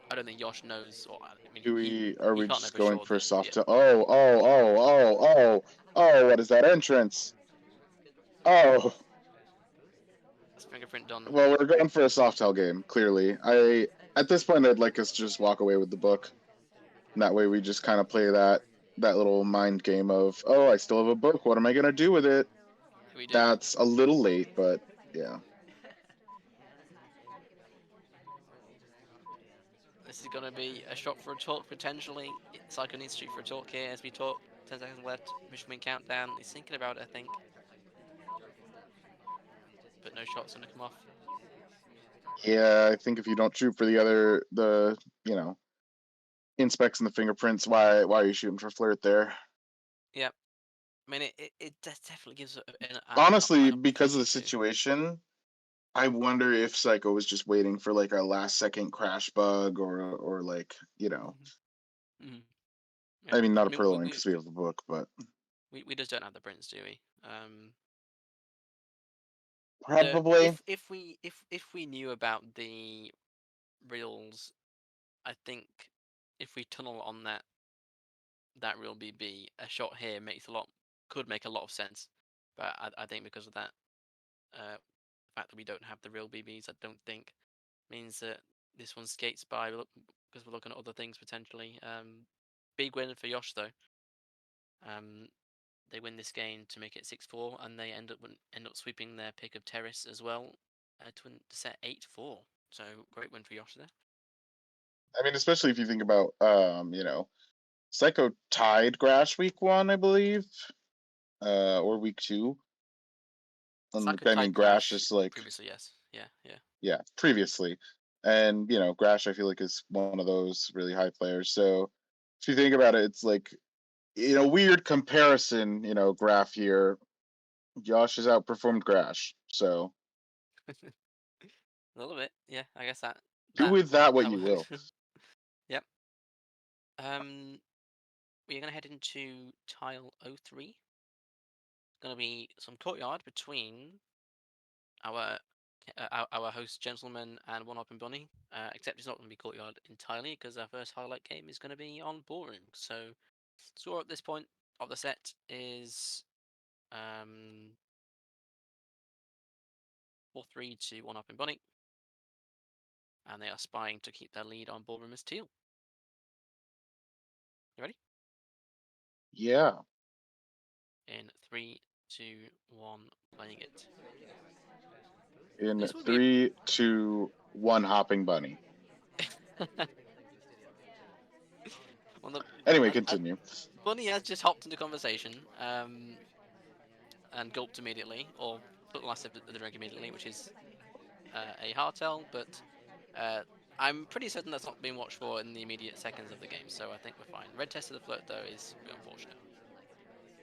I don't think Yosh knows. Or I mean, Are he we can't know just for going sure for that. soft? Oh! What is that entrance? Oh, That's fingerprint done. well, we're going for a Softail game. Clearly, at this point, I'd like us to just walk away with the book. And that way, we just kind of play that little mind game of, oh, I still have a book. What am I gonna do with it? We do. That's a little late, but yeah. This is going to be a shot for a talk potentially. Psycho needs to shoot for a talk here as we talk. 10 seconds left. Michelin countdown. He's thinking about it, I think. But no shot's going to come off. Yeah, I think if you don't shoot for the you know inspects and the fingerprints, why are you shooting for flirt there? Yep. I mean, it definitely gives Honestly, an because of opportunity the to. situation, I wonder if Psycho was just waiting for like a last second crash bug or like Mm. I Yeah. mean not I a mean, purloin because we have the book, but we just don't have the prints, do we? probably If we knew about the reels, I think if we tunnel on that real BB, a shot here could make a lot of sense. But I think because of that fact that we don't have the real BBs, I don't think means that this one skates by because we're looking at other things potentially. Big win for Yosh though. Um, they win this game to make it 6-4, and they end up sweeping their pick of Terrace as well to set 8-4. So great win for Yosh there. I mean especially if you think about Psycho tied Grash week 1, I believe, or week 2. Saka I mean tied Grash Grash is like previously, yes, yeah. yeah, previously. And, Grash, I feel like is one of those really high players. So if you think about it, it's like, in a weird comparison, graph here, Josh has outperformed Grash. So A little bit, yeah. I guess that do with that what that you will. works. Yep. We're gonna head into tile 03. Gonna be some courtyard between our our host gentleman and one up and bunny. Except it's not going to be courtyard entirely because our first highlight game is going to be on ballroom. So score at this point of the set is 4-3 to one up and bunny, and they are spying to keep their lead on ballroom as teal. You ready? Yeah. In 3, 2, 1, playing it. In This would be 3, 2, 1, hopping bunny. well, Anyway, continue. Bunny has just hopped into conversation and gulped immediately, or put the last sip of the drink immediately, which is a hardtail, but I'm pretty certain that's not being watched for in the immediate seconds of the game, so I think we're fine. Red test of the flirt, though, is unfortunate.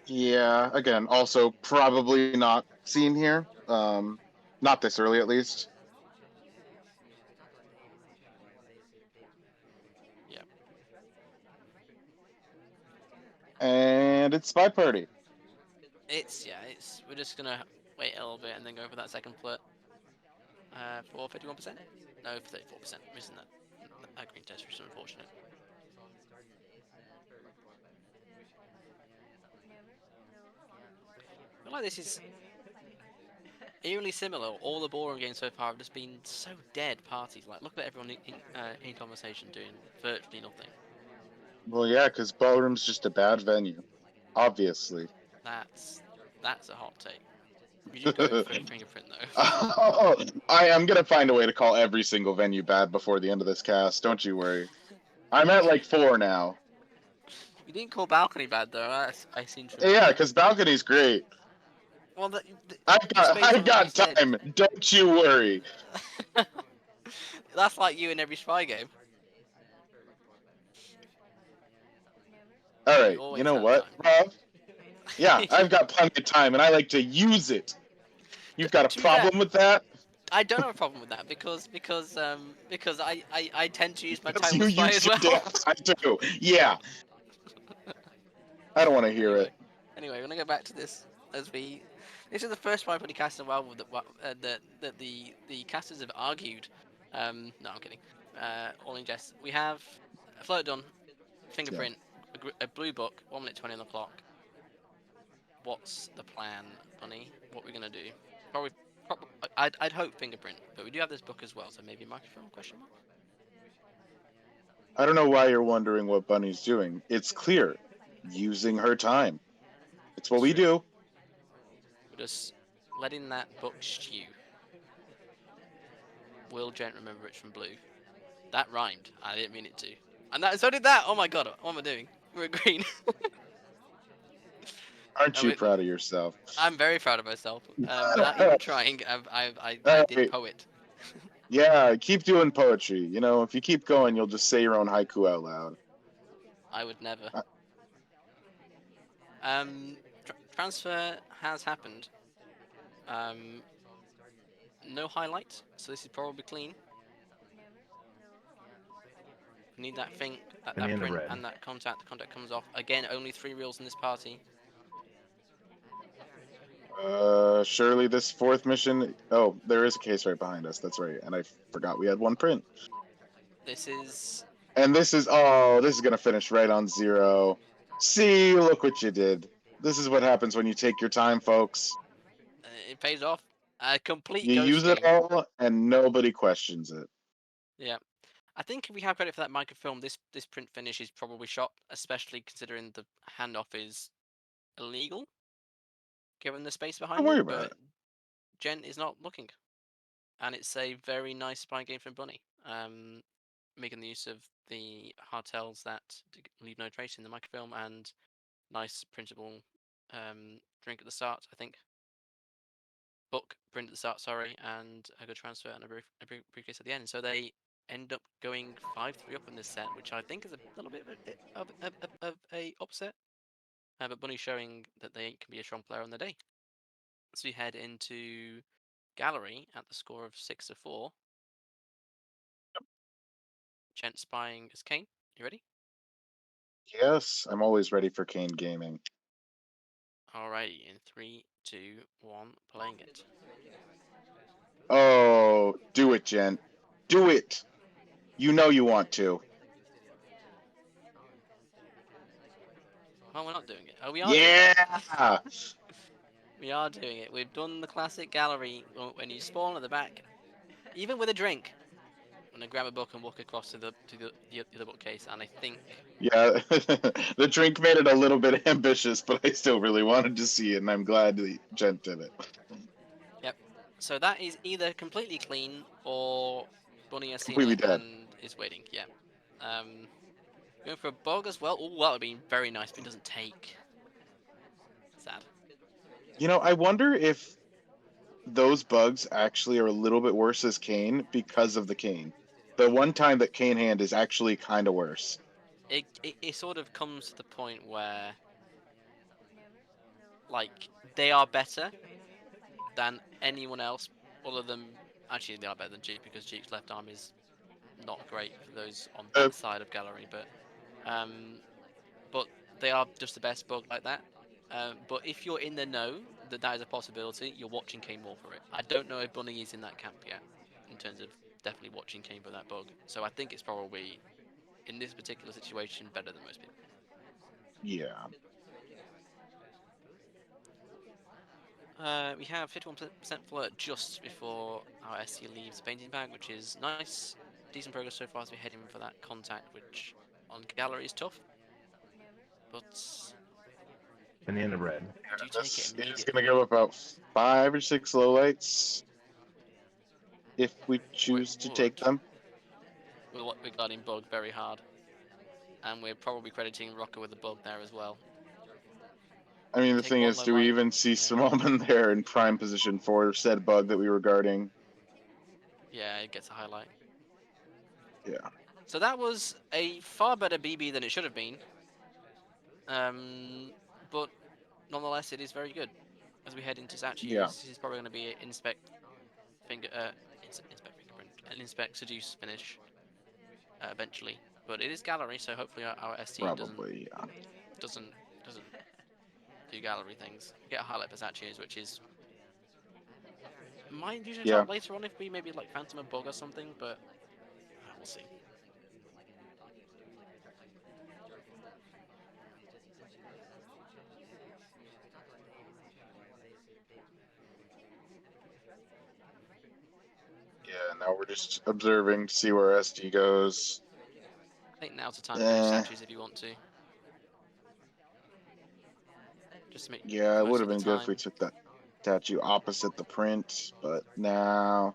Yeah, again, also probably not seen here. Not this early, at least. Yeah. And it's SpyParty. We're just gonna wait a little bit and then go for that second flirt. For 51%? No, for 34%. Missing that green test, which is unfortunate. I feel like this is eerily similar. All the ballroom games so far have just been so dead parties. Like, look at everyone in conversation doing virtually nothing. Well, yeah, because ballroom's just a bad venue, obviously. That's a hot take. You do go in for a fingerprint though. Oh, I am gonna find a way to call every single venue bad before the end of this cast. Don't you worry. I'm at like 4 now. You didn't call balcony bad though. I seem to Yeah, remember. because balcony's great. Well, it's I've based on what you got said. time. Don't you worry. That's like you in every spy game. All You right. You always know have what, time. Rob? Yeah, I've got plenty of time, and I like to use it. You've got a To be fair, problem with that? I don't have a problem with that because I tend to use my Because time you with spy use as your well. damn time too. Yeah, I don't want to hear Anyway, it. Anyway, we're gonna go back to this as we. This is the first SpyParty cast in a while that the casters have argued. No, I'm kidding. All in jest. We have a float done, fingerprint, a blue book, 1 minute 20 on the clock. What's the plan, Bunny? What we're gonna do? Probably, I'd hope fingerprint, but we do have this book as well, so maybe microfilm? Question mark. I don't know why you're wondering what Bunny's doing. It's clear. Using her time. It's what we True. do. We're just letting that book stew. Will Gent remember it's from blue? That rhymed. I didn't mean it to. And so did that. Oh my god, what am I doing? We're green. Aren't you proud of yourself? I'm very proud of myself. Without even trying, I did poet. Yeah, keep doing poetry. You know, if you keep going, you'll just say your own haiku out loud. I would never. Transfer has happened. No highlight, so this is probably clean. We need that thing, that Banana print, red. and that contact. The contact comes off. Again, only 3 reels in this party. Surely this fourth mission. Oh, there is a case right behind us. That's right, and I forgot we had 1 print. This is. And this is gonna finish right on 0. See, look what you did. This is what happens when you take your time, folks. It pays off. A complete You ghost use game. it all, and nobody questions it. Yeah. I think if we have credit for that microfilm, this print finish is probably shot, especially considering the handoff is illegal, given the space behind Don't worry it. about But Gent is not looking, and it's a very nice spy game from Bunny. Making the use of the hardtails that leave no trace in the microfilm, and nice printable drink at the start, I think. Book print at the start, sorry, and a good transfer and a briefcase at the end. So they end up going 5-3 up in this set, which I think is a little bit of a upset. But Bunny's showing that they can be a strong player on the day. So we head into gallery at the score of 6-4. Gent spying as Kane. You ready? Yes, I'm always ready for Kane gaming. Alrighty, in 3, 2, 1, playing it. Oh, do it, Jen. Do it. You know you want to. Well, we're not doing it. Oh, we are doing it. Yeah. We are doing it. We've done the classic gallery when you spawn at the back, even with a drink. I'm gonna grab a book and walk across to the other bookcase, and I think Yeah, the drink made it a little bit ambitious, but I still really wanted to see it, and I'm glad that Jen did it. yep. So that is either completely clean or Bunny has seen Completely it dead. and is waiting. Yeah. Going for a bog as well. Oh, that would be very nice, but it doesn't take. Sad. You know, I wonder if those bugs actually are a little bit worse as Kane because of the Kane. The one time that Kane hand is actually kind of worse. It sort of comes to the point where, like, they are better than anyone else other than. Actually, they are better than Jeep because Jeep's left arm is not great for those on that side of gallery, but they are just the best bug like that. But if you're in the know that that is a possibility, you're watching Kane more for it. I don't know if Bunny is in that camp yet, in terms of definitely watching Kane for that bug. So I think it's probably, in this particular situation, better than most people. Yeah. We have 51% flirt just before our SC leaves the painting bag, which is nice. Decent progress so far as we're heading for that contact, which on gallery is tough. But Banana red. do take This it is immediately. going to go about 5 or 6 lowlights if we choose to take them. We're guarding bug very hard. And we're probably crediting Rocker with the bug there as well. I mean, the Take thing one is, low do we light. even see Yeah. Simone there in prime position for said bug that we were guarding? Yeah, it gets a highlight. Yeah. So that was a far better BB than it should have been. But nonetheless, it is very good. As we head into Sachi, Yeah. this is probably going to be an inspect fingerprint, an inspect seduce finish eventually. But it is gallery, so hopefully our ST Probably, yeah. doesn't do gallery things. Get a highlight for statues, which is might usually Yeah. drop later on if we maybe like Phantom a bug or something, but we'll see. Yeah, now we're just observing to see where SD goes. I think now's the time to go to Eh, statues if you want to. Just to make yeah, it most would of have the been good if time. we took that statue opposite the print, but now.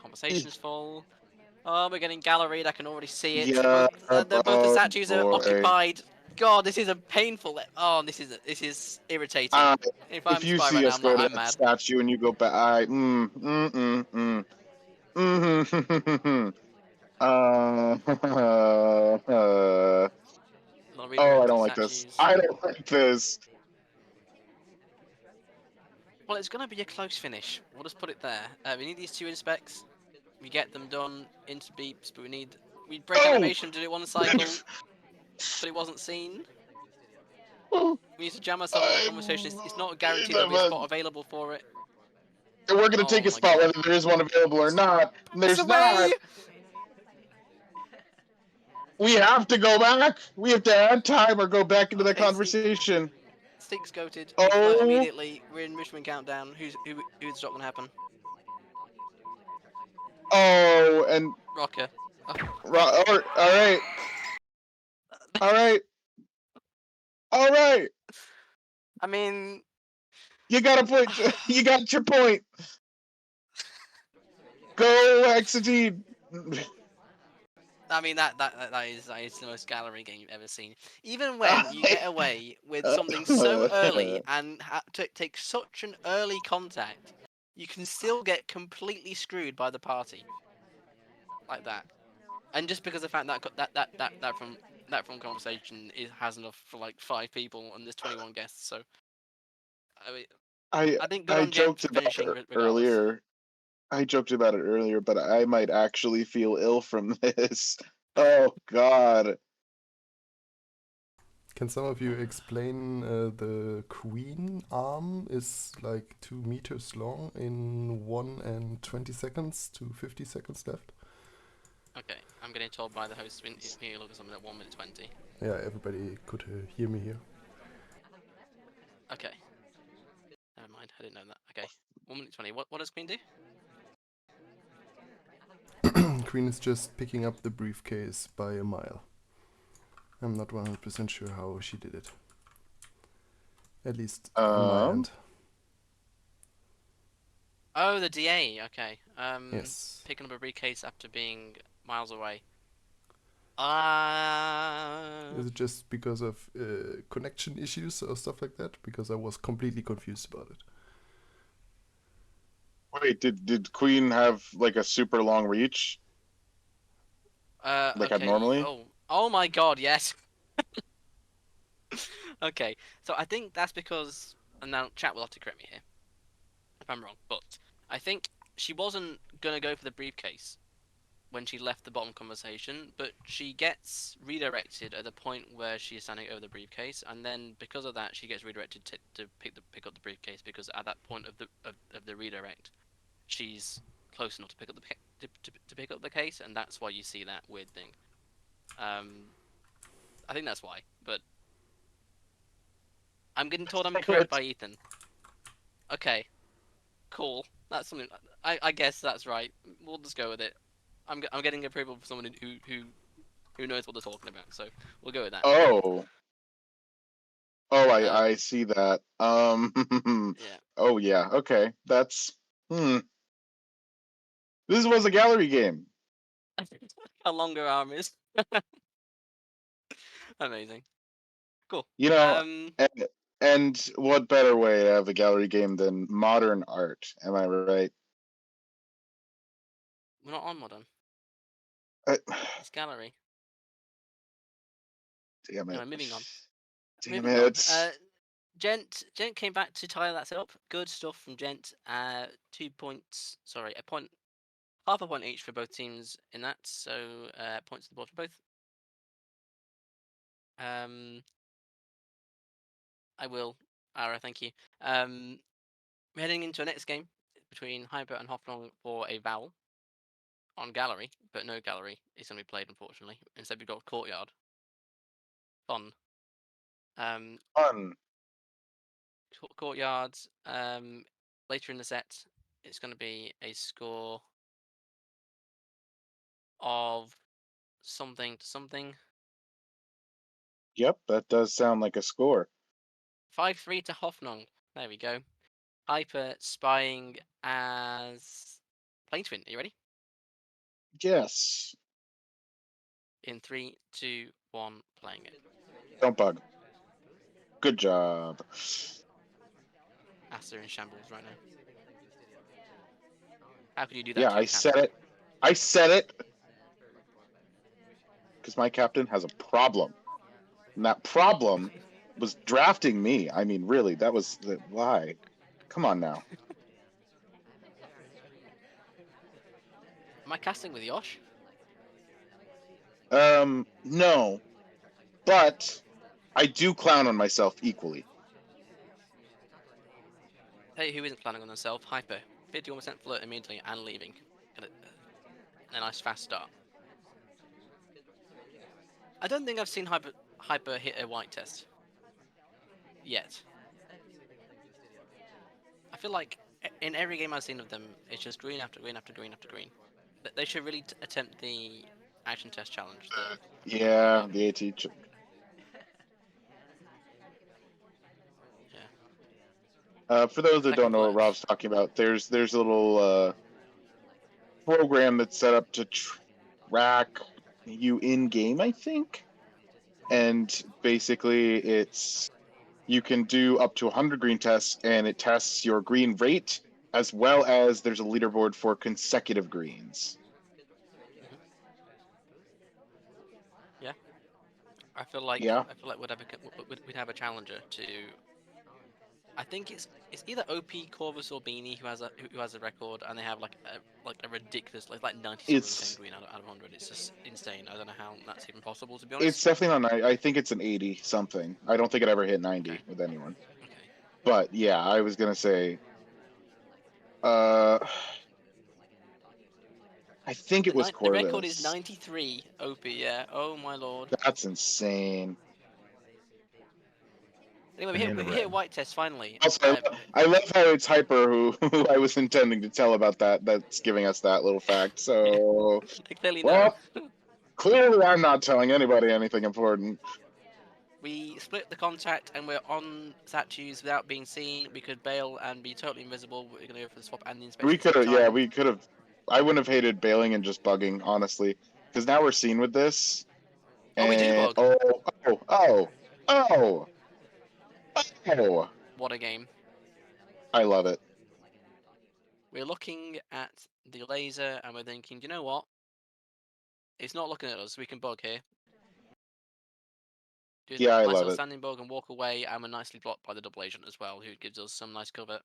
Conversation's full. Oh, we're getting galleried. I can already see it. Yeah, Both the oh statues are boy. occupied. God, this is a painful. Oh, this is irritating. If If I'm you Spy see right now, us go to I'm that mad. statue and you go back, Not oh, I redirected don't like this. statues. I don't like this. Well, it's gonna be a close finish. We'll just put it there. We need these two inspects. We get them done into beeps, but we break Oh! animation to do one cycle, but it wasn't seen. We need to jam ourselves into that conversation. It's not guaranteed there'll be a spot available for it. We're gonna take Oh a my spot god. whether there is one available or not. It's There's not. away! We have to go back. We have to add time or go back into the Okay, conversation. Stig's goated. We float Oh, immediately. We're in Richmond countdown. Who's not gonna happen? oh, and Rocker. Oh. all right, all right, all right. I mean, You got a point. You got your point. Go Exegene. that is the most gallery game you've ever seen. Even when you get away with something so early and take such an early contact, you can still get completely screwed by the party like that. And just because of the fact that from conversation has enough for like 5 people and there's 21 guests, so I mean, I think good I on Gent joked for about finishing it regardless. earlier. I joked about it earlier, but I might actually feel ill from this. Oh God. Can some of you explain the queen arm is like 2 meters long in 1 and 20 seconds to 50 seconds left? Okay, I'm getting told by the host we need to look at something at 1 minute 20. Yeah, everybody could hear me here. Okay. Never mind, I didn't know that. Okay. 1 minute 20. What does Queen do? Queen is just picking up the briefcase by a mile. I'm not 100% sure how she did it. At least on my end. Oh, the DA. Okay. Yes. Picking up a briefcase after being miles away. Is it just because of connection issues or stuff like that? Because I was completely confused about it. Wait, did Queen have like a super long reach? Like okay. abnormally? Oh my God, yes. Okay, so I think that's because, and now chat will have to correct me here if I'm wrong, but I think she wasn't gonna go for the briefcase when she left the bottom conversation, but she gets redirected at the point where she's standing over the briefcase, and then because of that, she gets redirected to pick up the briefcase because at that point of the redirect, she's close enough to pick up to pick up the case, and that's why you see that weird thing. I think that's why, but I'm getting told I'm correct by Ethan. Okay, cool. That's something. I guess that's right. We'll just go with it. I'm getting approval from someone who knows what they're talking about, so we'll go with that. Oh. Oh, I see that. Yeah. Oh yeah. Okay. That's. This was a gallery game. A longer arm is. Amazing. Cool. You know, and what better way to have a gallery game than modern art? Am I right? We're not on modern. I, It's gallery. damn it. Anyway, moving on. Damn Moving on. it. Gent came back to tie that up. Good stuff from Gent. 2 points. Sorry, a point. Half a point each for both teams in that. So points to the board for both. I will, Ara. Thank you. We're heading into our next game between Hyper and Hoffnung for a vowel on gallery, but no gallery is going to be played, unfortunately. Instead, we've got courtyard. Fun. Fun. Courtyard. Later in the set, it's going to be a score of something to something. Yep, that does sound like a score. 5-3 to Hoffnung. There we go. Hyper spying as Plane Twin. Are you ready? Yes. In 3, 2, 1, playing it. Don't bug. Good job. Aster in shambles right now. How could you do that Yeah, to your I said captain? it. I said it. Because my captain has a problem. And that problem was drafting me. I mean, really, that was the why. Come on now. Am I casting with Yosh? No. But I do clown on myself equally. Hey, who isn't planning on themselves? Hyper. 51% flirt immediately and leaving. And a nice fast start. I don't think I've seen Hyper hit a white test. Yet. I feel like in every game I've seen of them, it's just green after green after green after green. They should really attempt the action test challenge. Yeah, the AT. Yeah. For those that Second don't know what flirt. Rob's talking about, there's a little program that's set up to track you in game, I think. And basically, you can do up to 100 green tests, and it tests your green rate as well as there's a leaderboard for consecutive greens. Yeah. I feel like Yeah. we'd have a challenger to. I think it's either OP, Corvus, or Beanie who has a record, and they have like a ridiculous like 90 green out of 100. It's just insane. I don't know how that's even possible, to be honest. It's definitely not 90. I think it's an 80 something. I don't think it ever hit 90 with anyone. Okay. But yeah, I was gonna say. I think it was Corvus. The record is 93 OP. Yeah. Oh my lord. That's insane. Anyway, we hit a white test finally. Also, I love how it's Hyper who I was intending to tell about that. That's giving us that little fact. So, They clearly well, know. clearly I'm not telling anybody anything important. We split the contact and we're on statues without being seen. We could bail and be totally invisible. We're gonna go for the swap and the inspection. We could have, yeah, we could have. I wouldn't have hated bailing and just bugging, honestly, because now we're seen with this. Oh, we do bug. Oh! What a game! I love it. We're looking at the laser and we're thinking, you know what? It's not looking at us. We can bug here. Do Yeah, I nice love little it. standing bug and walk away, and we're nicely blocked by the double agent as well, who gives us some nice cover.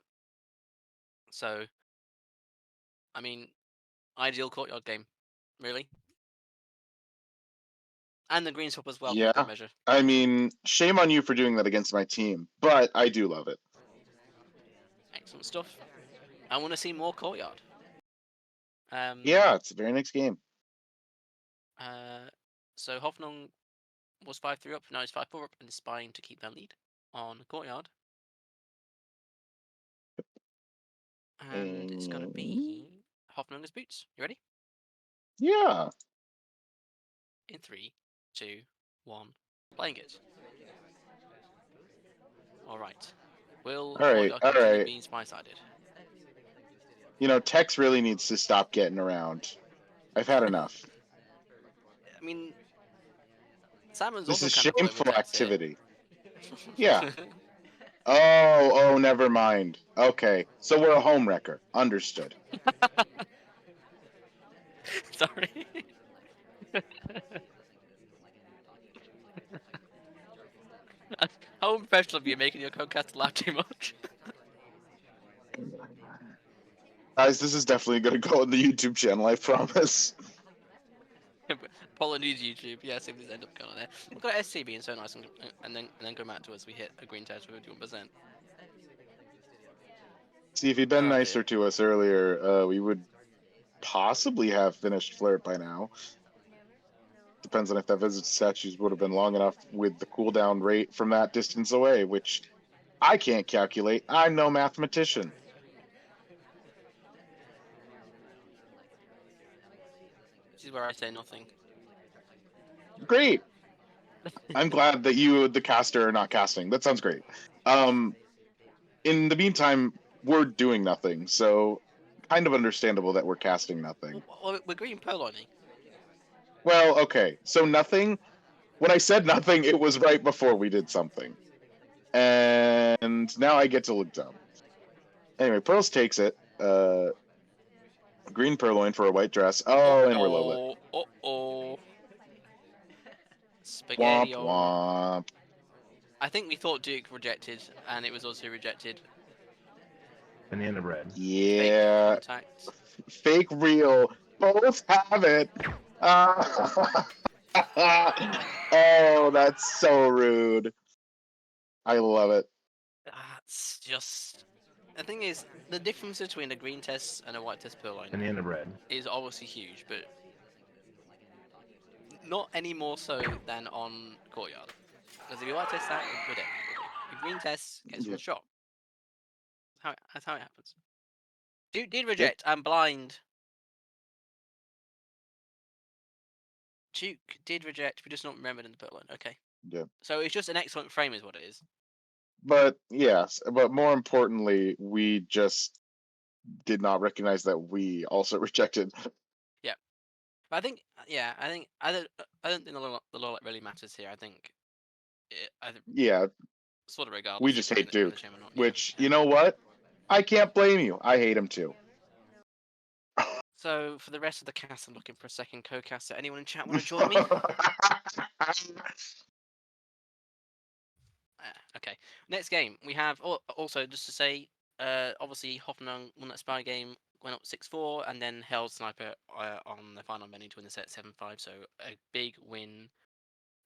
So, I mean, ideal courtyard game, really. And the green swap as well, Yeah. for good measure. I mean, shame on you for doing that against my team, but I do love it. Excellent stuff. I want to see more courtyard. Yeah, it's the very next game. So Hoffnung was 5-3 up, now he's 5-4 up, and is spying to keep their lead on courtyard. And it's going to be Hoffnunger's boots. You ready? Yeah. In 3, 2, 1, playing it. All right. Will courtyard continue being spy-sided? You know, Tex really needs to stop getting around. I've had enough. I mean, Salmon's This also is kind of all over shameful Tex activity. here. Yeah. Oh, never mind. Okay, so we're a home wrecker. Understood. Sorry. How unprofessional of you making your co-cast laugh too much. Guys, this is definitely going to go on the YouTube channel, I promise. Polynese YouTube. Yeah, see if this end up going on there. We've got SC being so nice and then come out to us. We hit a green test with 51%. See, if he'd been Oh, dear. nicer to us earlier, we would possibly have finished Flirt by now. Depends on if that visit to statues would have been long enough with the cooldown rate from that distance away, which I can't calculate. I'm no mathematician. This is where I say nothing. Great. I'm glad that you, the caster, are not casting. That sounds great. In the meantime, we're doing nothing, so kind of understandable that we're casting nothing. Well, we're green purloining. Well, okay, so nothing. When I said nothing, it was right before we did something. And now I get to look dumb. Anyway, Pearls takes it. Green purloin for a white dress. Oh, and we're low lit. Uh-oh. Womp Spaghetti. womp. I think we thought Duke rejected, and it was also rejected. Banana bread. Fake Yeah. contact. Fake real. Both have it. Oh, that's so rude. I love it. That's just... The thing is, the difference between a green test and a white test purloin Banana bread. is obviously huge, but not any more so than on Courtyard. Because if you white test that, we're dead. The green test gets Yeah. one shot. That's how it happens. Did reject. I'm blind. Duke did reject. We just not remembered in the purloin. Okay. Yeah. So it's just an excellent frame, is what it is. But yes, but more importantly, we just did not recognize that we also rejected. But I think, yeah, I don't think the law really matters here. I think, Yeah, sort of regardless. we if just you're in hate the Duke, shame or not. which, Yeah. you know what? I can't blame you. I hate him too. So for the rest of the cast, I'm looking for a second co-caster. Anyone in chat want to join me? Okay. Next game we have. Also, just to say, obviously Hoffenheim won that Spy game, went up 6-4, and then held Sniper on the final menu to win the set 7-5. So a big win.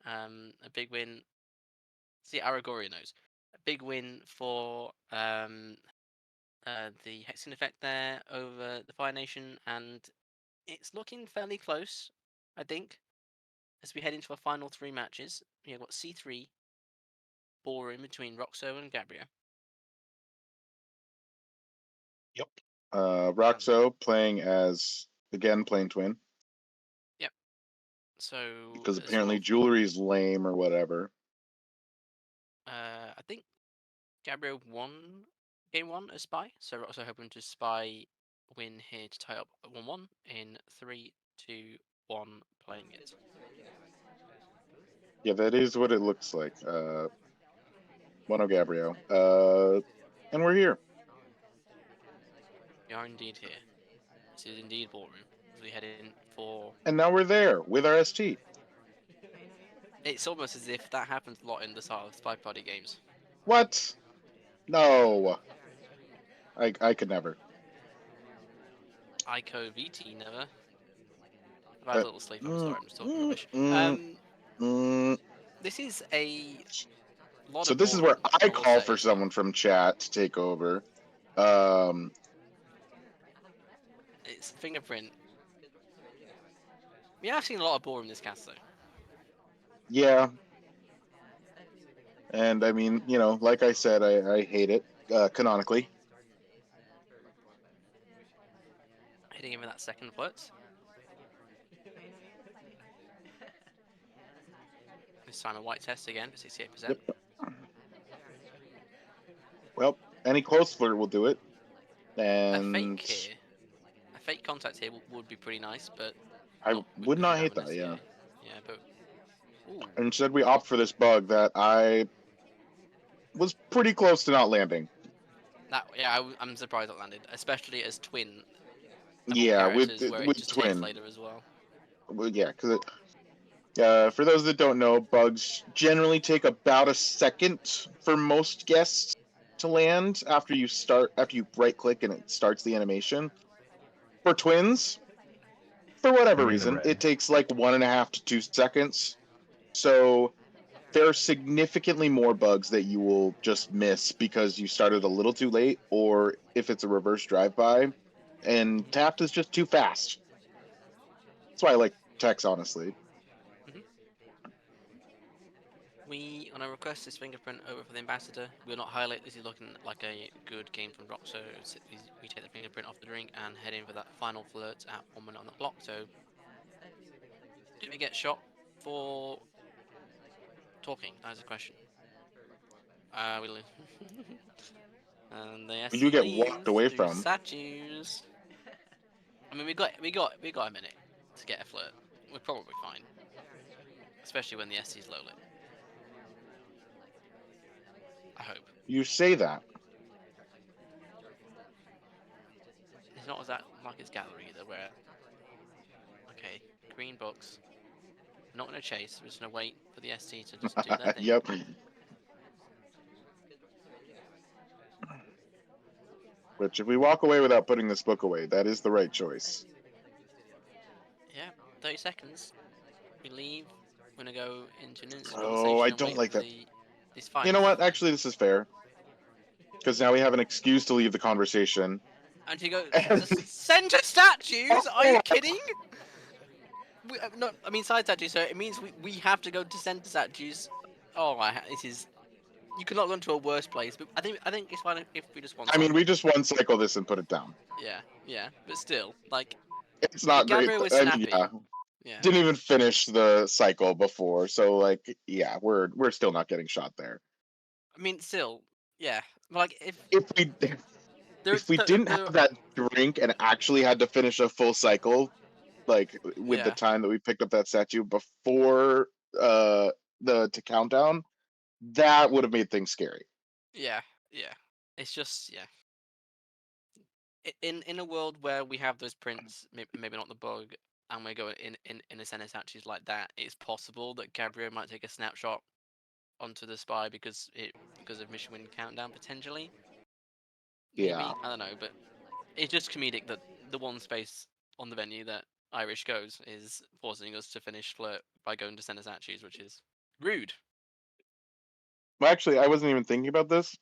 A big win. See, Aragoria knows. A big win for the Hexing effect there over the Fire Nation, and it's looking fairly close, I think, as we head into our final three matches. We've got C3 ballroom between Roxo and Gabriel. Yep. Roxo playing playing twin. Yep. So because apparently jewelry's lame or whatever. I think Gabriel won game one as Spy, so we're also hoping to Spy win here to tie up 1-1 in 3, 2, 1, playing it. Yeah, that is what it looks like. Mono Gabriel. And we're here. We are indeed here. This is indeed ballroom. As we head in for... And now we're there with our ST. It's almost as if that happens a lot in the style of SpyParty games. What? No. I could never. Ico VT never. I've had a little sleep, I'm sorry, I'm just talking rubbish. This is a lot so of this is where ballroom, I call for someone from chat to take over. It's fingerprint. We have seen a lot of ballroom this cast though. Yeah. And I mean, you know, like I said, I hate it, canonically. Hitting him with that second foot. This time a white test again for 68%. Yep. Well, any close flirt will do it. And A fake contact here would be pretty nice, but I would not hate that, yeah. Yeah, but ooh. Instead we opt for this bug that I was pretty close to not landing. I'm surprised it landed, especially as twin. Yeah, with twin later as well. Well, yeah, because for those that don't know, bugs generally take about a second for most guests to land after you right click and it starts the animation. For twins, For whatever in the reason, red. it takes like 1.5 to 2 seconds. So there are significantly more bugs that you will just miss because you started a little too late, or if it's a reverse drive-by, and tapped is just too fast. That's why I like Tex, honestly. We want to request this fingerprint over for the ambassador. We'll not highlight this is looking like a good game from Rock, so we take the fingerprint off the drink and head in for that final flirt at 1 minute on the clock. So, did we get shot for talking? That is a question. We leave. And the We do SC get walked away leaves through from. statues. I mean, we got a minute to get a flirt. We're probably fine, especially when the SC's low lit. I hope. You say that. It's not as that like it's gallery either, where okay, green books. Not gonna chase. We're just gonna wait for the ST to just do their thing. Yep. Which, if we walk away without putting this book away, that is the right choice. Yeah, 30 seconds. We leave. We're gonna go into an instant Oh, conversation I and don't wait like for that. this fight. You know what? Actually, this is fair. Because now we have an excuse to leave the conversation. And you go center statues? Are you kidding? No, I mean side statues. So it means we have to go to center statues. Oh, this is. You could not go into a worse place, but I think it's fine if we just one. I mean, cycle. we just one cycle this and put it down. Yeah, but still, like. It's not great. Gabriel was I mean, snappy. yeah. Yeah. Didn't even finish the cycle before, so like, yeah, we're still not getting shot there. I mean, still, yeah. Like if we didn't have that drink and actually had to finish a full cycle, like with the time that we picked up that statue before the countdown, that would have made things scary. Yeah. It's just in a world where we have those prints, maybe not the bug, and we're going in a center statues like that, it's possible that Gabriel might take a snapshot onto the spy because of mission win countdown potentially. Maybe. Yeah. I don't know, but it's just comedic that the one space on the venue that Irish goes is forcing us to finish flirt by going to center statues, which is rude. Well, actually, I wasn't even thinking about this.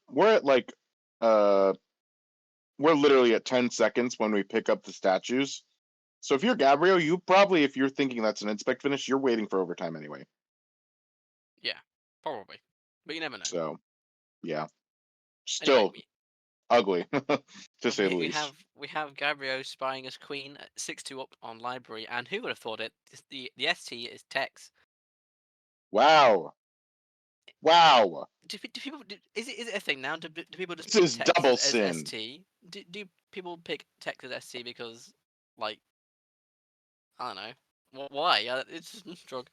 We're at like we're literally at 10 seconds when we pick up the statues. So if you're Gabriel, you probably, if you're thinking that's an inspect finish, you're waiting for overtime anyway. Yeah, probably. But you never know. So, yeah. Still ugly, to say the least. We have Gabriel spying as queen at 6-2 up on library, and who would have thought it? The ST is Tex. Wow. Do people? Is it a thing now? Do people just This is pick Tex double as sin. ST? Do people pick Tex as ST because, like, I don't know, why? It's just a drug.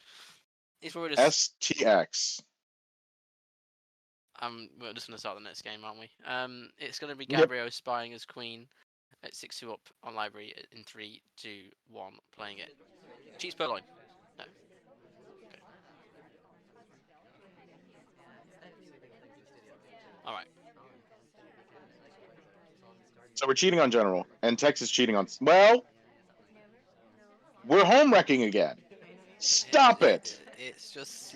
It's probably just STX. we're just gonna start the next game, aren't we? It's gonna be Gabriel spying as queen at 6-2 up on library in 3, 2, 1, playing it. Cheats Purloin. No. Okay. All right. So we're cheating on general, and Tex is cheating on. Well, we're home wrecking again. Stop it! It's just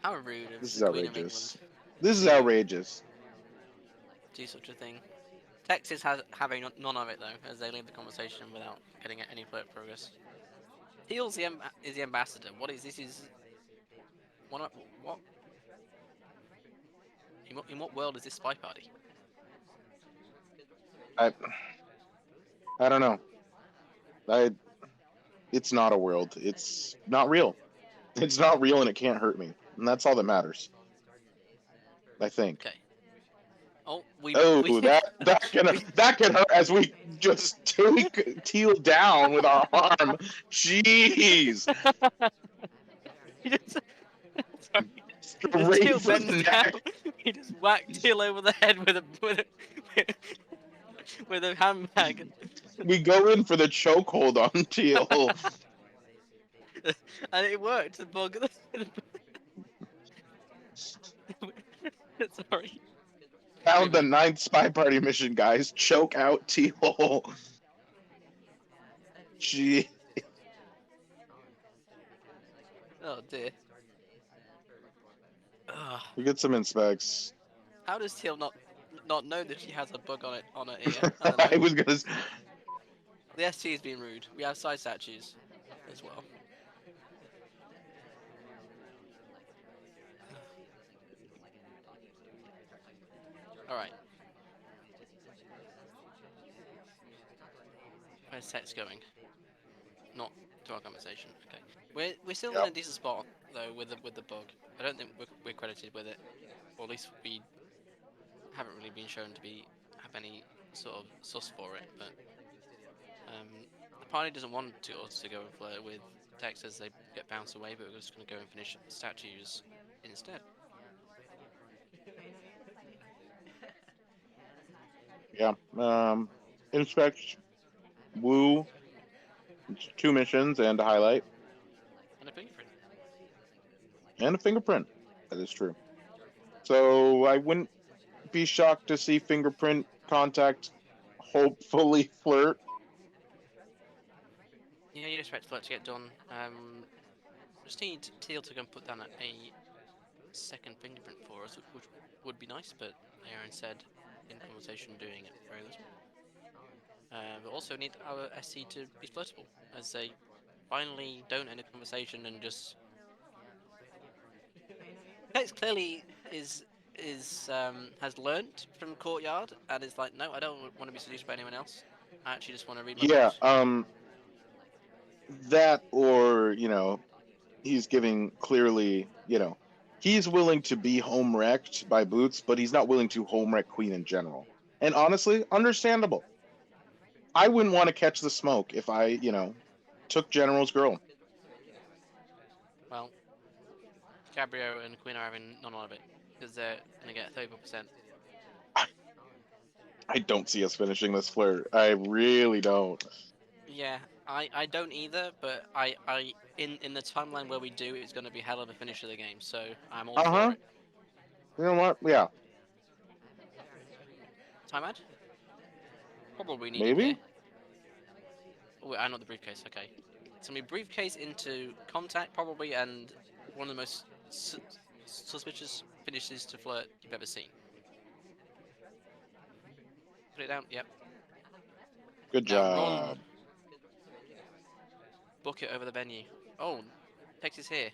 How rude of This is the Queen of outrageous. England. This is outrageous. Do such a thing. Texas has having none of it though, as they leave the conversation without getting any progress. Heels is the ambassador. What is this? Is what? In what world is this spy party? I don't know. It's not a world. It's not real. It's not real, and it can't hurt me, and that's all that matters. I think. Okay. Oh, that can hurt as we just take Teal down with our arm. Jeez. Teal bends down. He just whacked Teal over the head with a handbag. We go in for the chokehold on Teal. And it worked. The bug. Sorry. found the Moving 9th spy party mission, guys. Choke out T-hole. Gee. Oh dear. Ugh. We get some inspects. How does Teal not know that she has a bug on her ear? I don't I know. was gonna. The ST is being rude. We have side statues as well. Alright. Where's Hex going? Not to our conversation. Okay. We're still in a Yep. decent spot though with the bug. I don't think we're credited with it, or at least we haven't really been shown to have any sort of sus for it. But the party doesn't want us to go and flirt with Tex as they get bounced away, but we're just going to go and finish statues instead. Yeah. Inspect, woo, 2 missions and a highlight And a fingerprint. and a fingerprint. That is true. So I wouldn't be shocked to see fingerprint contact. Hopefully flirt. Yeah, you'd expect flirt to get done. Just need Teal to go and put down a second fingerprint for us, which would be nice, but they are instead in conversation doing it very little. But also need our SC to be flirtable, as they finally don't end a conversation and just. Tex clearly has learnt from Courtyard and is like, no, I don't want to be seduced by anyone else. I actually just want to read my Yeah. books. That, or he's giving clearly, he's willing to be home wrecked by Boots, but he's not willing to home wreck Queen in general. And honestly, understandable. I wouldn't want to catch the smoke if I, took General's girl. Well, Gabriel and Queen are having none of it because they're gonna get 34%. I don't see us finishing this flirt. I really don't. Yeah, I don't either, but I in the timeline where we do, it's gonna be hell of a finish of the game, so I'm all for it. You know what? Yeah. Time ad? Probably needed Maybe? here. Oh, wait, I know the briefcase. Okay, so we briefcase into contact probably, and one of the most suspicious finishes to flirt you've ever seen. Put it down. Yep. Good Now job. run. Book it over the venue. Oh, Tex is here.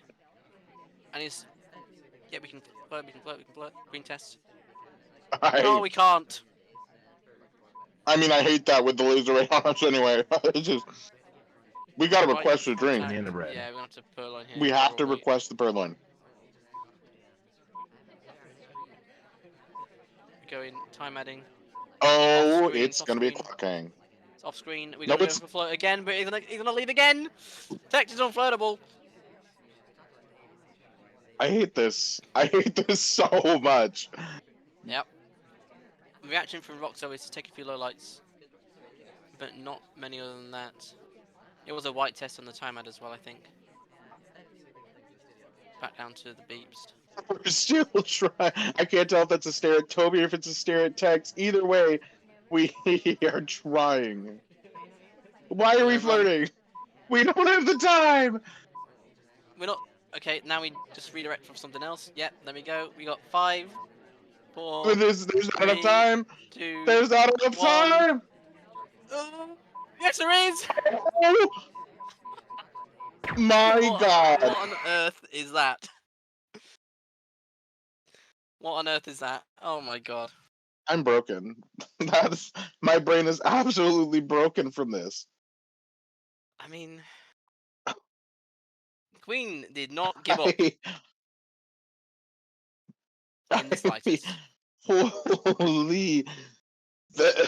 And he's. Yeah, we can flirt. We can flirt. We can flirt. Green test. No, we can't. I mean, I hate that with the laser ray on us anyway. It's just, we gotta Right, request a drink. Banana bread. Yeah, we're gonna have to purloin here. We have to probably. request the purloin. Going time adding. Oh, Off-screen, it's gonna be a off-screen. clock hang. It's off screen. We're No, gonna it's- go for flirt again, but he's gonna leave again. Tex is unflirtable. I hate this. I hate this so much. Yep. The reaction from Roxo is to take a few low lights, but not many other than that. It was a white test on the time ad as well, I think. Back down to the beeps. We're still trying. I can't tell if that's a stare at Toby or if it's a stare at Tex. Either way, we are trying. Why are we flirting? We don't have the time. We're not. Okay, now we just redirect from something else. Yep, there we go. We got 5, 4. There's not enough 3, time. 2. There's not enough 1. time. Yes, there is. Oh, my God. What on earth is that? What on earth is that? Oh my God. I'm broken. That's my brain is absolutely broken from this. I mean, Queen did not give up in the slightest. Holy. Target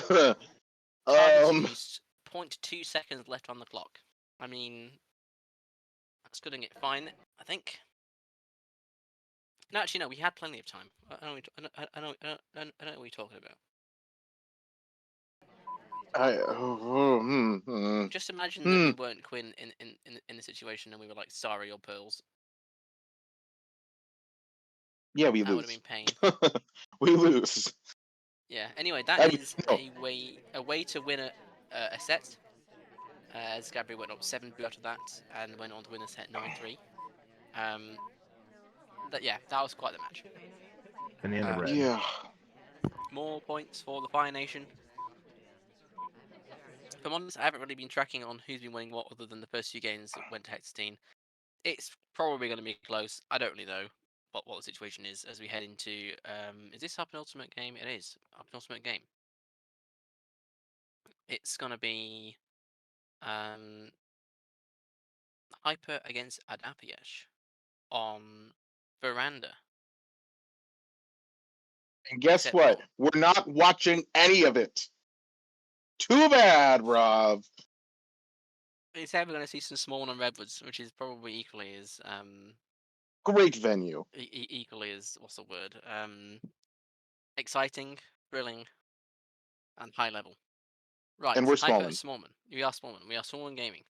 seduced. 0.2 seconds left on the clock. I mean, that's going to get fine, I think. No, actually, no. We had plenty of time. I know what you're talking about. Just imagine that we weren't Quinn in the situation, and we were like Sari or Pearls. Yeah, we That would lose. have been pain. We lose. Yeah. Anyway, that I mean, is no. a way to win a set. As Gabriel went up 7-2 after that and went on to win the set 9-3. That was quite the match. Banana bread. Yeah. More points for the Fire Nation. If I'm honest, I haven't really been tracking on who's been winning what other than the first few games that went to Hextine. It's probably going to be close. I don't really know what the situation is as we head into. Is this our penultimate game? It is our penultimate game. It's going to be Hyper against Adapiash on Veranda. And guess Except what? not. We're not watching any of it. Too bad, Rob. Instead, we're going to see some small and redwoods, which is probably equally as Great venue. equally as what's the word? Exciting, thrilling, and high level. Right, And we're Hyper Smallman. Smallman. We are Smallman. We are Smallman Gaming.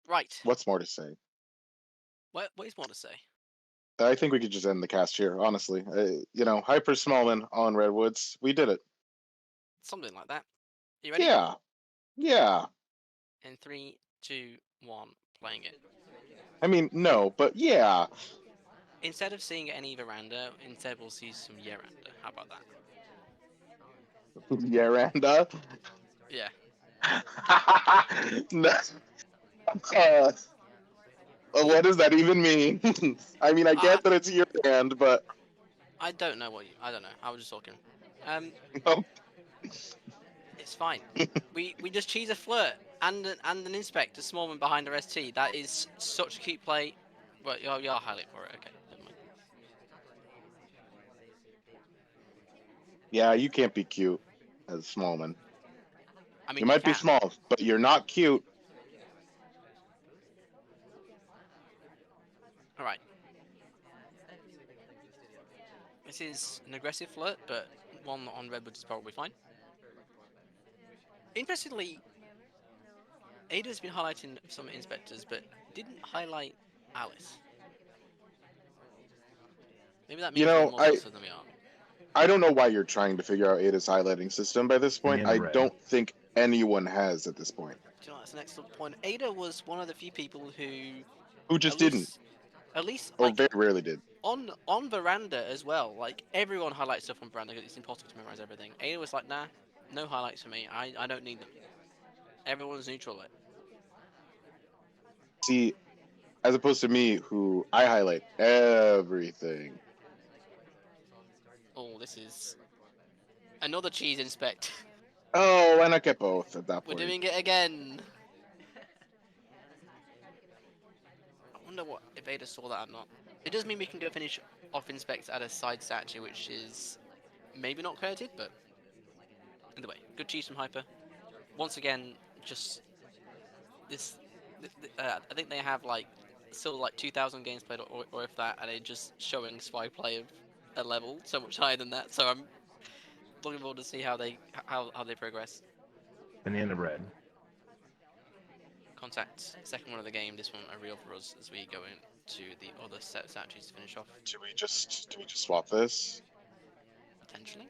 Right. What's more to say? What is more to say? I think we could just end the cast here, honestly. Hyper Smallman on Redwoods. We did it. Something like that. You ready? Yeah. Yeah. In 3, 2, 1, playing it. I mean, no, but yeah. Instead of seeing any Veranda, instead we'll see some Yeranda. How about that? Yaranda. Yeah. No. What does that even mean? I mean, I I get that it's your hand, but I don't know I don't know. I was just talking. no. It's fine. We just cheese a flirt and an inspector, Smallman behind our ST. That is such a cute play. But you're highlight for it. Okay, never mind. Yeah, you can't be cute as Smallman. I mean, You you might be can. small, but you're not cute. All right. This is an aggressive flirt, but one on Redwood is probably fine. Interestingly, Ada's been highlighting some inspectors, but didn't highlight Alice. Maybe that You means we're know, more I closer than we are. I don't know why you're trying to figure out Ada's highlighting system by this point. Banana I bread. don't think anyone has at this point. Do you know, that's an excellent point. Ada was one of the few people who, Who just didn't, at least, or like very rarely did. on Veranda as well. Like everyone highlights stuff on Veranda because it's impossible to memorize everything. Ada was like, nah, no highlights for me. I don't need them. Everyone's neutral. Like, See, as opposed to me, who I highlight everything. oh, this is another cheese inspect. Oh, why not get both at that We're point? doing it again. I wonder what if Ada saw that or not. It does mean we can go finish off inspect at a side statue, which is maybe not credited, but either way, good cheese from Hyper. Once again, just this. I think they have like still like 2,000 games played, or if that, and they're just showing spy play of a level so much higher than that. So I'm looking forward to see how they progress. Banana bread. Contact second one of the game. This one a real for us as we go into the other set of statues to finish off. Do we just swap this? Potentially.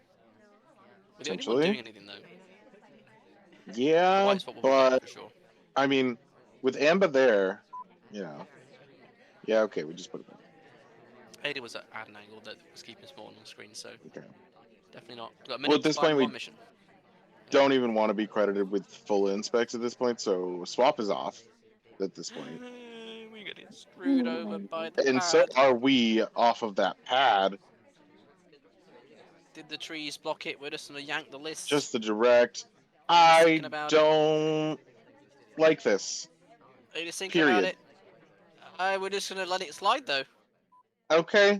We're the only one Potentially. doing anything though. The Yeah, white spot will be but dead for sure. I mean, with Amba there, yeah, okay, we just put it there. Ada was at an angle that was keeping small on screen, so Okay. definitely not. We've got a Well, minute at this to find point, we one mission. don't even want to be credited with full inspects at this point, so swap is off at this point. We're getting screwed over by the And so pad. are we off of that pad. Did the trees block it? We're just gonna yank the list. Just the direct. Ada's I thinking about don't like this. Ada's thinking about it. We're just gonna let it slide though. Okay.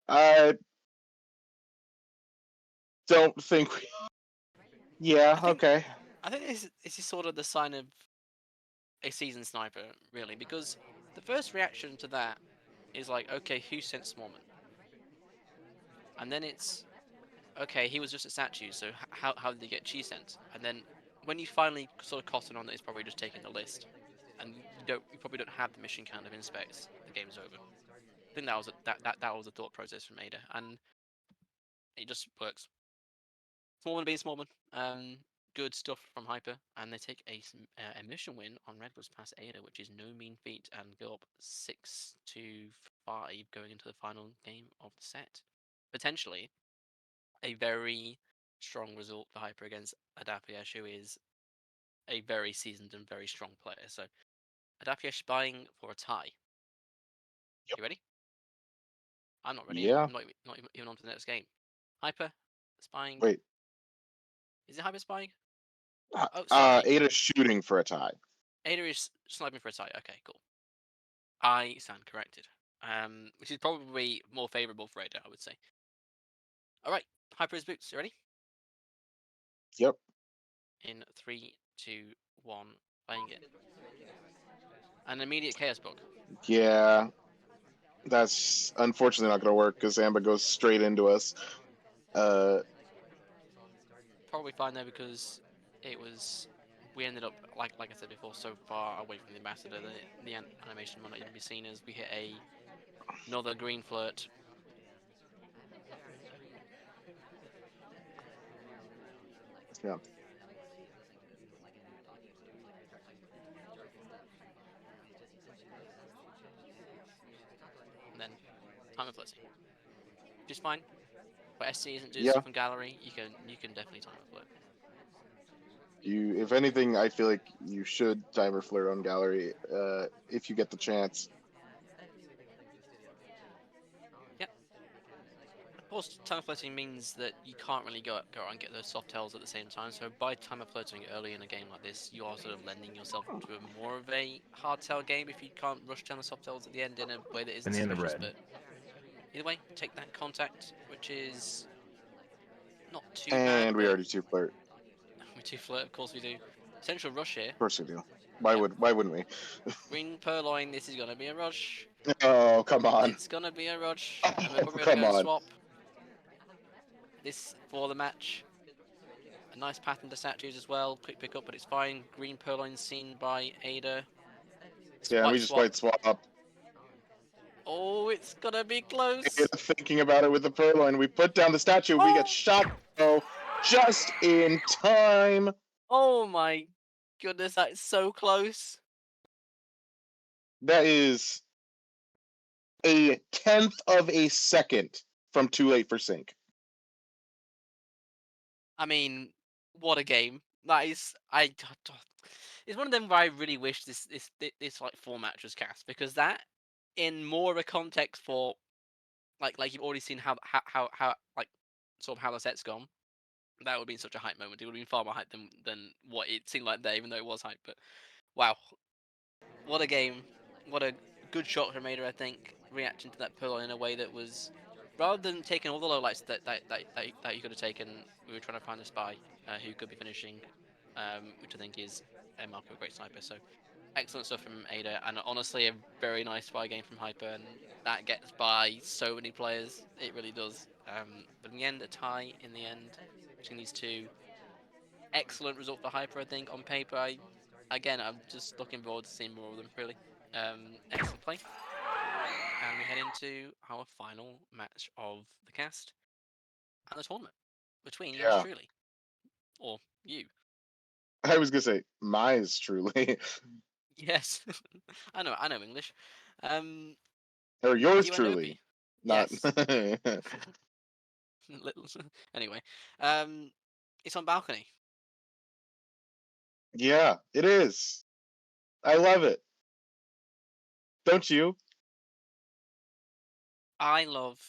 I don't think we... Yeah, okay. I think this is sort of the sign of a seasoned sniper, really, because the first reaction to that is like, okay, who sent Smallman? And then it's, okay, he was just a statue, so how did he get cheese sent? And then when you finally sort of cotton on that, it's probably just taking the list, and you probably don't have the mission count of inspects. The game's over. think that was that was a thought process from Ada, and it just works. Smallman being Smallman. Good stuff from Hyper, and they take a mission win on Redwood's past Ada, which is no mean feat, and go up 6-5 going into the final game of the set. Potentially a very strong result for Hyper against Adapiesh, who is a very seasoned and very strong player. So Adapiesh buying for a tie. Yep. You ready? I'm not ready. Yeah. I'm not even on to the next game. Hyper spying. Wait. Is it Hyper spying? Oh, sorry. Ada's shooting for a tie. Ada is sniping for a tie. Okay, cool. I stand corrected. Which is probably more favourable for Ada, I would say. All right, Hyper is boots. You ready? Yep. In 3, 2, 1, playing it. An immediate chaos block. Yeah. That's unfortunately not going to work because Amba goes straight into us. Probably fine though because we ended up like I said before so far away from the ambassador that the animation might not even be seen as we hit another green flirt. Yeah. And then time of flirting. Which is fine. But SC isn't doing Yeah. stuff in gallery, you can definitely time a flirt. If anything, I feel like you should timer flirt on gallery if you get the chance. Yep. Of course, time of flirting means that you can't really go out and get those soft tells at the same time. So by time of flirting early in a game like this, you are sort of lending yourself to a more of a hard tell game if you can't rush down the soft tells at the end in a way that isn't Banana suspicious. bread. But either way, take that contact, which is not too And bad. we but already two flirt. we do flirt, of course we do. Potential rush here. Of course we do. Why wouldn't we? Green Purloin, this is gonna be a rush. Oh, come on. It's gonna be a rush. Oh, And we're probably come gonna on. swap this for the match. A nice pattern to statues as well. Quick pick up, but it's fine. Green Purloin seen by Ada. Yeah, and we just white swap. Oh, it's gonna be close. Ada thinking about it with the purloin. We put down the statue. We get shot. Oh, just in time. Oh my goodness, that's so close. That is a 10th of a second from too late for sync. I mean, what a game! That is, it's one of them where I really wish this like format was cast because that, in more of a context for, like you've already seen how like sort of how the set's gone. That would have been such a hype moment. It would have been far more hype than what it seemed like there, even though it was hype. But wow, what a game! What a good shot from Ada, I think, reacting to that purloin in a way that was, rather than taking all the lowlights that you could have taken, we were trying to find a spy who could be finishing, which I think is Marco, a great sniper. So excellent stuff from Ada, and honestly a very nice spy game from Hyper, and that gets by so many players. It really does. But in the end, a tie in the end between these two. Excellent result for Hyper, I think, on paper. I'm just looking forward to seeing more of them, really. Excellent play. And we head into our final match of the cast and the tournament between yours truly. Or you. I was gonna say, mine's truly. Yes. I know English. Or yours you and truly. Opie. Not. Yes. Anyway. It's on balcony. Yeah, it is. I love it. Don't you? I love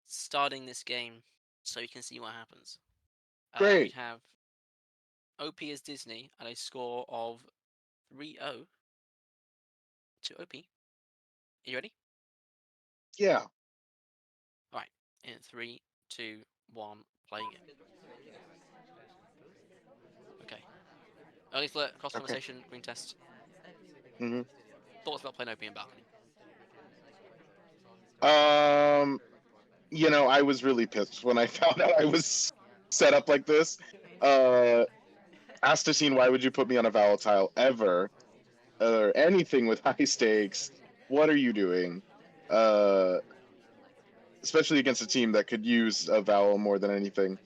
starting this game so you can see what happens. We Great. have OP as Disney at a score of 3-0 to OP. Are you ready? Yeah. Alright, in 3, 2, 1, playing it. Okay. Early flirt, cross conversation, green test. Mhm. Thoughts about playing OP in balcony? I was really pissed when I found out I was set up like this. Astacine, why would you put me on a volatile ever? Or anything with high stakes? What are you doing? especially against a team that could use a vowel more than anything.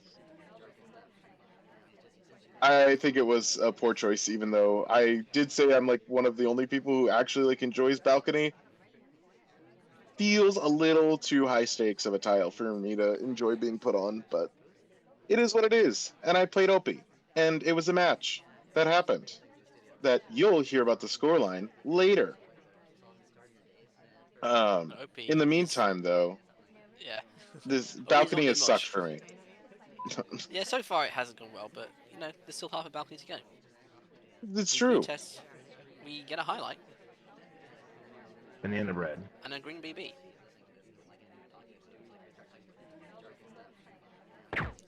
I think it was a poor choice, even though I did say I'm like one of the only people who actually like enjoys balcony. Feels a little too high stakes of a tile for me to enjoy being put on, but it is what it is. And I played Opie, and it was a match that happened that you'll hear about the scoreline later. Opie In the is- meantime, though, yeah. this Opie's not balcony doing has sucked much. for me. Yeah, so far it hasn't gone well, but you know, there's still half a balcony to go. It's In true. green test, we get a highlight Banana bread. and a green BB.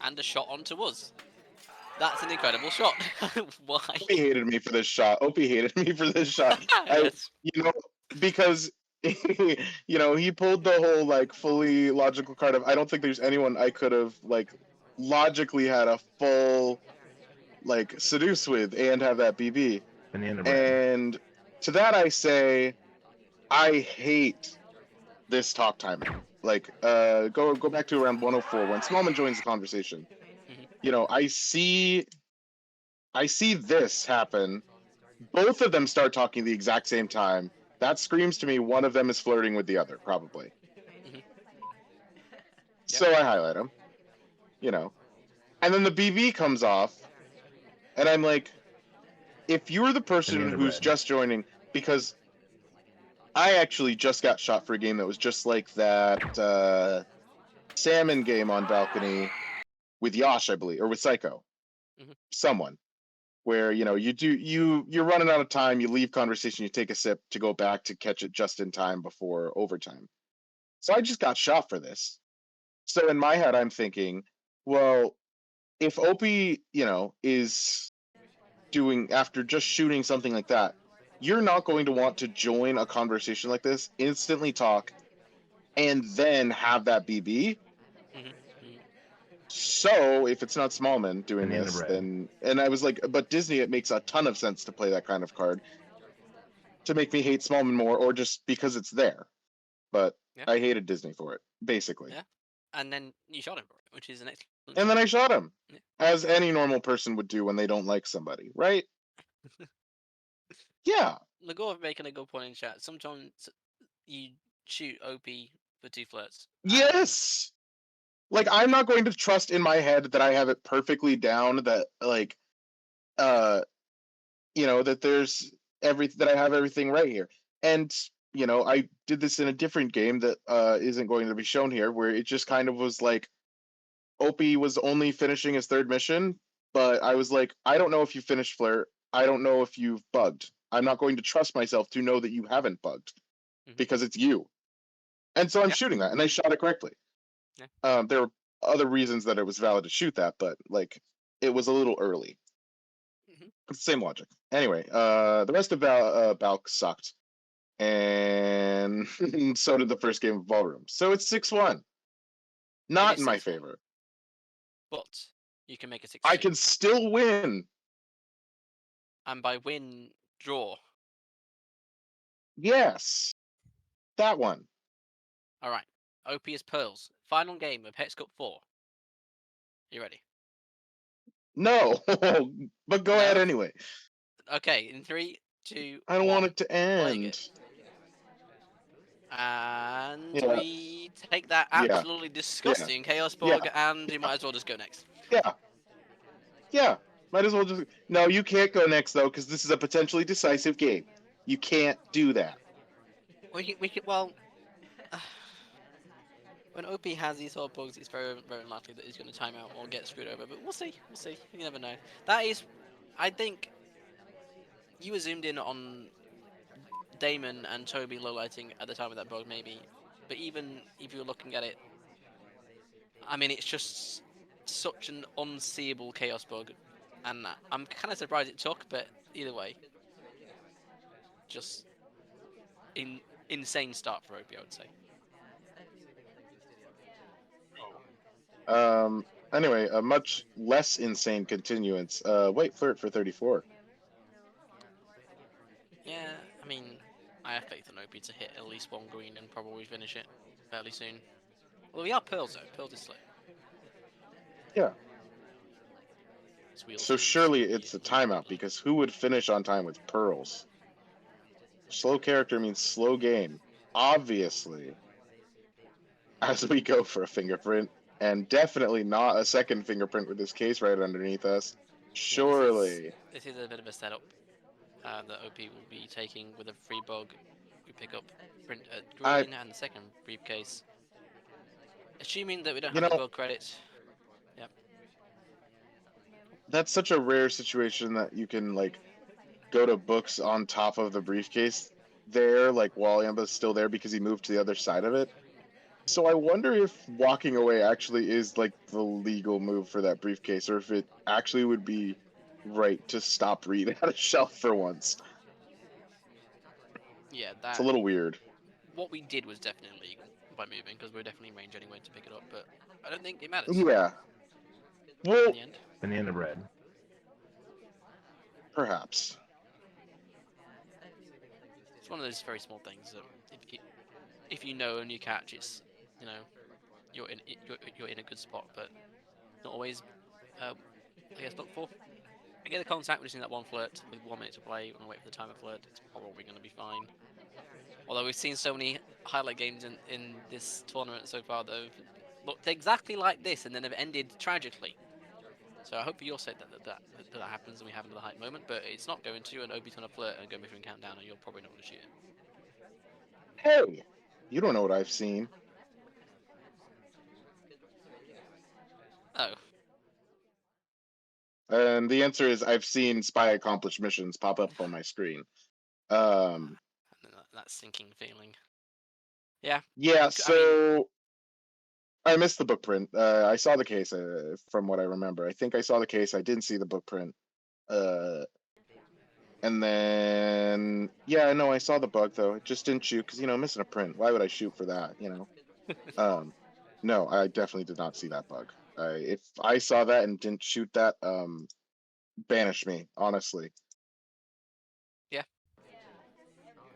And a shot onto us. That's an incredible shot. Why? Opie hated me for this shot. Opie hated me for this shot. Yes. Because he pulled the whole like fully logical card of I don't think there's anyone I could have like logically had a full like seduce with and have that BB. Banana bread. And to that I say I hate this talk timing. Like go back to around 104 when Smallman joins the conversation. Mhm. I see this happen. Both of them start talking the exact same time. That screams to me one of them is flirting with the other, probably. Mhm. So I highlight him, And then the BB comes off, and I'm like, if you're the person Banana who's bread. just joining, because I actually just got shot for a game that was just like that salmon game on balcony with Yosh, I believe, or with Psycho. Mhm. Someone. Where you're running out of time, you leave conversation, you take a sip to go back to catch it just in time before overtime. So I just got shot for this. So in my head, I'm thinking, well, if Opie, is doing after just shooting something like that, you're not going to want to join a conversation like this, instantly talk, and then have that BB. Mhm. Mhm. So if it's not Smallman doing Banana this, bread. then and I was like, but Disney, it makes a ton of sense to play that kind of card to make me hate Smallman more, or just because it's there. But Yeah. I hated Disney for it, basically. Yeah. And then you shot him for it, which is an excellent. And then I shot him, Yeah. as any normal person would do when they don't like somebody, right? Yeah. Lagor making a good point in chat. Sometimes you shoot OP for 2 flirts. Yes. Like I'm not going to trust in my head that I have it perfectly down. That like, that there's that I have everything right here. And I did this in a different game that isn't going to be shown here, where it just kind of was like, Opie was only finishing his 3rd mission, but I was like, I don't know if you finished Flare. I don't know if you've bugged. I'm not going to trust myself to know that you haven't bugged because it's you. And so I'm shooting that, and I shot it correctly. Yeah. There were other reasons that it was valid to shoot that, but like it was a little early. Mhm. It's the same logic. Anyway, the rest of Balk sucked, and so did the first game of Ballroom. So it's 6-1. Not is in my 6-1. favor. But you can make a 6-2. I can still win. And by win, draw. Yes. That one. All right. OP is Pearls. Final game of Hex Cup 4. You ready? No. But go ahead No? anyway. Okay, in 3, 2, I don't 1. want it to Playing end. it. And Yeah. we take that Yeah. absolutely disgusting Chaos Bug, and you might as well just go next. Yeah. Yeah. Might as well just. No, you can't go next, though, because this is a potentially decisive game. You can't do that. Well, when OP has these sort of bugs, it's very, very unlikely that he's going to time out or get screwed over. But we'll see. We'll see. You never know. That is, I think, you were zoomed in on Damon and Toby low lighting at the time of that bug, maybe. But even if you're looking at it, I mean, it's just such an unseeable chaos bug, and I'm kind of surprised it took. But either way, just insane start for OP, I would say. Anyway, a much less insane continuance. White Flirt for 34. Yeah, I mean, I have faith in OP to hit at least one green and probably finish it fairly soon. Well, we are Pearls though. Pearls is slow. Yeah. So we'll So see. surely it's a timeout because who would finish on time with pearls? Slow character means slow game. Obviously, as we go for a fingerprint, and definitely not a second fingerprint with this case right underneath us. Yeah, Surely. this is a bit of a setup that OP will be taking with a free bug. We pick up print at I, green and the second briefcase. Assuming that we don't you have the know, bug credit. Yep. that's such a rare situation that you can, like, go to books on top of the briefcase there, like, while Amba's still there because he moved to the other side of it. So I wonder if walking away actually is, like, the legal move for that briefcase, or if it actually would be right to stop Reed at a shelf for once. Yeah, It's a that. little weird. What we did was definitely illegal by moving because we were definitely in range anyway to pick it up, but I don't think it matters Yeah. in Well, the end. Banana bread. perhaps. It's one of those very small things that if you know and you catch, it's you're in a good spot, but not always. I guess look for. I get the contact, we're just in that one flirt with 1 minute to play. When I wait for the timer flirt, it's probably going to be fine. Although we've seen so many highlight games in this tournament so far that have looked exactly like this and then have ended tragically. So I hope for your sake that happens and we have another hype moment, but it's not going to, and Obi's going to flirt and go mission countdown, and you're probably not going to shoot it. Hey, you don't know what I've seen. Oh, And the answer is I've seen spy accomplished missions pop up on my screen. Um, and then that sinking feeling. Yeah. yeah, I mean, so I missed the book print. I saw the case from what I remember. I think I saw the case. I didn't see the book print. And then, yeah, no, I saw the bug though. I just didn't shoot because, missing a print. Why would I shoot for that? No, I definitely did not see that bug. If I saw that and didn't shoot that, banish me, honestly. yeah.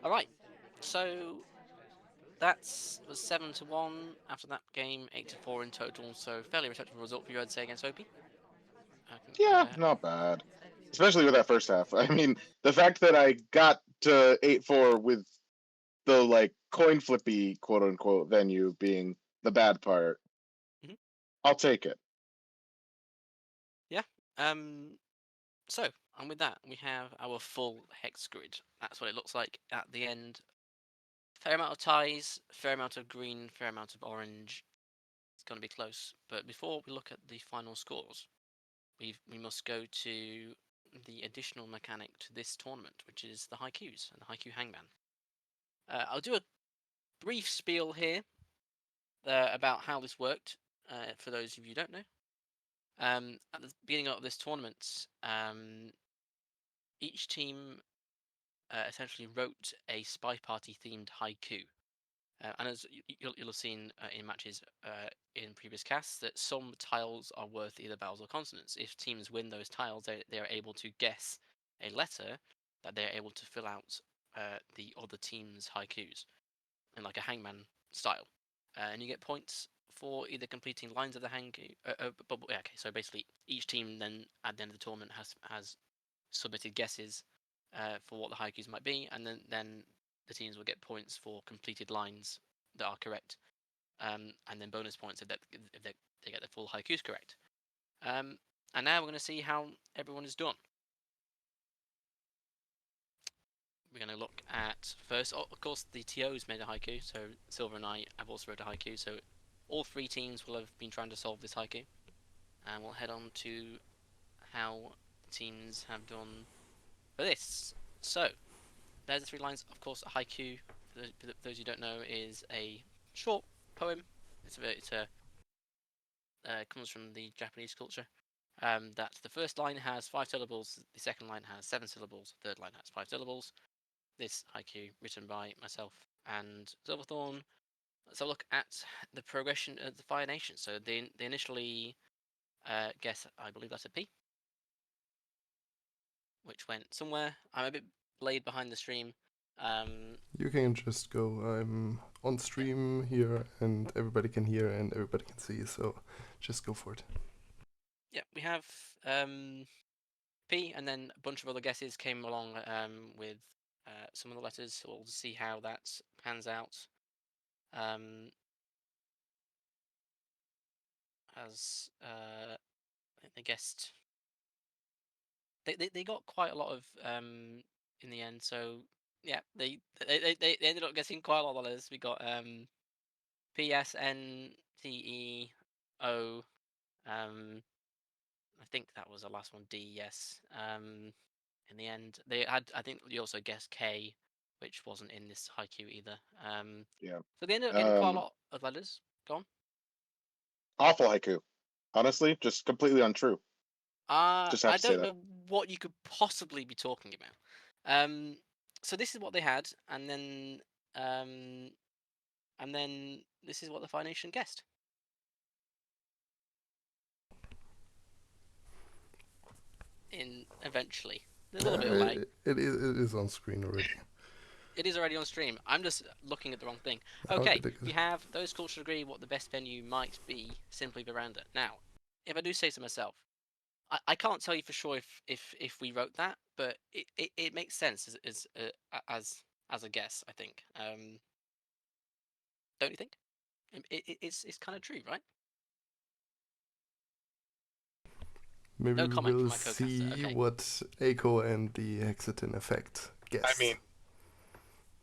All right. So that was 7-1 after that game, 8-4 in total. So fairly respectable result for you, I'd say, against OP. Yeah, not bad. Especially with that first half. I mean, the fact that I got to 8-4 with the, like, coin flippy, quote unquote, venue being the bad part, I'll take it. Yeah. So, and with that, we have our full hex grid. That's what it looks like at the end. Fair amount of ties, fair amount of green, fair amount of orange. It's going to be close. But before we look at the final scores, we must go to the additional mechanic to this tournament, which is the haikus and the haiku hangman. I'll do a brief spiel here about how this worked for those of you who don't know. At the beginning of this tournament, each team essentially wrote a SpyParty themed haiku. And as you'll have seen in matches in previous casts, that some tiles are worth either vowels or consonants. If teams win those tiles, they are able to guess a letter that they're able to fill out the other team's haikus in like a hangman style. And you get points for either completing lines of the haiku. Okay, so basically each team then at the end of the tournament has submitted guesses for what the haikus might be, and then the teams will get points for completed lines that are correct, and then bonus points if they get the full haikus correct. And now we're going to see how everyone is done. We're going to look at first, of course, the TOs made a haiku, so Silver and I have also wrote a haiku, so all three teams will have been trying to solve this haiku, and we'll head on to how teams have done for this. So, there's the three lines. Of course, a haiku, for those who don't know, is a short poem. Comes from the Japanese culture. That the first line has 5 syllables, the second line has 7 syllables, the third line has 5 syllables. This haiku written by myself and Silverthorn. Let's have a look at the progression of the Fire Nation. So they initially guess, I believe that's a P, which went somewhere. I'm a bit delayed behind the stream, You can just go. I'm on stream here, and everybody can hear and everybody can see. So just go for it. Yeah, we have P, and then a bunch of other guesses came along with some of the letters. So we'll see how that pans out. As they guessed, they got quite a lot of in the end. So yeah, they ended up guessing quite a lot of letters. We got P S N T E O. I think that was the last one. D, yes. In the end, they had. I think you also guessed K, which wasn't in this haiku either. Yeah. So they ended up getting quite a lot of letters. Go on. Awful haiku. Honestly, just completely untrue. Just have I to say don't that. know what you could possibly be talking about. So this is what they had, and then this is what the Fire Nation guessed. In eventually, there's a little bit of lag. It is on screen already. It is already on stream. I'm just looking at the wrong thing. Oh, Okay, good. we have those cultures agree what the best venue might be. Simply Veranda. Now, if I do say so myself, I can't tell you for sure if we wrote that, but it makes sense as a guess. I think. Don't you think? It's kind of true, right? Maybe No we comment from will my co-caster, see okay. what Echo and the Hexaton effect guess. I mean,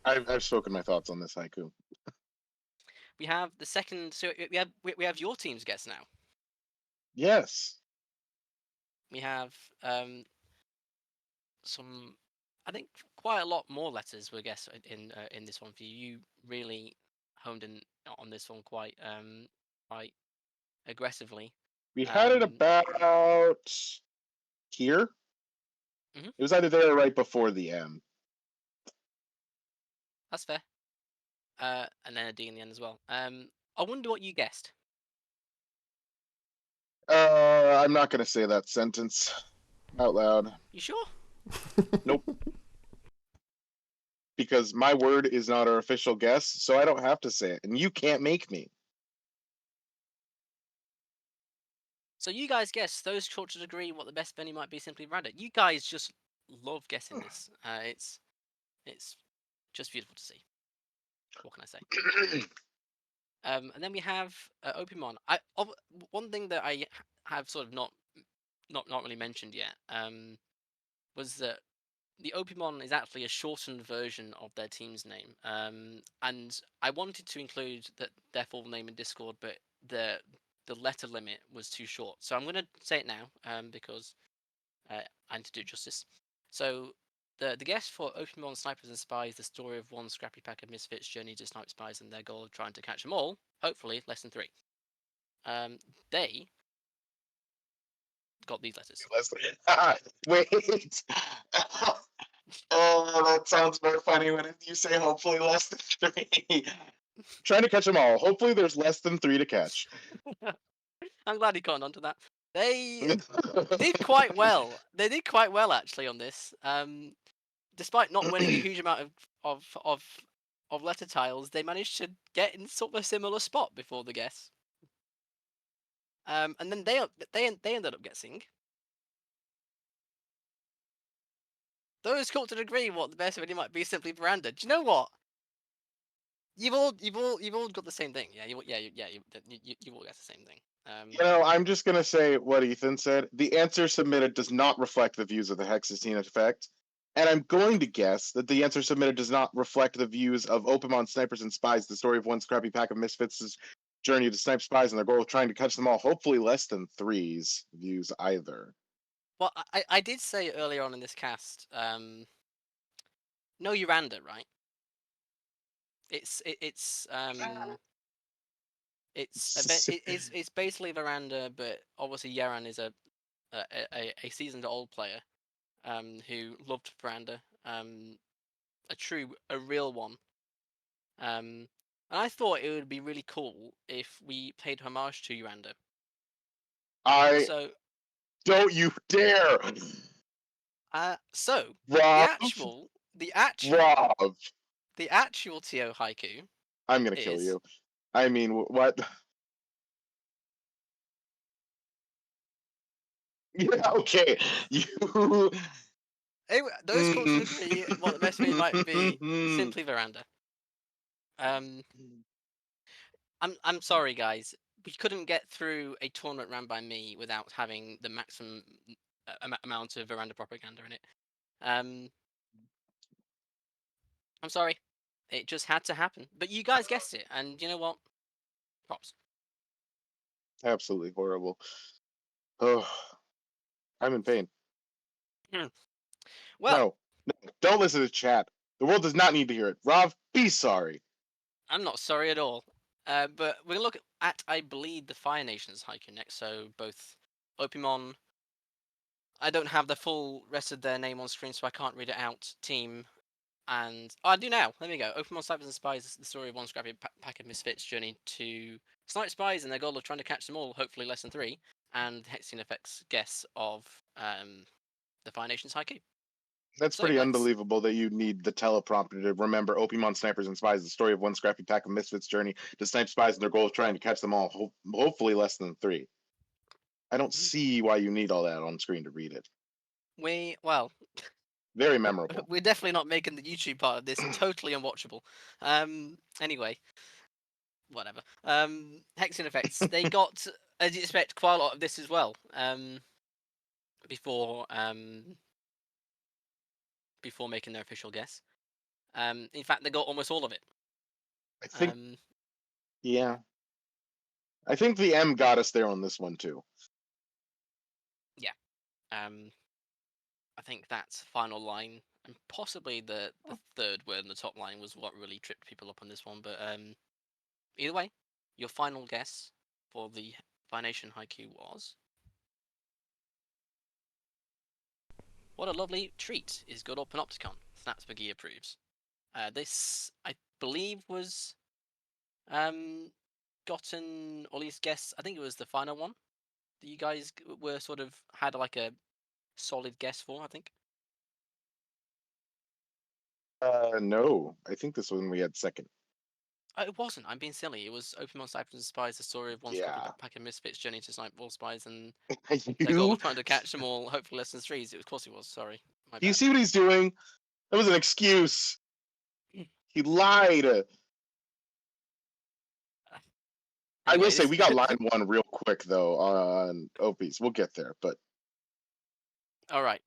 I've spoken my thoughts on this haiku. We have the second. So we have your team's guess now. Yes. We have some. I think quite a lot more letters were guessed in this one for you. You really honed in on this one quite aggressively. We had it about here. Mhm. It was either there or right before the M. That's fair. And then a D in the end as well. I wonder what you guessed. I'm not gonna say that sentence out loud. You sure? Nope. Because my word is not our official guess, so I don't have to say it, and you can't make me. So you guys guess those cultures agree what the best venue might be. Simply Reddit. You guys just love guessing this. It's just beautiful to see. What can I say? And then we have Opimon. One thing that I have sort of not really mentioned yet was that the Opimon is actually a shortened version of their team's name. And I wanted to include their full name in Discord, but the letter limit was too short. So I'm going to say it now because I need to do justice. So the guess for Opimon Snipers and Spies, the story of one scrappy pack of misfits' journey to snipe spies and their goal of trying to catch them all, hopefully less than 3. They got these letters. Wait. Oh, that sounds more funny when you say hopefully less than 3. Trying to catch them all. Hopefully there's less than 3 to catch. I'm glad he caught on to that. They did quite well. They did quite well actually on this. Despite not winning a huge amount of letter tiles, they managed to get in sort of a similar spot before the guess. And then they ended up guessing. Those cultures agree what the best venue might be. Simply Veranda. Do you know what? You've all got the same thing. Yeah, you all guessed the same thing. I'm just gonna say what Ethan said. The answer submitted does not reflect the views of the Hexaton effect, and I'm going to guess that the answer submitted does not reflect the views of Opimon Snipers and Spies, the story of one scrappy pack of misfits' journey to snipe spies and their goal of trying to catch them all. Hopefully, less than 3's views either. Well, I did say earlier on in this cast, no Uranda, right? It's basically Veranda, but obviously Yaran is a seasoned old player who loved Veranda, a real one. And I thought it would be really cool if we paid homage to Uranda. So don't you dare! so Rob? The actual Rob, TO haiku I'm gonna kill is you. I mean, what? Yeah, okay. You. those cultures agree what the best way might be simply veranda. I'm sorry guys. We couldn't get through a tournament ran by me without having the maximum amount of veranda propaganda in it. I'm sorry. It just had to happen. But you guys guessed it, and you know what? Props. Absolutely horrible. Oh, I'm in pain. Well, No, don't listen to chat. The world does not need to hear it. Rob, be sorry. I'm not sorry at all. But we're gonna look at, I believe, the Fire Nations haiku next. So both Opimon. I don't have the full rest of their name on screen, so I can't read it out. Team and I do now. There we go. Opimon Snipers and Spies is the story of one scrappy pack of misfits' journey to snipe spies and their goal of trying to catch them all. Hopefully, lesson 3 and Hexian Effects guess of the Fire Nations haiku. That's So, pretty let's- unbelievable that you need the teleprompter to remember Opimon Snipers and Spies, the story of one scrappy pack of misfits' journey to snipe spies and their goal of trying to catch them all, hopefully less than 3. I don't see why you need all that on screen to read it. Well, Very memorable. we're definitely not making the YouTube part of this totally unwatchable. Anyway, whatever. Hexian Effects. They got, as you expect, quite a lot of this as well. Before making their official guess. In fact, they got almost all of it. I think, yeah. I think the M got us there on this one too. Yeah. I think that final line and possibly the third word in the top line was what really tripped people up on this one. But either way, your final guess for the Fire Nation haiku was. What a lovely treat is good up Panopticon. Snaps McGee approves. This, I believe, was gotten, or at least guess, I think it was the final one that you guys were sort of had like a solid guess for, I think. No, I think this one we had second. It wasn't. I'm being silly. It was Opimon Snipers and Spies, the story of one scrappy Yeah. pack of misfits journey to snipe all spies and their goal You, was trying to catch them all. Hopefully, lessons 3. Of course, it was. Sorry, my do you bad. see what he's doing? That was an excuse. He lied. I Anyway, will say we got line 1 real quick though on Opie's. We'll get there, but all right.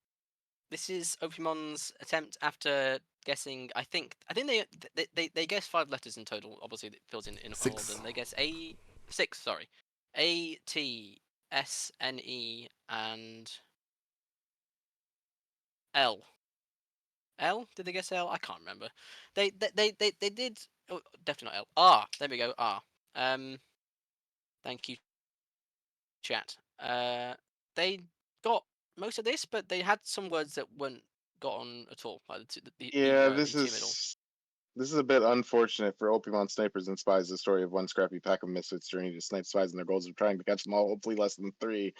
This is Opimon's attempt after guessing. I think they guess 5 letters in total. Obviously, it fills in all 6. of them. They guess 6. Sorry, A T S N E and L. L? Did they guess L? I can't remember. They did. Oh, definitely not L. R. There we go. R. Thank you, chat. They got most of this, but they had some words that weren't got on at all. Like yeah, the this two middle. is a bit unfortunate for Opimon Snipers and Spies, the story of one scrappy pack of misfits journey to snipe spies and their goals of trying to catch them all, hopefully less than 3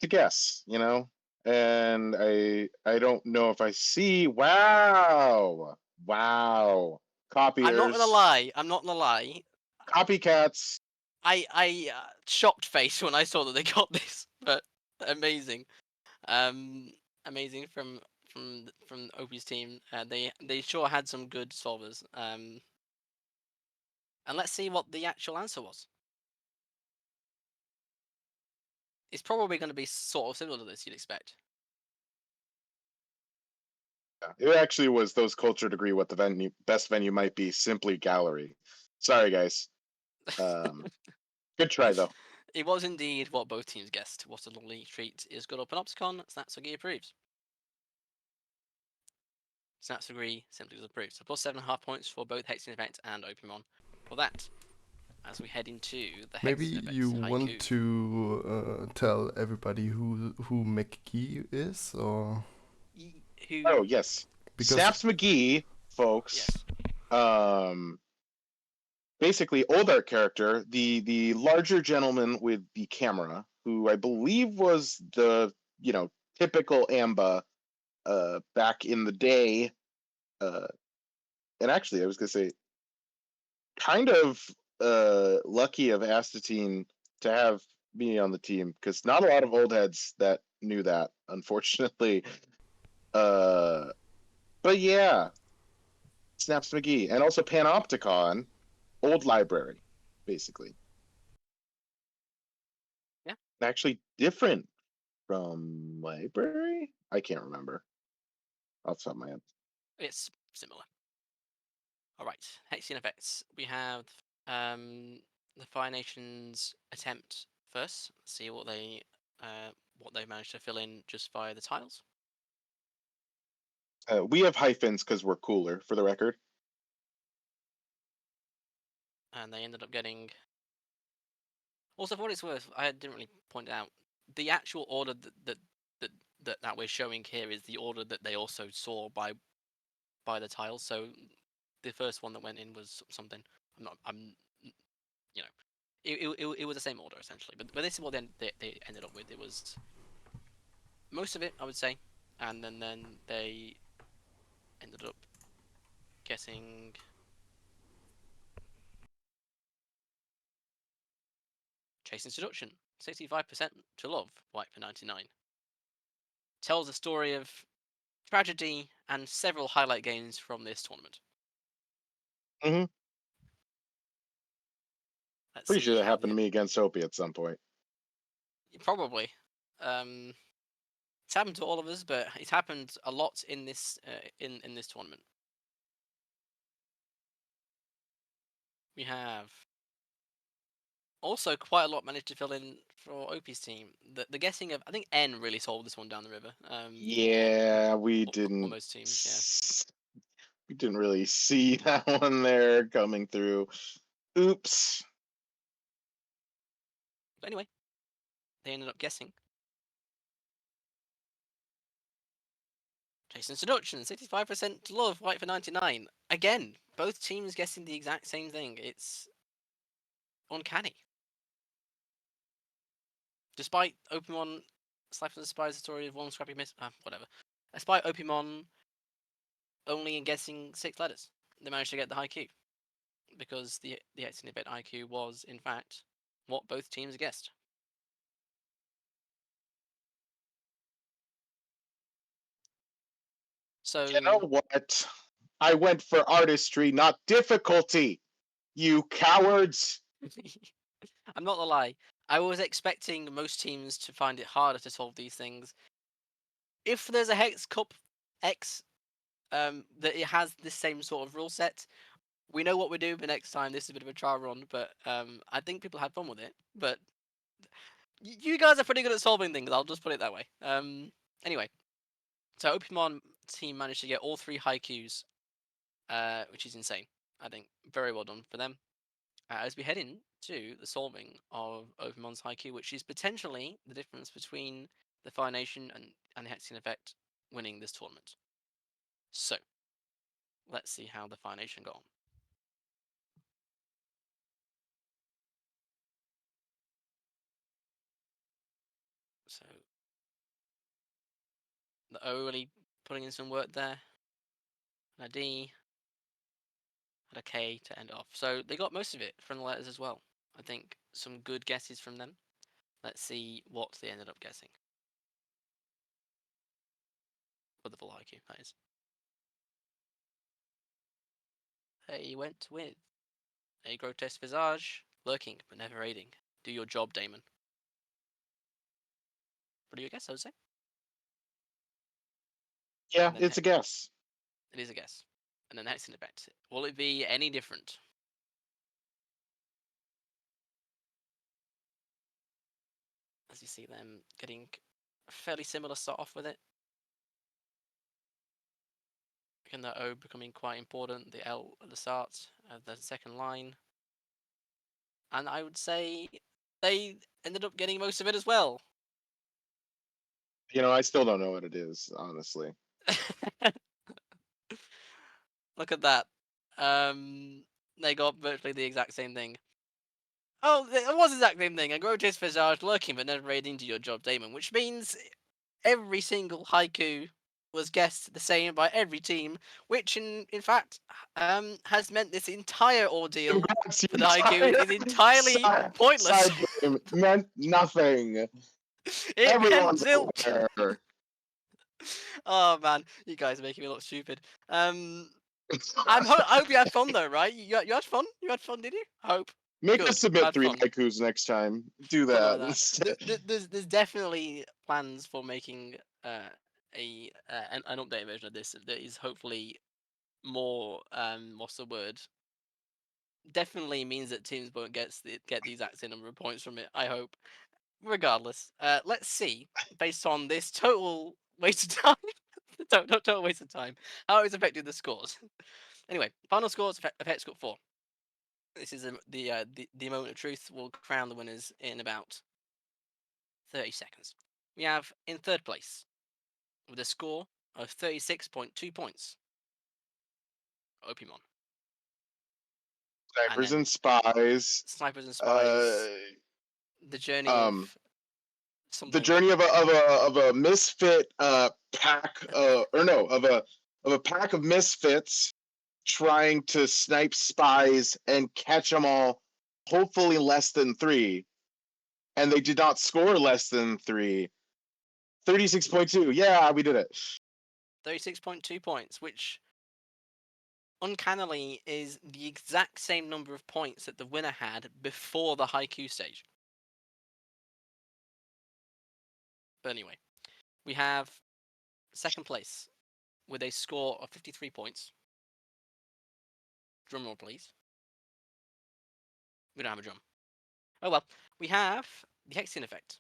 to guess, you know? And I don't know if I see. Wow. Copiers. I'm not gonna lie. Copycats. I shocked face when I saw that they got this, but amazing, amazing from Opie's team. They sure had some good solvers. And let's see what the actual answer was. It's probably going to be sort of similar to this, you'd expect. It actually was those culture degree what the best venue might be, simply gallery. Sorry guys. Good try though. It was indeed what both teams guessed. What a lovely treat is good up Panopticon. Snatsugi approves. Snatsugi simply approves. So plus 7.5 points for both Hexian Effect and Opimon for that. As we head into the Maybe Hexian Effect you haiku. want to tell everybody who McGee is, or Who? Oh yes. Because- Snaps McGee, folks. Yes. Basically old art character, the larger gentleman with the camera, who I believe was the typical Amba back in the day. And actually, I was gonna say, kind of lucky of Astatine to have me on the team because not a lot of old heads that knew that, unfortunately. But yeah, Snaps McGee and also Panopticon, old library, basically. Yeah. Actually different from library. I can't remember off the top of my head. It's similar. All right, Hexian effects. We have the Fire Nations attempt first. See what they managed to fill in just via the tiles, We have hyphens because we're cooler, for the record. and they ended up getting. Also, for what it's worth, I didn't really point out the actual order that we're showing here is the order that they also saw by the tiles. So the first one that went in was something. I'm you know it was the same order essentially, but this is what they ended up with. It was most of it, I would say, and then they ended up getting Chasing Seduction, 65% to love, white for 99. Tells a story of tragedy and several highlight games from this tournament. Mm-hmm. Let's Pretty see sure that how happened to me against Opie at some point. Probably. It's happened to all of us, but it's happened a lot in this in this tournament. We have also quite a lot managed to fill in for Opie's team. The guessing of I think N really sold this one down the river. Yeah, we For didn't. most teams, yeah. We didn't really see that one there coming through. Oops. But anyway, they ended up guessing. Jason Seduction, 65% to love, white for 99. Again, both teams guessing the exact same thing. It's uncanny. Despite Opimon, Slife of the Spies, the story of one scrappy miss, whatever. Despite Opimon only in guessing 6 letters, they managed to get the high Q. Because the Hexen event IQ was, in fact, what both teams guessed. So You know what? I went for artistry, not difficulty. You cowards. I'm not gonna lie. I was expecting most teams to find it harder to solve these things. If there's a Hex Cup X, that it has the same sort of rule set, we know what we're doing the next time. This is a bit of a trial run, but I think people had fun with it. But you guys are pretty good at solving things. I'll just put it that way. Anyway, so Opimon team managed to get all 3 high Qs, which is insane. I think very well done for them. As we head into the solving of Opimon's high Q, which is potentially the difference between the Fire Nation and the Hexian effect winning this tournament. So, let's see how the Fire Nation got on. So, the O really putting in some work there. And a D. And a K to end off. So, they got most of it from the letters as well. I think some good guesses from them. Let's see what they ended up guessing. For the full IQ, that is. They went with a grotesque visage, lurking but never aiding. Do your job, Damon. What do you guess, Jose? Yeah, Then it's a guess. It is a guess. And then Hexen effect. Will it be any different? As you see them getting a fairly similar start off with it. Again, the O becoming quite important, the L at the start, the second line. And I would say they ended up getting most of it as well. You know, I still don't know what it is, honestly. Look at that. They got virtually the exact same thing. Oh, it was the exact same thing. A grotesque visage lurking but never raiding into your job, Damon, which means every single haiku was guessed the same by every team, which in fact has meant this entire ordeal Congrats, for the IQ is entirely pointless. Side game meant nothing. It meant Everyone's zilch. aware. Oh man, you guys are making me look stupid. I hope you had fun though, right? You had fun. You had fun, did you? I hope. Make Good. us submit Had 3 fun. haikus next time. Do Something that. like that. instead. There's definitely plans for making an update version of this that is hopefully more what's the word? Definitely means that teams won't get the exact same number of points from it. I hope. Regardless, let's see based on this total waste of time. Total waste of time. How it's affected the scores. Anyway, final scores of Hex Cup IV. This is the moment of truth. We'll crown the winners in about 30 seconds. We have in third place with a score of 36.2 points. Opimon. Snipers then and spies. Snipers and Spies. The journey of The something. journey of a misfit pack or no of a pack of misfits trying to snipe spies and catch them all, hopefully less than 3, and they did not score less than 3. 36.2. Yeah, we did it. 36.2 points, which uncannily is the exact same number of points that the winner had before the haiku stage. But anyway, we have second place with a score of 53 points. Drum roll, please. We don't have a drum. Oh well. We have the Hexian effect,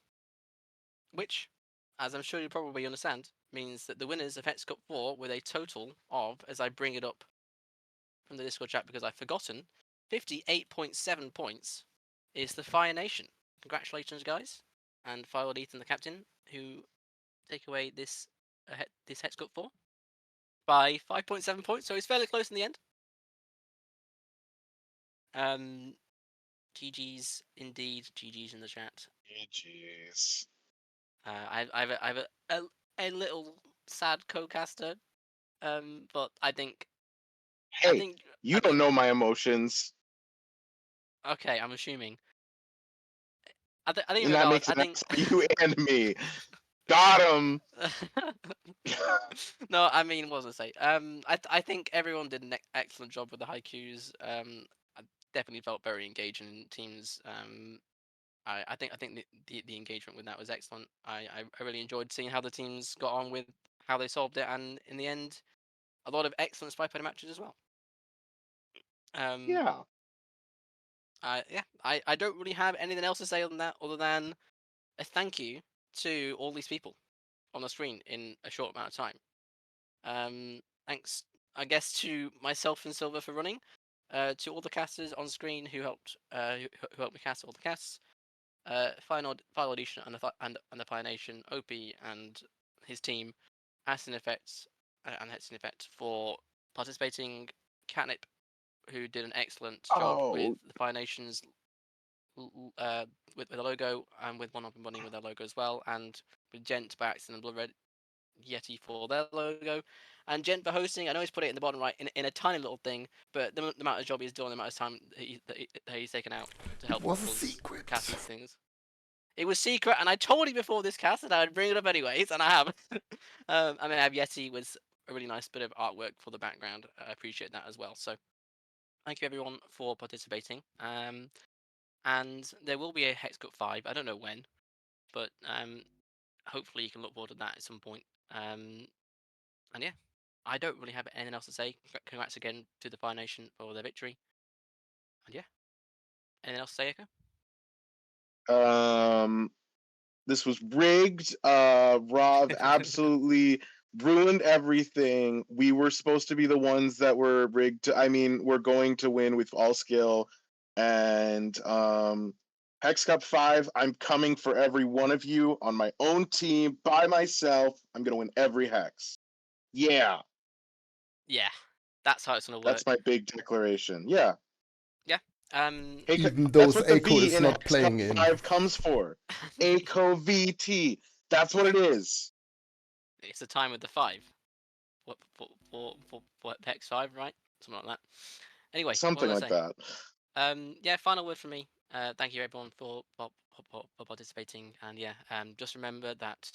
which, as I'm sure you probably understand, means that the winners of Hex Cup 4 with a total of, as I bring it up from the Discord chat because I've forgotten, 58.7 points is the Fire Nation. Congratulations, guys. And Firewall Ethan, the captain, who take away this Hex Cup 4 by 5.7 points, so he's fairly close in the end. GG's indeed. GG's in the chat. Jeez. I have a little sad co-caster, but I think. Hey, you don't know my emotions. Okay, I'm assuming. I think And that regardless, makes it nice for you and me. Got him. No, I mean, what was I say? I think everyone did an excellent job with the haikus. I definitely felt very engaged in teams. I think the engagement with that was excellent. I really enjoyed seeing how the teams got on with how they solved it, and in the end, a lot of excellent SpyParty matches as well. Yeah. I don't really have anything else to say on that other than a thank you to all these people on the screen in a short amount of time. Thanks, I guess, to myself and Silver for running, to all the casters on screen who helped who helped me cast all the casts, Final Audition and the Fire Nation, OP and his team, Aston Effects and Hexen Effect for participating, Catnip, who did an excellent job with the Fire Nations with the logo, and with One Up and Bunny with their logo as well, and with Gent by accident and Blood Red Yeti for their logo, and Gent for hosting. I know he's put it in the bottom right in a tiny little thing, but the amount of job he's done, the amount of time that he's taken out to help was a us secret. cast these things. It was secret, and I told you before this cast that I would bring it up anyways, and I have. I mean, I have Yeti with a really nice bit of artwork for the background. I appreciate that as well. So, thank you everyone for participating. And there will be a Hex Cup 5. I don't know when, but hopefully you can look forward to that at some point. And yeah, I don't really have anything else to say. Congrats again to the Fire Nation for their victory. And yeah, anything else to say, Echo? This was rigged. Rob absolutely ruined everything. We were supposed to be the ones that were rigged. I mean, we're going to win with all skill. And Hex Cup 5, I'm coming for every one of you on my own team by myself. I'm gonna win every hex. Yeah. Yeah, that's how it's gonna work. That's my big declaration. Yeah. Yeah. Even though that's what the Echo V is in not Hex playing Cup in. 5 comes for. Echo VT. That's what it is. It's the time with the 5. for Hex 5, right? Something like that. Anyway, Something what was I like saying? that. Yeah, final word from me. Thank you everyone for participating, and yeah, just remember that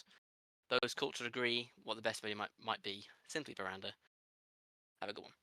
those cultures agree what the best value might be. Simply Veranda. Have a good one.